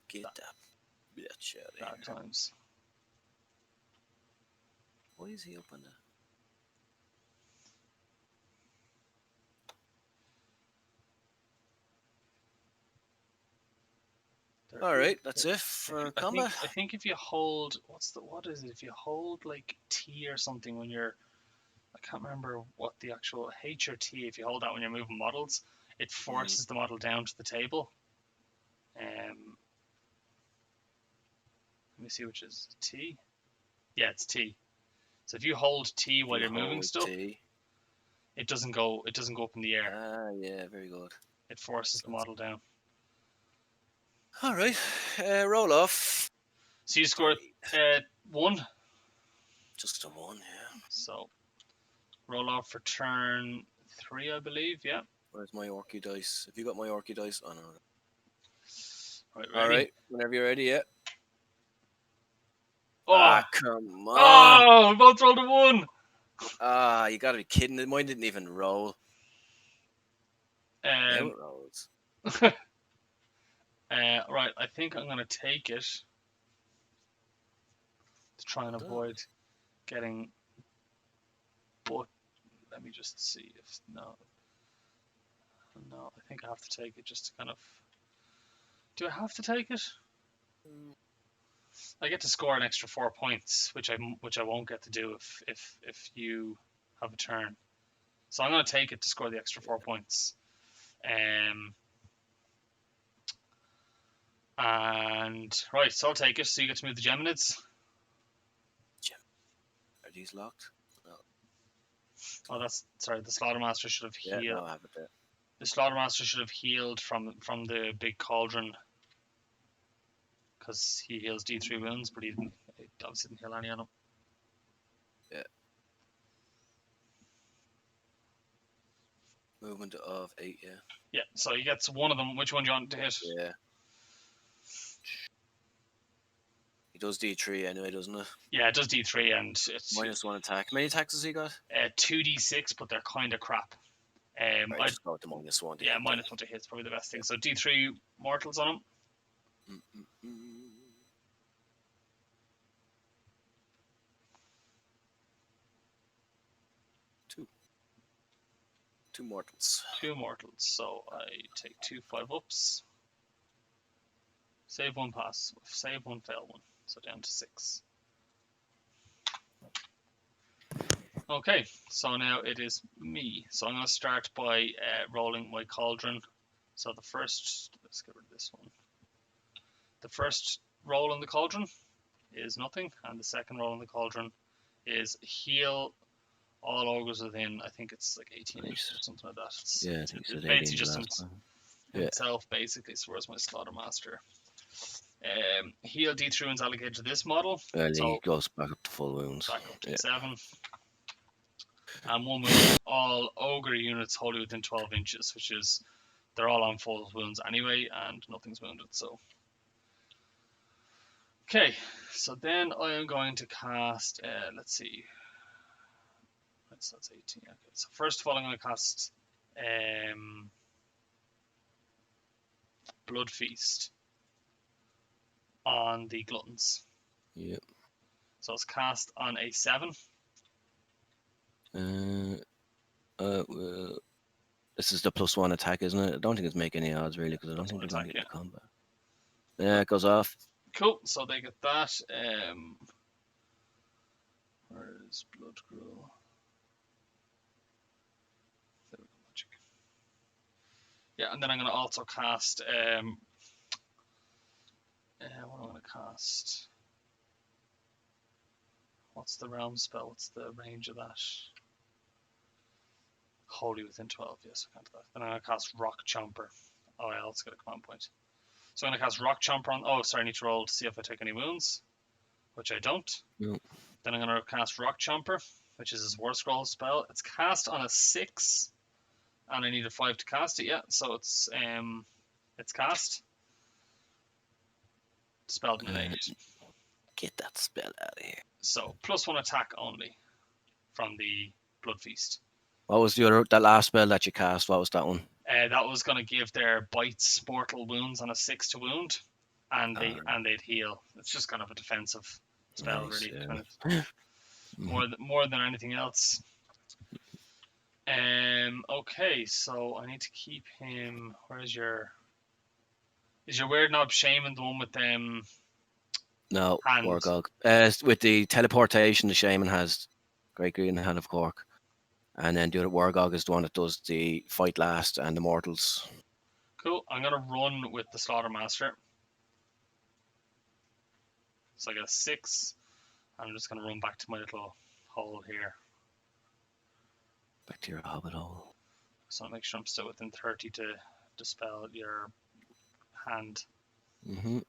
Get that bitch out of Bad here. times. Why is he up on that? Alright, that's it for combat. I think if you hold what is it? If you hold like T or something when you're, I can't remember what the actual H or T. If you hold that when you're moving models, it forces the model down to the table. Let me see which is T. Yeah, it's T. So if you hold T while you're moving stuff, T. it doesn't go up in the air. Ah, yeah, very good. It forces the model down. Alright, roll off. So you scored 1. Just a 1, yeah. So roll off for turn 3, I believe. Yeah. Where's my Orky dice? Have you got my Orky dice? Oh, no. Right, ready? Alright, whenever you're ready, yeah. Oh, Ah, come on. oh, we both rolled a 1. Ah, you gotta be kidding. Mine didn't even roll. Now it rolls. Right, I think I'm gonna take it to try and avoid getting. But let me just see if no, I think I have to take it just to kind of. Do I have to take it? I get to score an extra 4 points, which I won't get to do if you have a turn. So I'm gonna take it to score the extra 4 points. And right, so I'll take it. So you get to move the Geminids. Are these locked? No. Oh, that's sorry. The Slaughtermaster should have healed. Yeah, no, I have it there. The Slaughtermaster should have healed from the big cauldron because he heals D3 wounds, but he obviously didn't heal any on him. Movement of 8, yeah. Yeah, so he gets one of them. Which one do you want to hit? Yeah. He does D3 anyway, doesn't it? Yeah, it does D3 and it's -1 attack. How many attacks has he got? 2d6, but they're kind of crap. Right, just go with the -1 to yeah, hit -1 to hit is probably the best thing. So D3 mortals on him. then. Two mortals. 2 mortals. So I take 2 5-ups. Save 1 pass. Save 1, fail 1. So down to 6. Okay, so now it is me. So I'm going to start by rolling my cauldron. So the first, let's get rid of this one. The first roll in the cauldron is nothing, and the second roll in the cauldron is heal all ogres within, I think it's like 18 inches or something like that. It's, Yeah, I think it's basically just himself, basically. So where's my slaughter master? Heal D3 wounds allocated to this model. Well, So he goes back up to full wounds. back up to 7. And 1 wound all ogre units wholly within 12 inches, which is, they're all on full wounds anyway, and nothing's wounded, so. Okay, so then I am going to cast, let's see. That's 18, okay. So first of all, I'm going to cast Blood Feast on the Gluttons. Yep. So it's cast on a 7. Well, this is the +1 attack, isn't it? I don't think it's making any odds really, because I don't think they're going to get into combat. Yeah, it goes off. Cool, so they get that. Where is Blood Gruel? There we go, magic. Yeah, and then I'm going to also cast. What am I going to cast? What's the realm spell? What's the range of that? Wholly within 12, yes, I can't do that. Then I'm going to cast Rock Chomper. Oh, I also get a command point. So I'm going to cast Rock Chomper on. Oh, sorry, I need to roll to see if I take any wounds, which I don't. Nope. Then I'm going to cast Rock Chomper, which is his War Scroll spell. It's cast on a 6, and I need a 5 to cast it. Yeah, so it's cast. Spelled in an 8. Get that spell out of here. So +1 attack only from the Blood Feast. What was that last spell that you cast? What was that one? That was going to give their bites mortal wounds on a 6 to wound, and they'd heal. It's just kind of a defensive spell, Nice, really. yeah. Kind of more than anything else. Okay, so I need to keep him. Is your Weird Knob Shaman the one with them? No, Hand. Warclans. With the teleportation, the shaman has Great Green Hand of Cork. And then the other Warclans is the one that does the fight last and the mortals. Cool. I'm going to run with the Slaughter Master. So I get a 6. I'm just going to run back to my little hole here. Back to your hobbit hole. So I'll make sure I'm still within 30 to dispel your hand. Mm-hmm.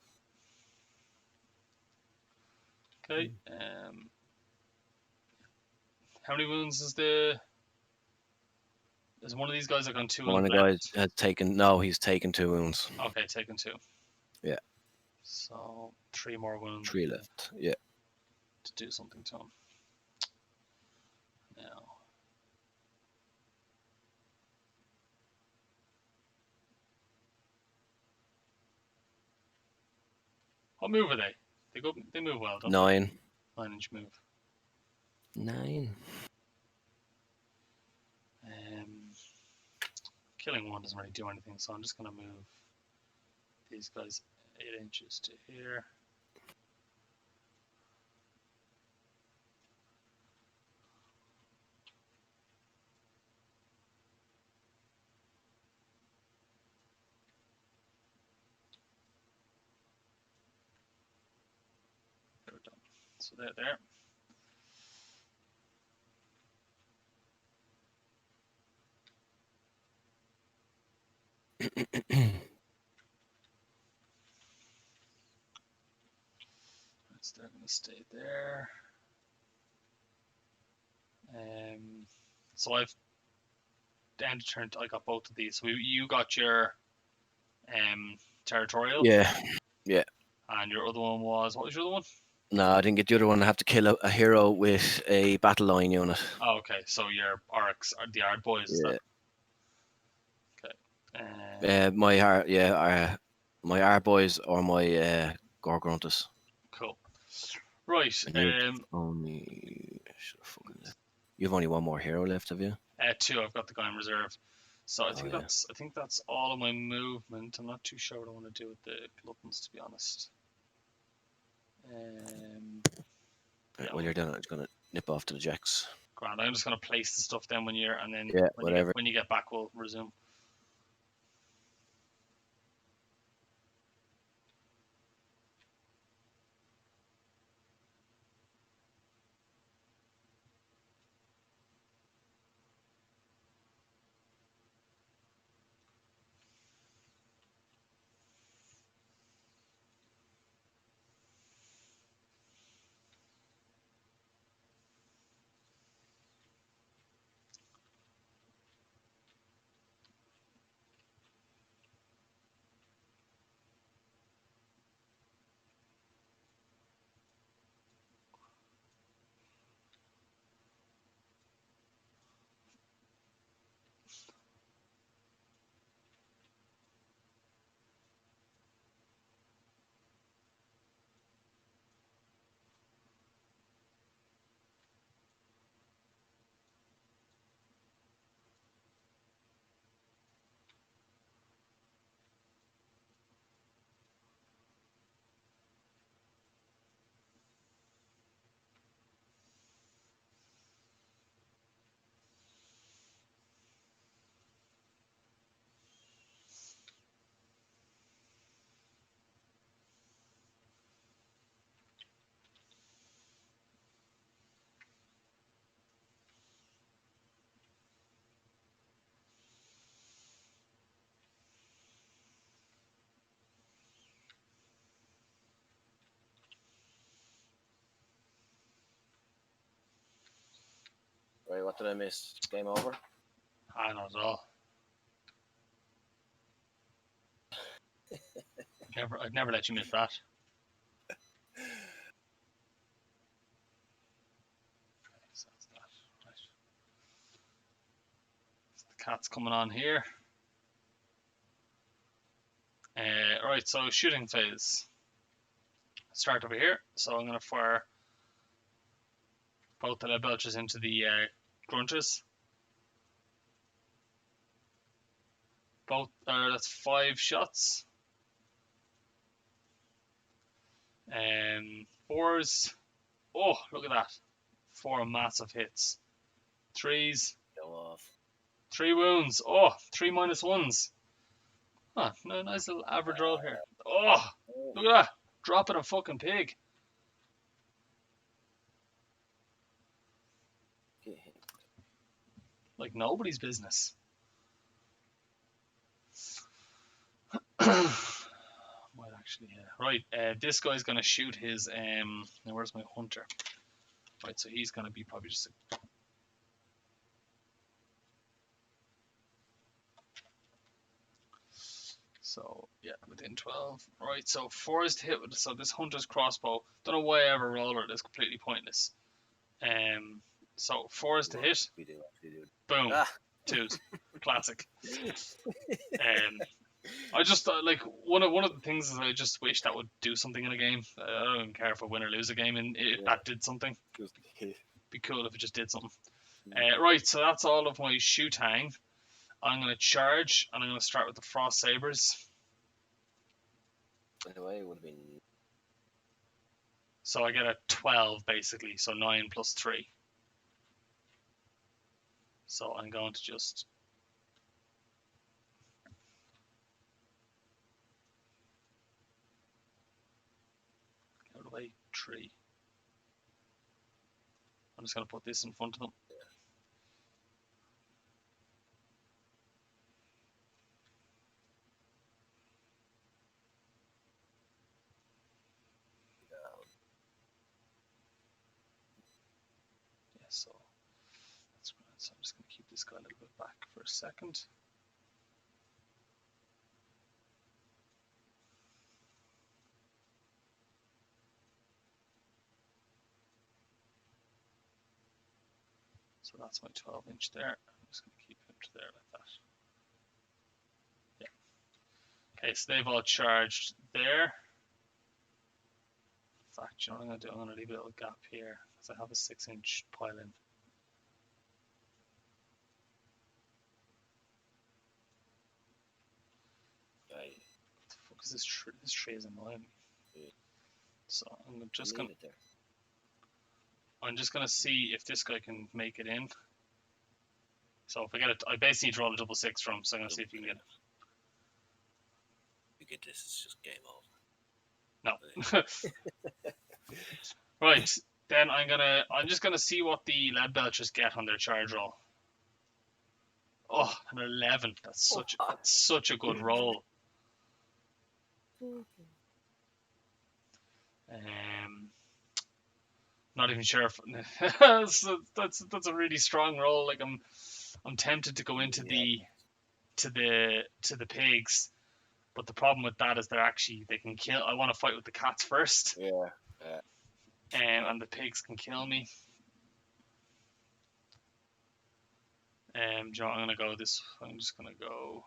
Okay. How many wounds is the... Is one of these guys like on 2 wounds? One of the guys has taken... No, he's taken 2 wounds. Okay, taken 2. Yeah. So 3 more wounds. 3 left, yeah. To do something to him. Now. What move are they? They move well, don't 9. they? 9-inch move. 9. Killing one doesn't really do anything, so I'm just going to move these guys 8 inches to here. There we go. So they're there. So they're going to stay there. So I've then turned. I got both of these. So you got your territorial. Yeah. Yeah. And your other one was, what was your other one? No, I didn't get the other one. I have to kill a hero with a battle line unit. Oh, okay. So your Orruks are the Ard boys. Is Yeah. that? Okay. My R boys or my Gorgruntus. Cool. Right. You've only one more hero left, have you? 2. I've got the guy in reserve. So I think yeah. that's all of my movement. I'm not too sure what I want to do with the gluttons, to be honest. Right, while you're doing it, I'm just gonna nip off to the Jacks. Grand. I'm just gonna place the stuff down when you're, and then when you get back, we'll resume. Right, what did I miss? Game over? Not at all. I'd never let you miss that. So that's that. Right. So the cat's coming on here. Right, so shooting phase. Start over here. So I'm going to fire both the lead belchers into the grunches. That's 5 shots. 4s. Oh, look at that. 4 massive hits. 3s. Go off. 3 wounds. Oh, 3 -1s. Huh, nice little average roll here. Oh, look at that. Dropping a fucking pig. Like nobody's business. Might actually, yeah. Right, this guy's gonna shoot his now where's my hunter? Right, so he's gonna be probably just so yeah, within 12. Right, so 4 is to hit with, so this hunter's crossbow. Don't know why I ever roll it, it's completely pointless. So 4 is to hit. We do. Boom. 2s. Classic. I just like one of the things is I just wish that would do something in a game. I don't even care if I win or lose a game, and if that did something, be cool if it just did something. Right, so that's all of my shoot hang. I'm gonna charge, and I'm gonna start with the frost sabers. By the way, it would have been. So I get a 12 basically, so 9 + 3. So I'm going to just. Out of the way, 3. I'm just going to put this in front of them. So that's grand. So I'm just going to keep this guy a little bit back for a second. So that's my 12-inch there. I'm just going to keep him to there like that. Yeah. Okay, so they've all charged there. In fact, you know what I'm going to do? I'm going to leave a little gap here because I have a 6-inch pile in. Right. What the fuck is this tree? This tree is annoying me. Yeah. So I'm just Leave going it there. I'm just going to see if this guy can make it in. So if I get it, I basically need to roll a double 6 from him, so I'm going to see if you can get it. You get this, it's just game over. No. Right, then I'm just gonna see what the lead belchers get on their charge roll. Oh, an 11. That's such a good roll. Not even sure if that's a really strong roll. Like I'm tempted to go into the pigs, but the problem with that is they can kill. I want to fight with the cats first. Yeah. And the pigs can kill me. Do you know what, I'm just gonna go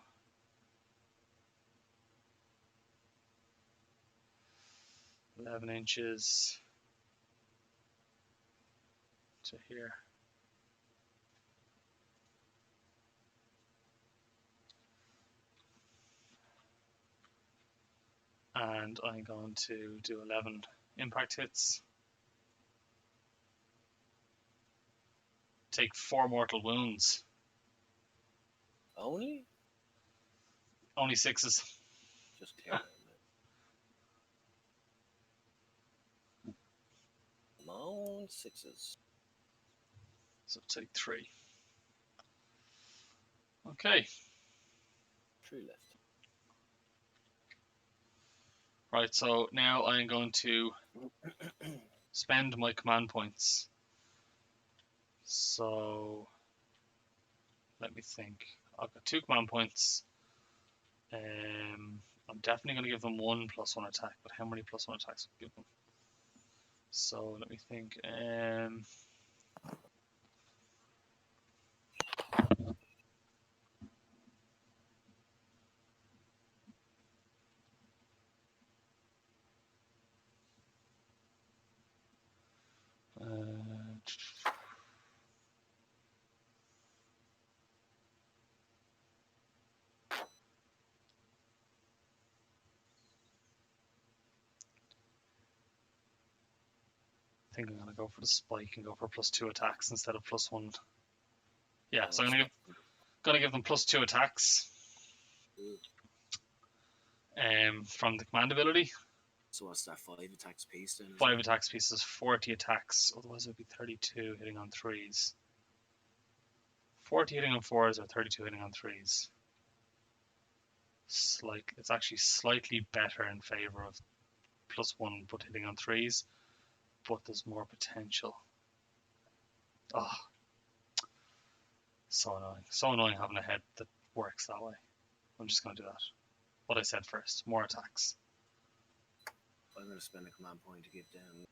11 inches to here. And I'm going to do 11 impact hits. Take 4 mortal wounds. Only 6s. just here. Alone 6s. So take 3. Okay. 3 left. Right, so now I'm going to spend my command points. So let me think. I've got 2 command points. I'm definitely going to give them 1 +1 attack, but how many +1 attacks would I give them? So let me think. I think I'm going to go for the spike and go for +2 attacks instead of +1. Yeah, so I'm going to give them +2 attacks from the command ability. So what's that, 5 attacks piece then? 5 attacks pieces, 40 attacks, otherwise it would be 32 hitting on 3s. 40 hitting on 4s or 32 hitting on 3s. It's actually slightly better in favour of +1 but hitting on 3s, but there's more potential. Oh, so annoying. So annoying having a head that works that way. I'm just going to do that. What I said first, more attacks. I'm going to spend a command point to give them.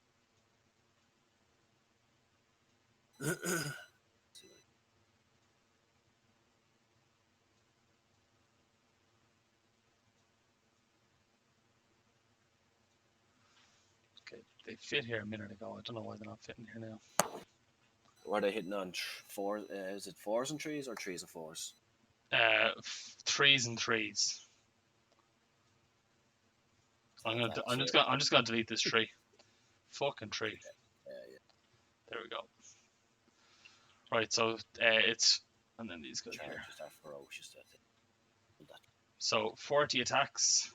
Okay, they fit here a minute ago. I don't know why they're not fitting here now. Were they hitting on 4? Is it 4s and 3s or 3s and 4s? 3s and 3s. I'm just gonna delete this tree. Fucking tree. Yeah. There we go. Right, so it's and then these guys here. Charges are ferocious. That. So 40 attacks.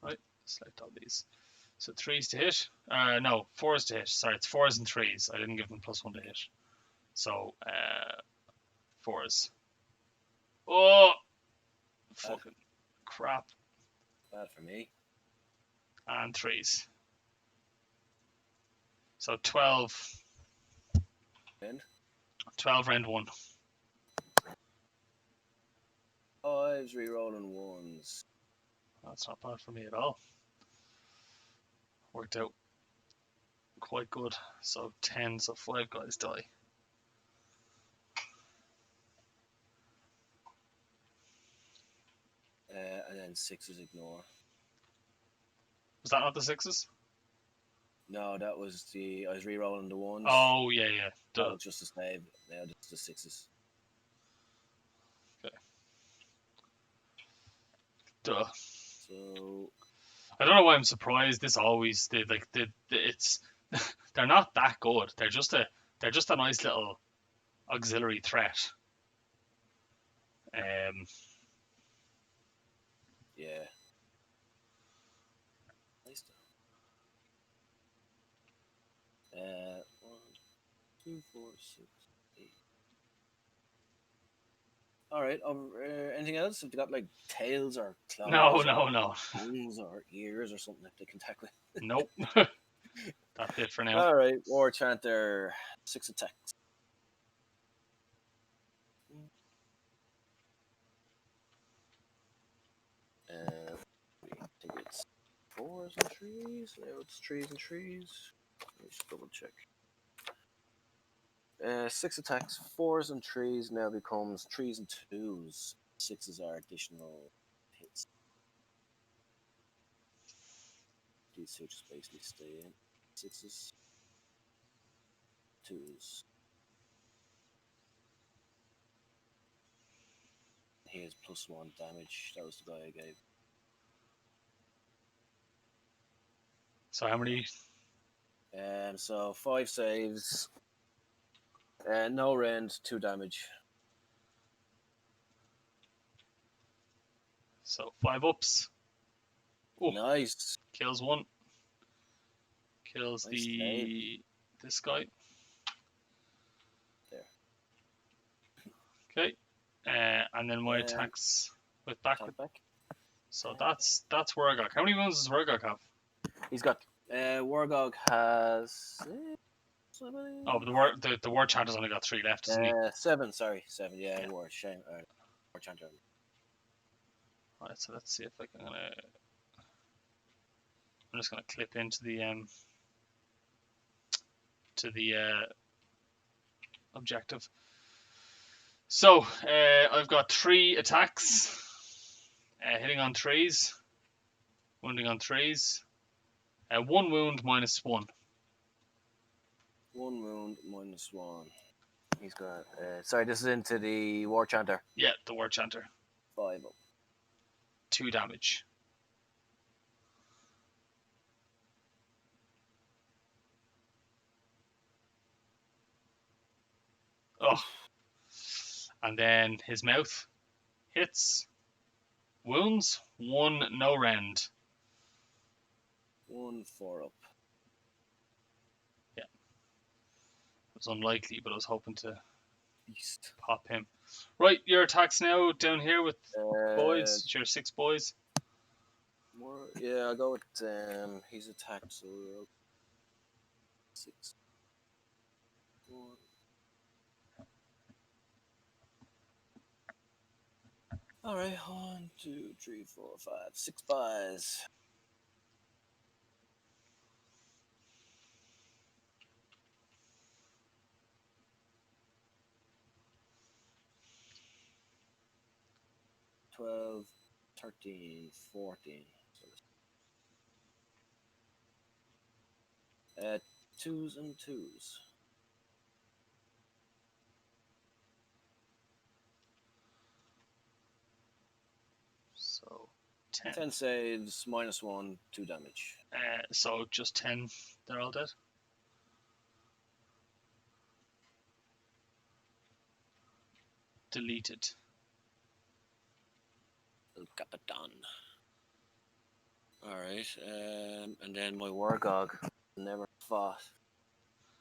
Right, select all these. So 3s to hit. No, 4s to hit. Sorry, it's 4s and 3s. I didn't give them +1 to hit. So 4s. Oh, fucking crap. Bad for me. and 3s. So 12. And 12 round 1. 5s, rerolling 1s. That's not bad for me at all. Worked out quite good. So 10, so 5 guys die. And then 6s ignore. Was that not the 6s? No, that was the. I was rerolling the 1s. Oh, yeah, yeah. That Duh. was just a save. Now just the 6s. Duh. So. I don't know why I'm surprised. This always it's they're not that good. They're just a nice little auxiliary threat. Yeah. Nice. 1, 2, 4, 6, 8. All right. Anything else? Have they got like tails or claws? No. Tongues or ears or something that they can attack with? Nope. That's it for now. All right. War Chanter, 6 attacks. I think it's 4s and 3s. Now it's 3s and 3s. Let me just double check. 6 attacks, 4s and 3s now becomes 3s and 2s. 6s are additional hits. These two just basically stay in. 6s, 2s. Here's +1 damage. That was the guy I gave. So how many? So 5 saves. No rend, 2 damage. So 5 ups. Ooh. Nice. Kills 1. Kills Nice save. this guy. There. Okay. And then my attacks with backward. Back. So that's Warclans. How many wounds does Warclans have? He's got. Wargog has 6. Oh, but the War Chanter's only got 3 left, isn't he? 7. Sorry, 7. Yeah, Yeah. War. Shame. War Chanter. Alright, so let's see if I can. I'm just gonna clip into the objective. So I've got 3 attacks, hitting on 3s, wounding on 3s, 1 wound -1. 1 wound -1. He's got. Sorry, this is into the War Chanter. Yeah, the War Chanter. 5 up. 2 damage. Oh. And then his mouth hits, wounds, 1 no rend. 1 4 up. Yeah. It was unlikely, but I was hoping to Beast. pop him. Right, your attacks now down here with boys. It's your 6 boys. Yeah, I'll go with his attack, so 6. 1. Alright, 1, 2, 3, 4, 5, 6 buys. $12, 13, 14. 2s and 2s. So 10. 10 saves, -1, 2 damage. So just 10. They're all dead. Deleted. El Capitan. Alright, and then my Wargog never fought.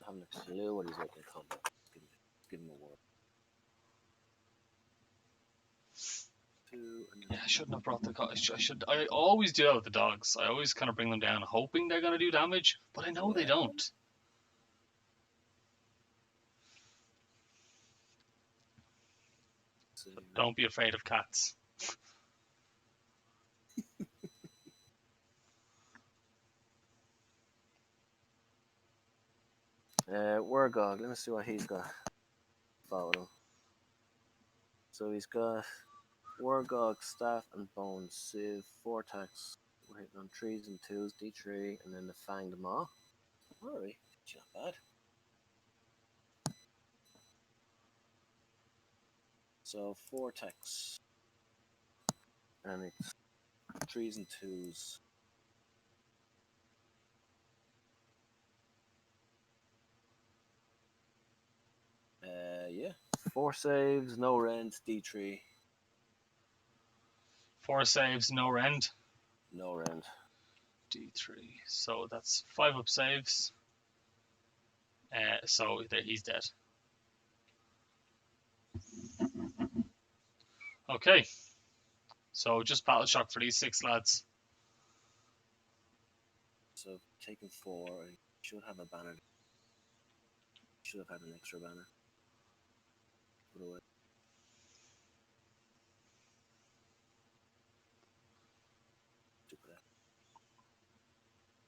I haven't a clue what he's like in combat. Give him a word. 2 Yeah, I shouldn't have brought the. I always do that with the dogs. I always kind of bring them down, hoping they're gonna do damage, but I know they don't. Don't be afraid of cats. Wargog, let me see what he's got. Follow. So he's got Wargog, Staff and Bone, Sieve, 4 attacks. We're hitting on 3s and 2s, D3, and then the Fanged Maw. Alright, not bad. So 4 attacks. And it's 3s and 2s. Yeah. 4 saves, no rend, D3. 4 saves, no rend. No rend. D3. So that's 5 up saves. So there, he's dead. Okay. So just battle shock for these 6 lads. So taking 4, I should have a banner. Should have had an extra banner. Put away.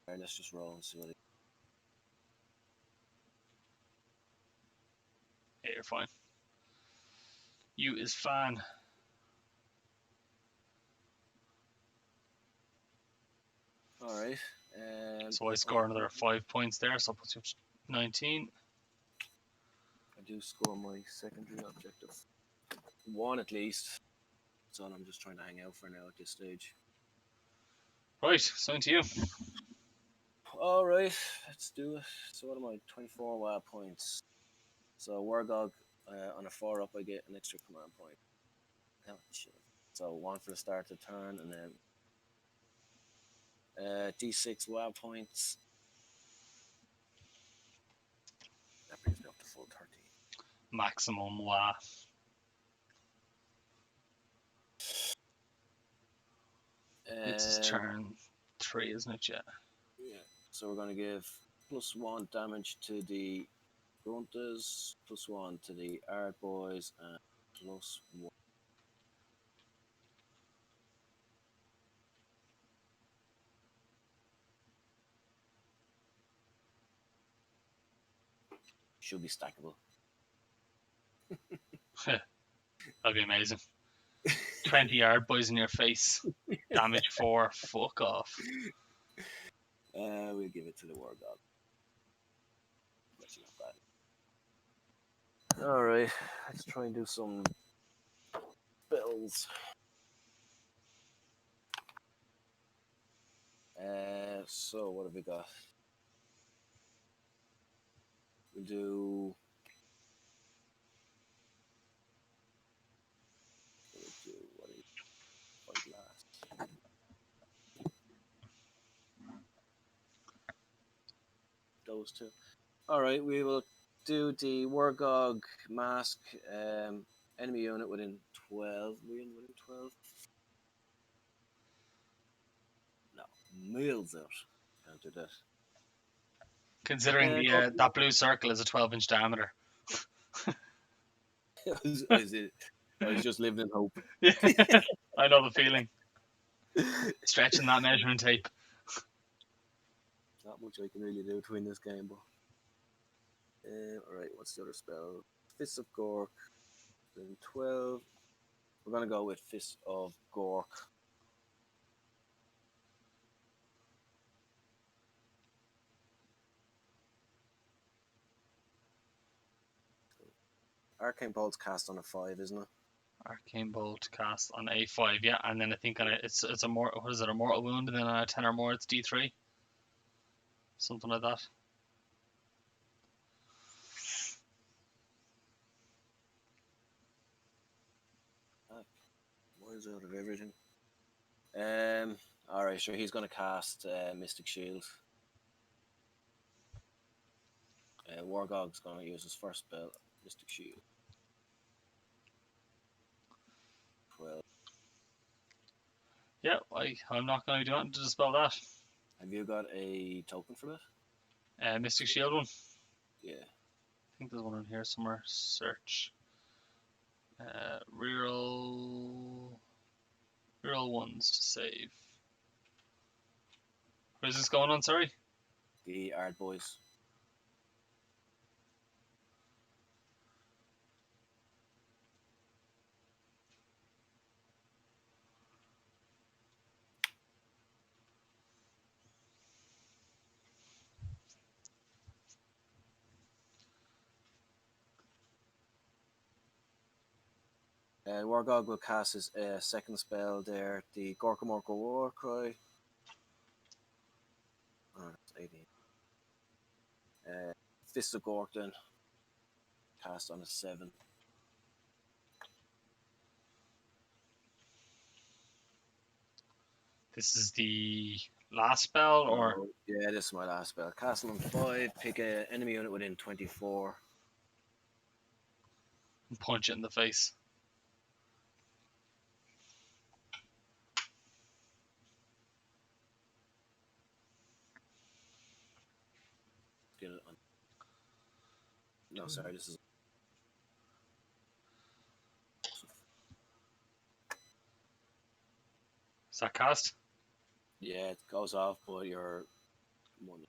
Alright, let's just roll and see what it. Yeah, you're fine. You is fine. Alright. So I score another 5 points there, so that puts you up to 19. I do score my secondary objective. 1 at least. That's all I'm just trying to hang out for now at this stage. Right, sign to you. Alright, let's do it. So what am I? 24 Waaagh points. So Wargog, on a 4 up I get an extra command point. Oh, shit. So 1 for the start of the turn, and then D6 Waaagh points. That brings me up to full 13. Maximum Waaagh. This is turn 3, isn't it? Yeah. Yeah. So we're going to give +1 damage to the Grunters, +1 to the Art Boys, and +1. Should be stackable. That'd be amazing. 20 yard boys in your face. Damage 4. Fuck off. We'll give it to the Wargog. Actually not bad. Alright, let's try and do some spells. So what have we got? We'll do. What is fight last? Those 2. Alright, we will do the Wargog mask. Enemy unit within 12. Within 12? No, miles out. Can't do that. Considering the that blue circle is a 12-inch diameter. I was just living in hope. I know the feeling. Stretching that measuring tape. Not much I can really do to win this game, but. Alright, what's the other spell? Fist of Gork. Then 12. We're gonna go with Fist of Gork. Arcane Bolt's cast on a 5, isn't it? Arcane Bolt cast on A5, yeah, and then I think on it's a more, what is it, a mortal wound, and then on a 10 or more it's D3. Something like that. Miles out of everything. Alright, sure, he's gonna cast Mystic Shield. Wargog's gonna use his first spell, Mystic Shield. 12. I'm not going to do nothing to dispel that. Have you got a token for that? Mystic Shield one. Yeah. I think there's one in here somewhere. Search. Reroll ones to save. Where's this going on? Sorry. The Ard Boys. Wargog will cast his second spell there, the Gorkamorka War Cry. Oh, that's 18. Fist of Gork then. Cast on a 7. This is the last spell, or Yeah, this is my last spell. Castle on 5, pick an enemy unit within 24. punch it in the face. Get it on. No, sorry, this is. Is that cast? Yeah, it goes off, but you're one.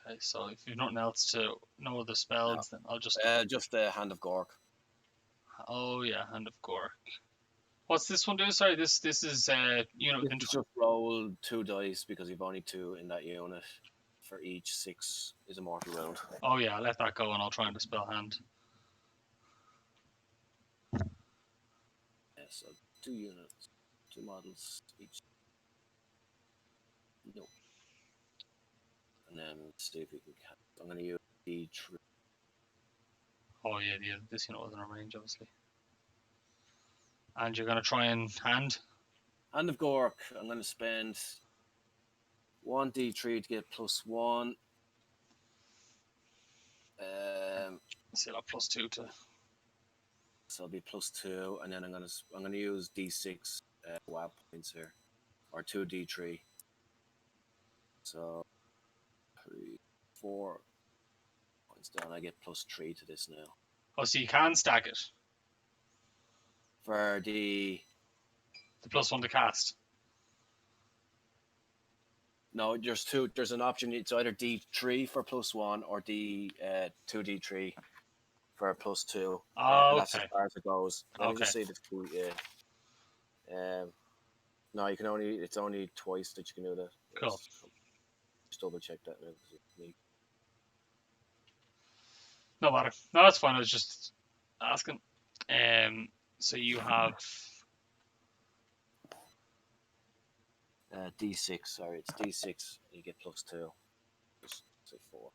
Okay, so if you've nothing else to no other spells, then I'll just. Just the Hand of Gork. Oh yeah, Hand of Gork. What's this one do? Sorry, this is unit within. Just roll 2 dice because you've only 2 in that unit. For each 6 is a mortal round. Oh yeah, I'll let that go and I'll try and dispel hand. Yeah, so 2 units, 2 models each. Nope. And then let's see if we can. I'm going to use D3. Oh yeah, this unit wasn't in range, obviously. And you're gonna try and hand. Hand of Gork. I'm going to spend 1 D3 to get +1. See, I'll have +2 to. So it'll be +2, and then I'm gonna use D6 Waaagh points here, or 2 D3. So 3, 4 points down. I get +3 to this now. Oh, so you can stack it. For the +1 to cast. no, there's an option. It's either D3 for +1 or 2D3 for +2. Oh, that's as okay. far as it goes. Let me Okay. just see the two. No, you can only. It's only twice that you can do that. Cool. Just double check that now. No matter. No, that's fine. I was just asking. So you have. D6. Sorry, it's D6. You get +2. Just say 4.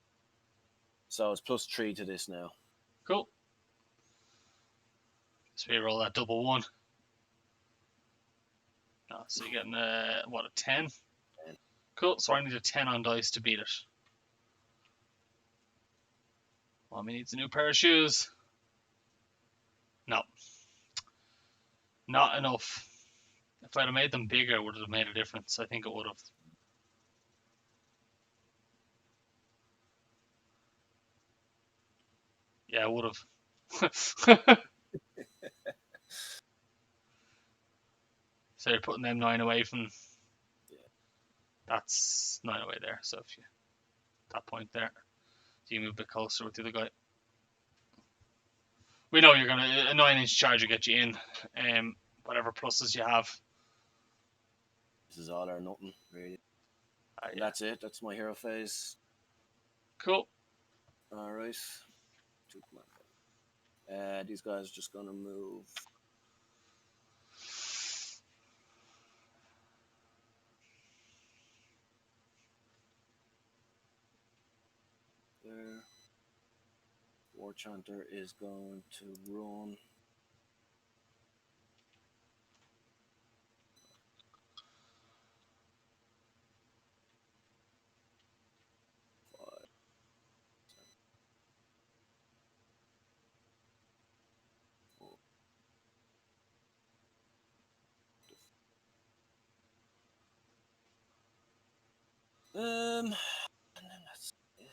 So it's +3 to this now. Cool. So you roll that double 1. No, so you're getting a 10? 10. Cool. So I need a 10 on dice to beat it. Mommy needs a new pair of shoes. No. Not enough. If I'd have made them bigger, it would have made a difference. I think it would have. Yeah, it would have. So you're putting them 9 away from. Yeah. That's 9 away there. So if you. That point there. So you move a bit closer with the other guy. We know you're going to. A 9-inch charge will get you in. Whatever pluses you have. This is all or nothing, really. Yeah. That's it. That's my hero phase. Cool. All right. These guys are just gonna move. There. War Chanter is going to run. And then that's it.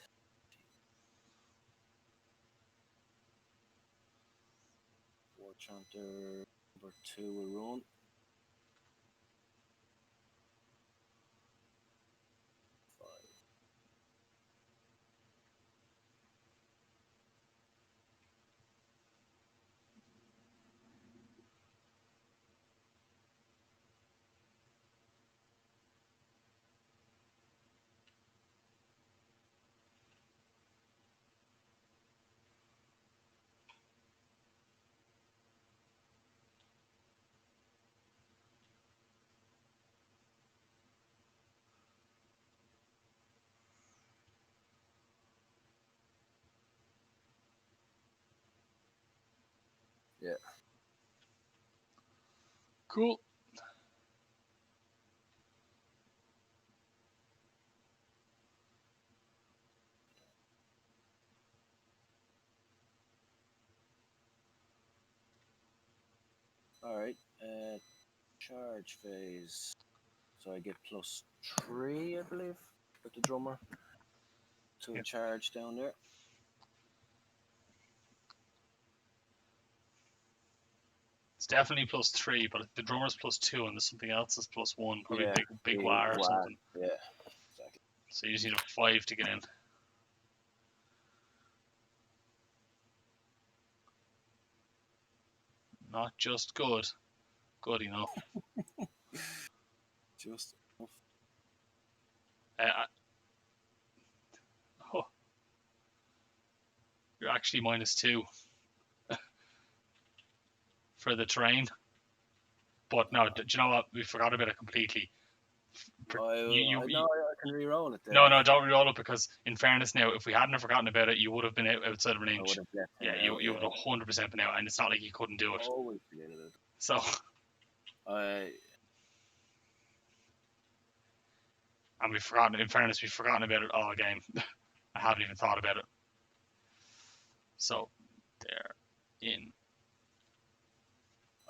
War Chanter number 2 will run. 5. Yeah. Cool. Alright. Charge phase. So I get +3, I believe, with the drummer. To a charge down there. It's definitely +3, but the drummer's +2 and there's something else that's +1. Probably Yeah, big the Waaagh or Waaagh, something. Yeah, exactly. So you just need a 5 to get in. Not just good. Good enough. Just enough. Oh, you're actually -2 for the terrain. But no, do you know what? We forgot about it completely. I can re-roll it there. No, don't re-roll it because, in fairness, now if we hadn't have forgotten about it, you would have been outside of an I inch. would have left Yeah, him you out, you would have 100% been out, and it's not like you couldn't do it. Always forgetting it. So, and we've forgotten. In fairness, we've forgotten about it all game. I haven't even thought about it. So, there, in.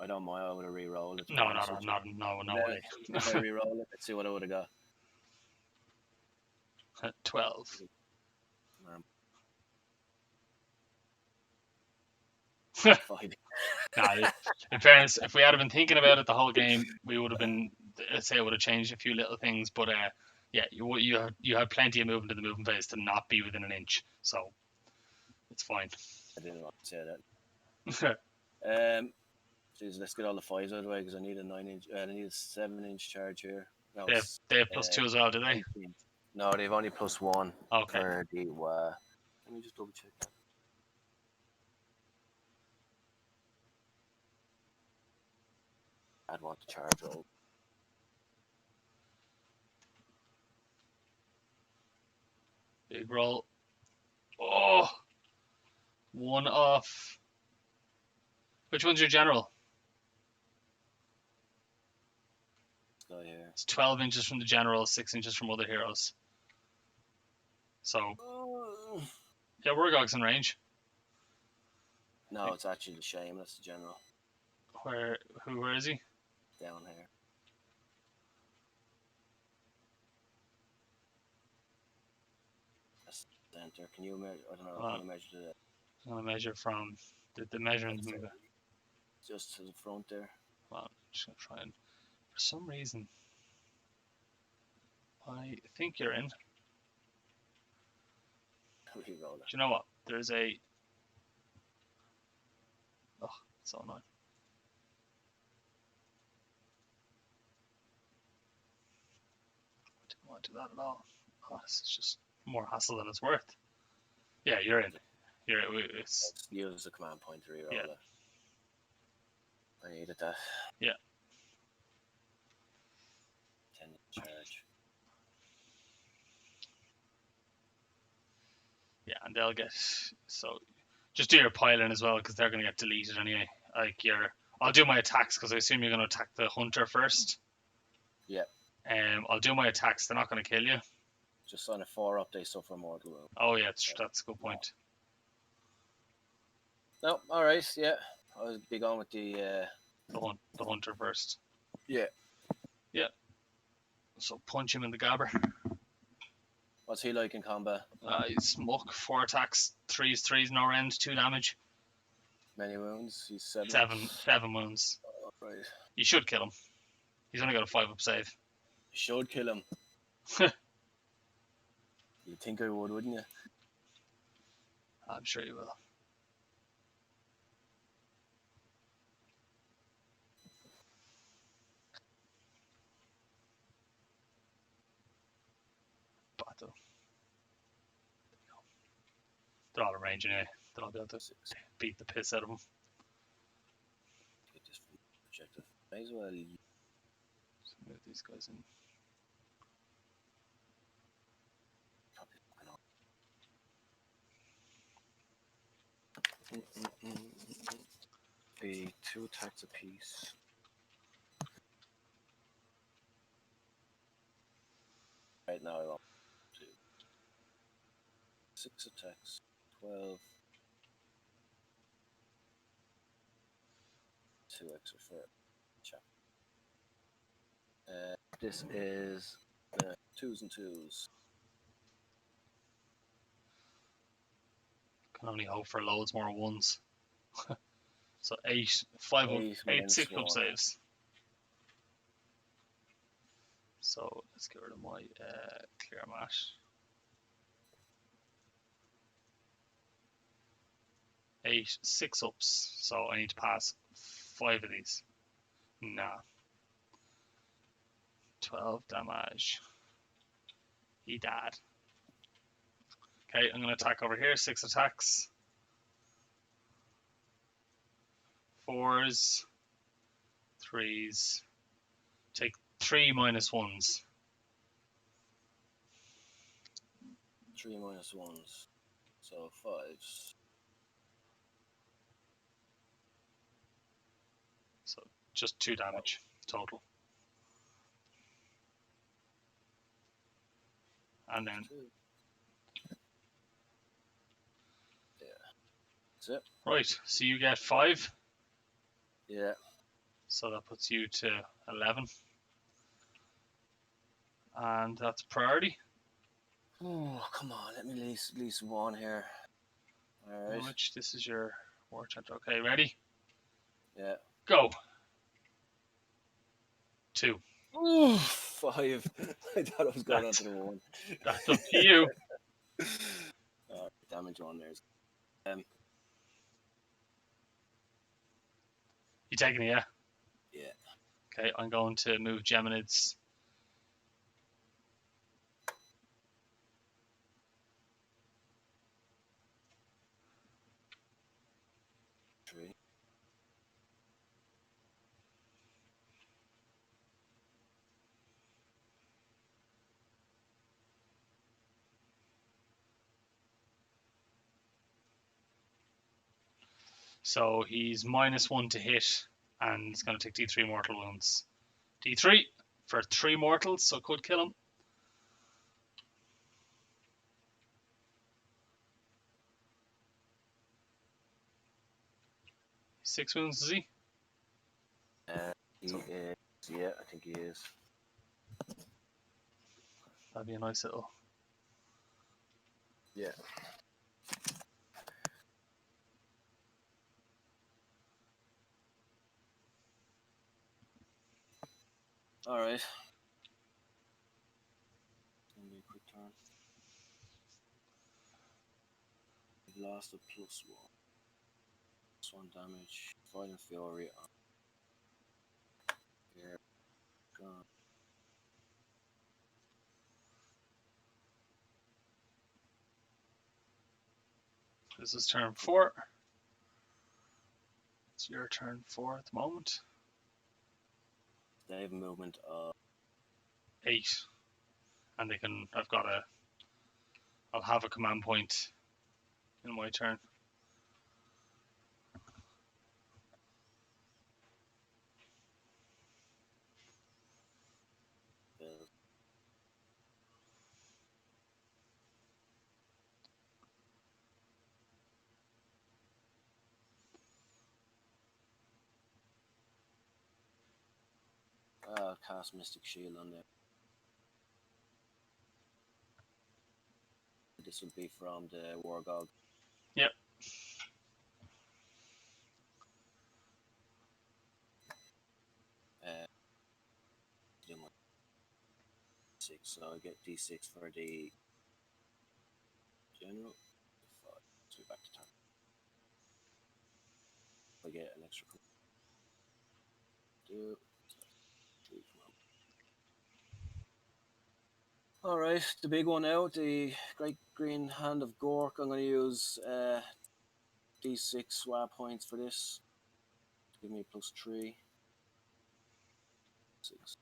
I don't mind. I would have re-rolled it. No way. If I re-roll it, let's see what I would have got. 12. Nah, in fairness, if we had been thinking about it the whole game, we would have been. Let's say it would have changed a few little things, but yeah, you had plenty of movement in the moving phase to not be within an inch, so it's fine. I didn't want to say that. Jeez, let's get all the 5s out of the way because I need a 9-inch. I need a 7-inch charge here. No, they have +2 as well, do they? No, they've only +1 Okay. for the Waaagh. Let me just double check that. I'd want to charge roll. Big roll. Oh, 1 off. Which one's your general? Guy here. It's 12 inches from the general, 6 inches from other heroes. So, yeah, Wargog's in range. No, it's actually the Shame. That's the general. Where is he? Down here. That's the center. Can you measure? I don't know. Can you measure the? I'm gonna measure from the measuring. Just to the front there. Well, I'm just gonna try and. For some reason, I think you're in. Do you know what? There's a. Oh, it's so annoying. I didn't want to do that at all. Oh, this is just more hassle than it's worth. Yeah, you're in. It's use the command point to reroll it. I needed that. Yeah. 10 charge. Yeah, and they'll get so. Just do your piling as well because they're gonna get deleted anyway. Like I'll do my attacks because I assume you're gonna attack the hunter first. Yeah. I'll do my attacks. They're not gonna kill you. Just on a 4-up, they suffer mortal wound. Oh yeah, that's a good point. No, all right, yeah. I'll be going with the hunter first. Yeah. Yeah. So punch him in the gabber. What's he like in combat? He's muck, 4 attacks, 3s, no end, 2 damage, Many wounds. He's 7. 7 wounds. Oh, right. You should kill him. He's only got a 5-up save. You should kill him. You'd think I would, wouldn't you? I'm sure you will. Battle. They're all in range anyway. They'll all be able to beat the piss out of him. Get this projective. May as well. So move these guys in. Be 2 attacks apiece. Right now I want to 6 attacks, 12. 2 extra for chap. This is 2s and 2s. Can only hope for loads more 1s. So 8, 5 up, 8 6-up 1. saves. So let's get rid of my clear mat. Eight 6-ups, so I need to pass 5 of these. Nah. 12 damage. He died. Okay, I'm going to attack over here. 6 attacks. 4s. 3s. Take 3 -1s. 3 -1s. So 5s. So just 2 damage total. And then That's it. right, so you get 5. Yeah. So that puts you to 11. And that's priority. Oh, come on. Let me at least 1 here. Alright. Which this is your war chant. Okay, ready? Yeah. Go. 2. Ooh, 5. I thought I was going on to the 1. That's up to you. Damage on there. You taking it, yeah? Yeah. Okay, I'm going to move Geminids. So he's -1 to hit, and he's going to take D3 mortal wounds. D3 for 3 mortals, so could kill him. 6 wounds, is he? He is. Yeah, I think he is. That'd be a nice little. Yeah. Alright. Gonna be a quick turn. We've lost a +1. +1 damage. Violent Fury on. Here. Gone. This is turn 4. It's your turn 4 at the moment. They have a movement of 8. And they can. I'll have a command point in my turn. cast Mystic Shield on there. this will be from the Warclans. Yep. Do my 6, so I get D6 for the general. 5, so back to turn. I get an extra. Do. Alright, the big one now, the Great Green Hand of Gork. I'm going to use D6 Waaagh points for this. Give me +3. 6.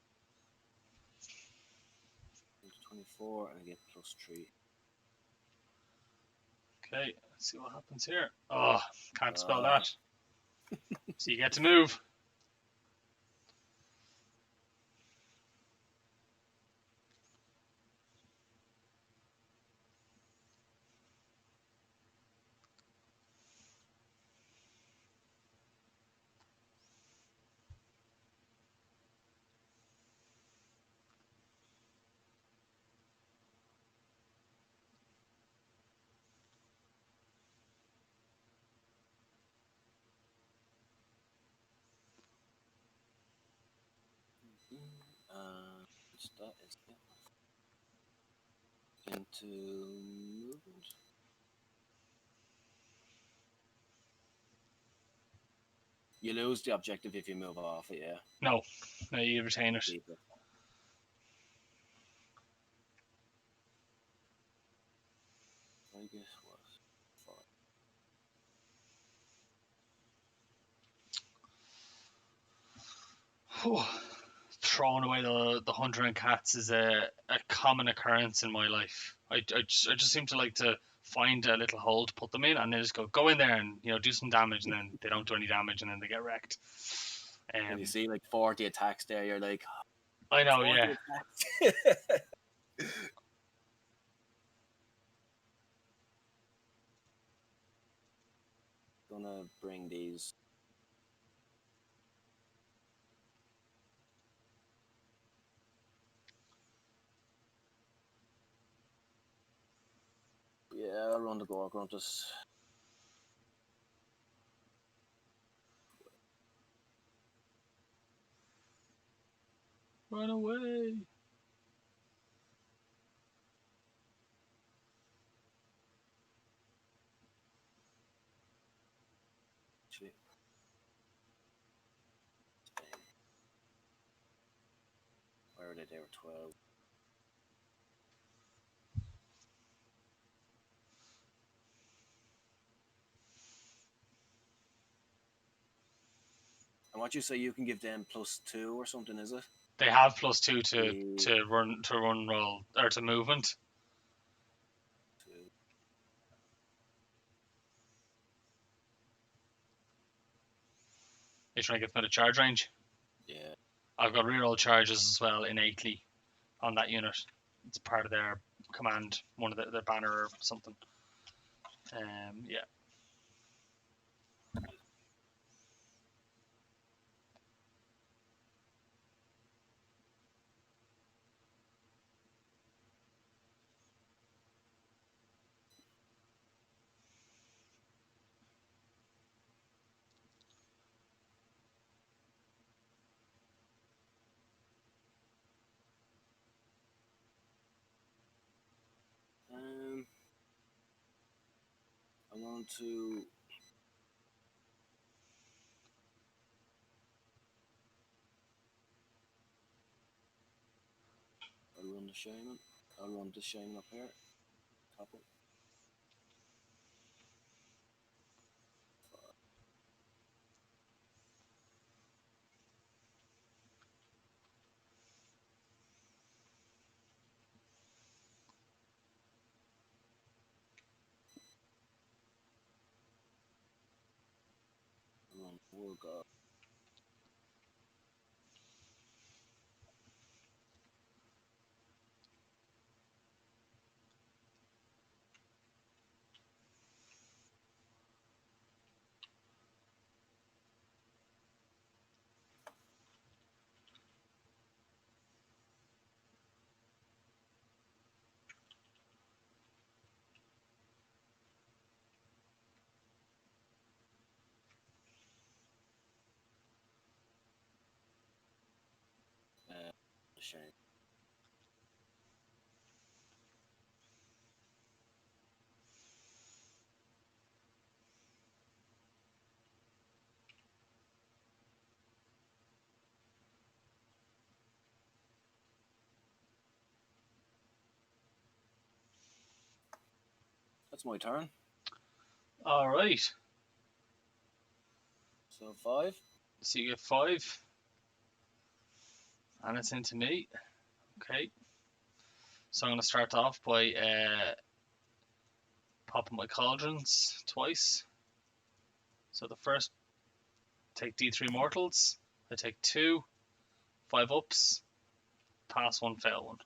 24, and I get +3. Okay, let's see what happens here. Oh, can't spell that. So you get to move. That is it. Into movement. You lose the objective if you move off it, yeah. No, you retain it. Keep it. I guess what? 5. Throwing away the hunter and cats is a common occurrence in my life. I just seem to like to find a little hole to put them in, and then just go in there and do some damage, and then they don't do any damage, and then they get wrecked. And you see like 40 attacks there, you're like, I know, 40 yeah. attacks. Gonna bring these. Yeah, I'll run the Gork around this. Run away. Where are they? They were 12. And what you say, you can give them +2 or something, is it? They have +2 to run roll or to movement. 2. You're trying to get them out of charge range. Yeah. I've got reroll charges as well innately on that unit. It's part of their command, one of their banner or something. Yeah. I'm going to. I'll run the shaman. I'll run this shaman up here. Couple. Run Warclans. shame. That's my turn. All right. So 5. So you get 5. And it's into me. Okay. So I'm going to start off by popping my cauldrons twice. So the first, take D3 mortals. I take 2, 5 ups, pass 1, fail 1.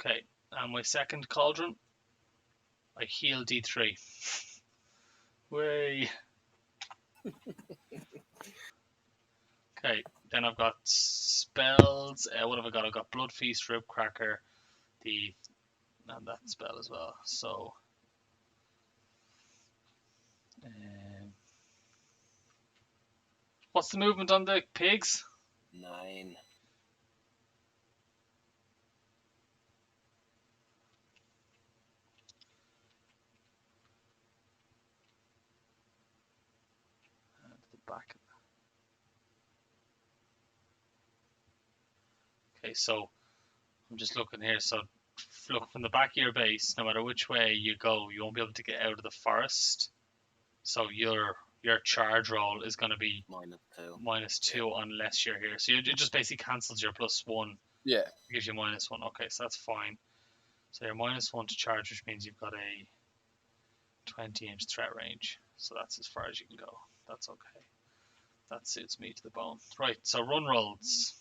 Okay, and my second cauldron, I heal D3. Way. Okay, then I've got spells. What have I got? I've got Blood Feast, Rib Cracker, and that spell as well. So, what's the movement on the pigs? 9. The back. Okay, so I'm just looking here. So look from the back of your base. No matter which way you go, you won't be able to get out of the forest. So your charge roll is going to be -2 unless you're here. So it just basically cancels your +1. Yeah. It gives you -1. Okay, so that's fine. So you're -1 to charge, which means you've got a 20-inch threat range. So that's as far as you can go. That's okay. That suits me to the bone. Right, so run rolls.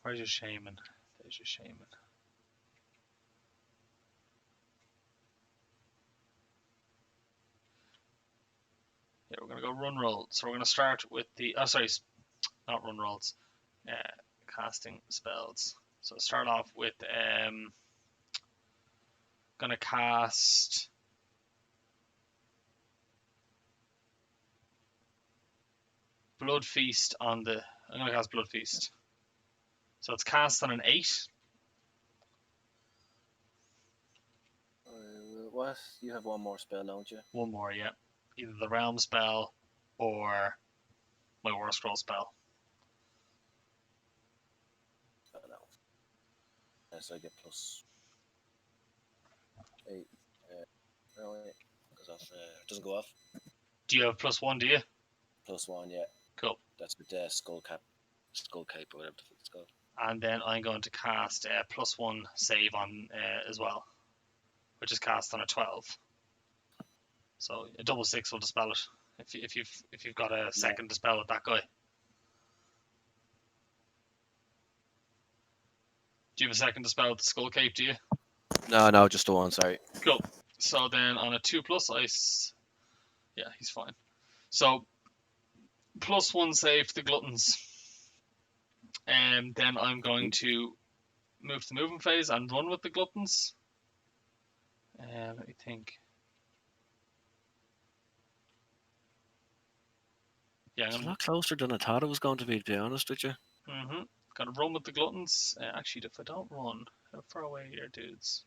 Where's your shaman? There's your shaman. Yeah, we're going to go run rolls. So we're going to start with the... Oh, sorry, not run rolls. Casting spells. So start off with... going to cast... Blood Feast on the... I'm going to cast Blood Feast. So it's cast on an 8. What? You have one more spell, don't you? One more, yeah. Either the Realm spell or my War Scroll spell. No. Yes, I get +8. Because it doesn't go off. Do you have +1, do you? +1, yeah. Cool. That's with the skull cape or whatever the fuck it's called. And then I'm going to cast a +1 save on as well, which is cast on a 12. So a double 6 will dispel it if you've got a second dispel with that guy. Do you have a second dispel with the skull cape? Do you? No, just the one. Sorry. Cool. So then on a 2+ yeah, he's fine. So +1 save to the gluttons. And then I'm going to move to the movement phase and run with the gluttons. Let me think. Yeah, It's a lot closer than I thought it was going to be honest with you. Gotta run with the gluttons. Actually, if I don't run, how far away are your dudes?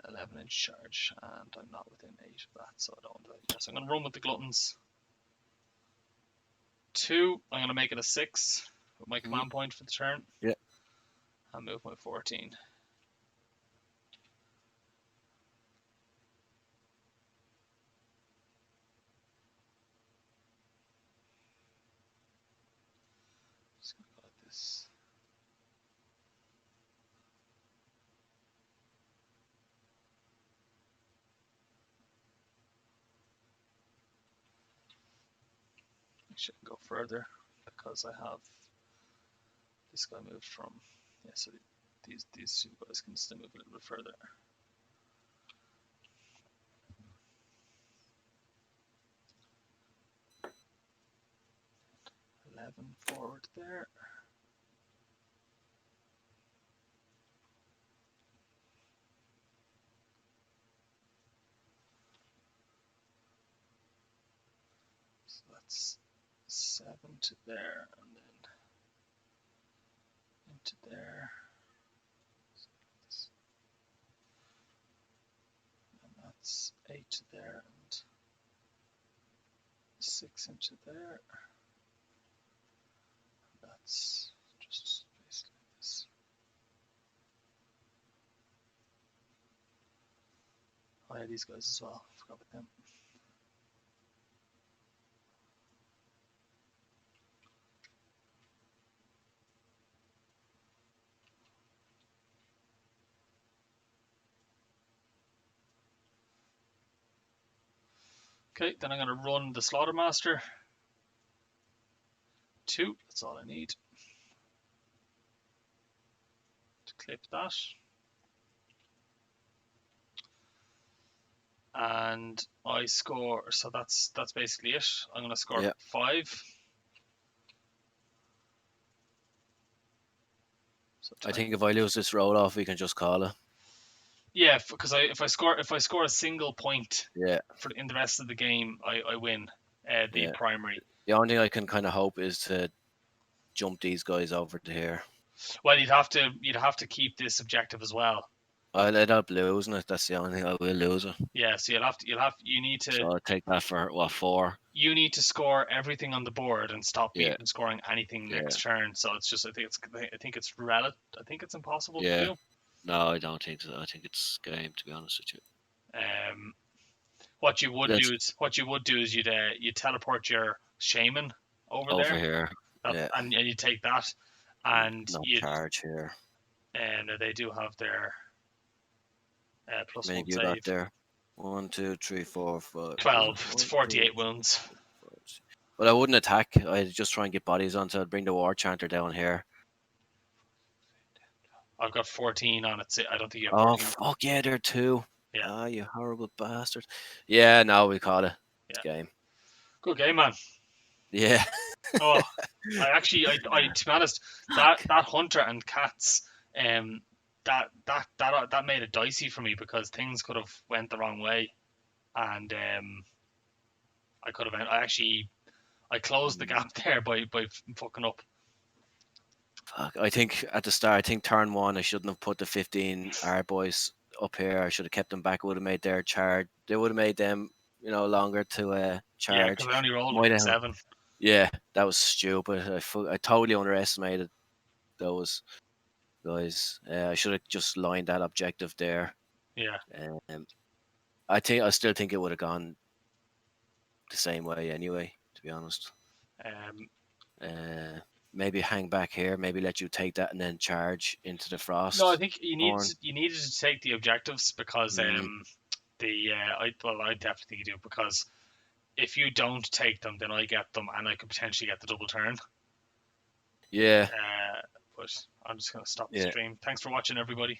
11-inch charge, and I'm not within 8 of that, so I don't want to do that. So I'm gonna run with the gluttons. 2, I'm gonna make it a 6 with my command point for the turn. Yeah. And move my 14. Just gonna go like this. Actually, I can go further because I have this guy moved from. Yeah, so these two guys can still move a little bit further. 11 forward there. So that's 7 to there, and then into there. And that's 8 to there, and 6 into there. That's just basically this. Oh yeah, these guys as well. Forgot about them. Okay, then I'm going to run the Slaughtermaster. 2, that's all I need to clip that. And I score, so that's basically it. I'm going to score Yeah. 5. So I think if I lose this roll off, we can just call it. yeah, because if I score a single point Yeah. in the rest of the game, I win the Yeah. primary. The only thing I can kind of hope is to jump these guys over to here. Well, you'd have to keep this objective as well. I'll end up losing it. That's the only thing. I will lose it. Yeah, so you need to. So I'll take that for what, 4? You need to score everything on the board and stop me Yeah. from scoring anything Yeah. next turn. So it's just I think it's impossible to Yeah. do. No, I don't think so. I think it's game, to be honest with you. What you would do is you'd teleport your shaman over there, here. Yeah. and you take that, and No you charge here. and they do have their plus Maybe 1 you got save. there. 1, 2, 3, 4, 5. 12. It's 48 wounds. But I wouldn't attack. I'd just try and get bodies on, so I'd bring the War Chanter down here. I've got 14 on it. I don't think you have Oh, 14. fuck yeah, there are 2. Yeah. Ah, you horrible bastards. Yeah, no, we caught it. It's game. Good game, man. Yeah. Oh, I to be honest, that hunter and cats, that made it dicey for me because things could have went the wrong way, and I closed the gap there by fucking up. Fuck. I think at the start, turn 1, I shouldn't have put the 15 our boys up here. I should have kept them back. Would have made their charge. They would have made them, longer to charge. Yeah, because I only rolled with 7. Yeah, that was stupid. I totally underestimated those guys. I should have just lined that objective there. Yeah. I still think it would have gone the same way anyway, to be honest. Maybe hang back here. Maybe let you take that and then charge into the frost. No, I think you needed to take the objectives because I definitely think you do, because if you don't take them, then I get them, and I could potentially get the double turn. Yeah. But I'm just gonna stop the stream. Thanks for watching, everybody.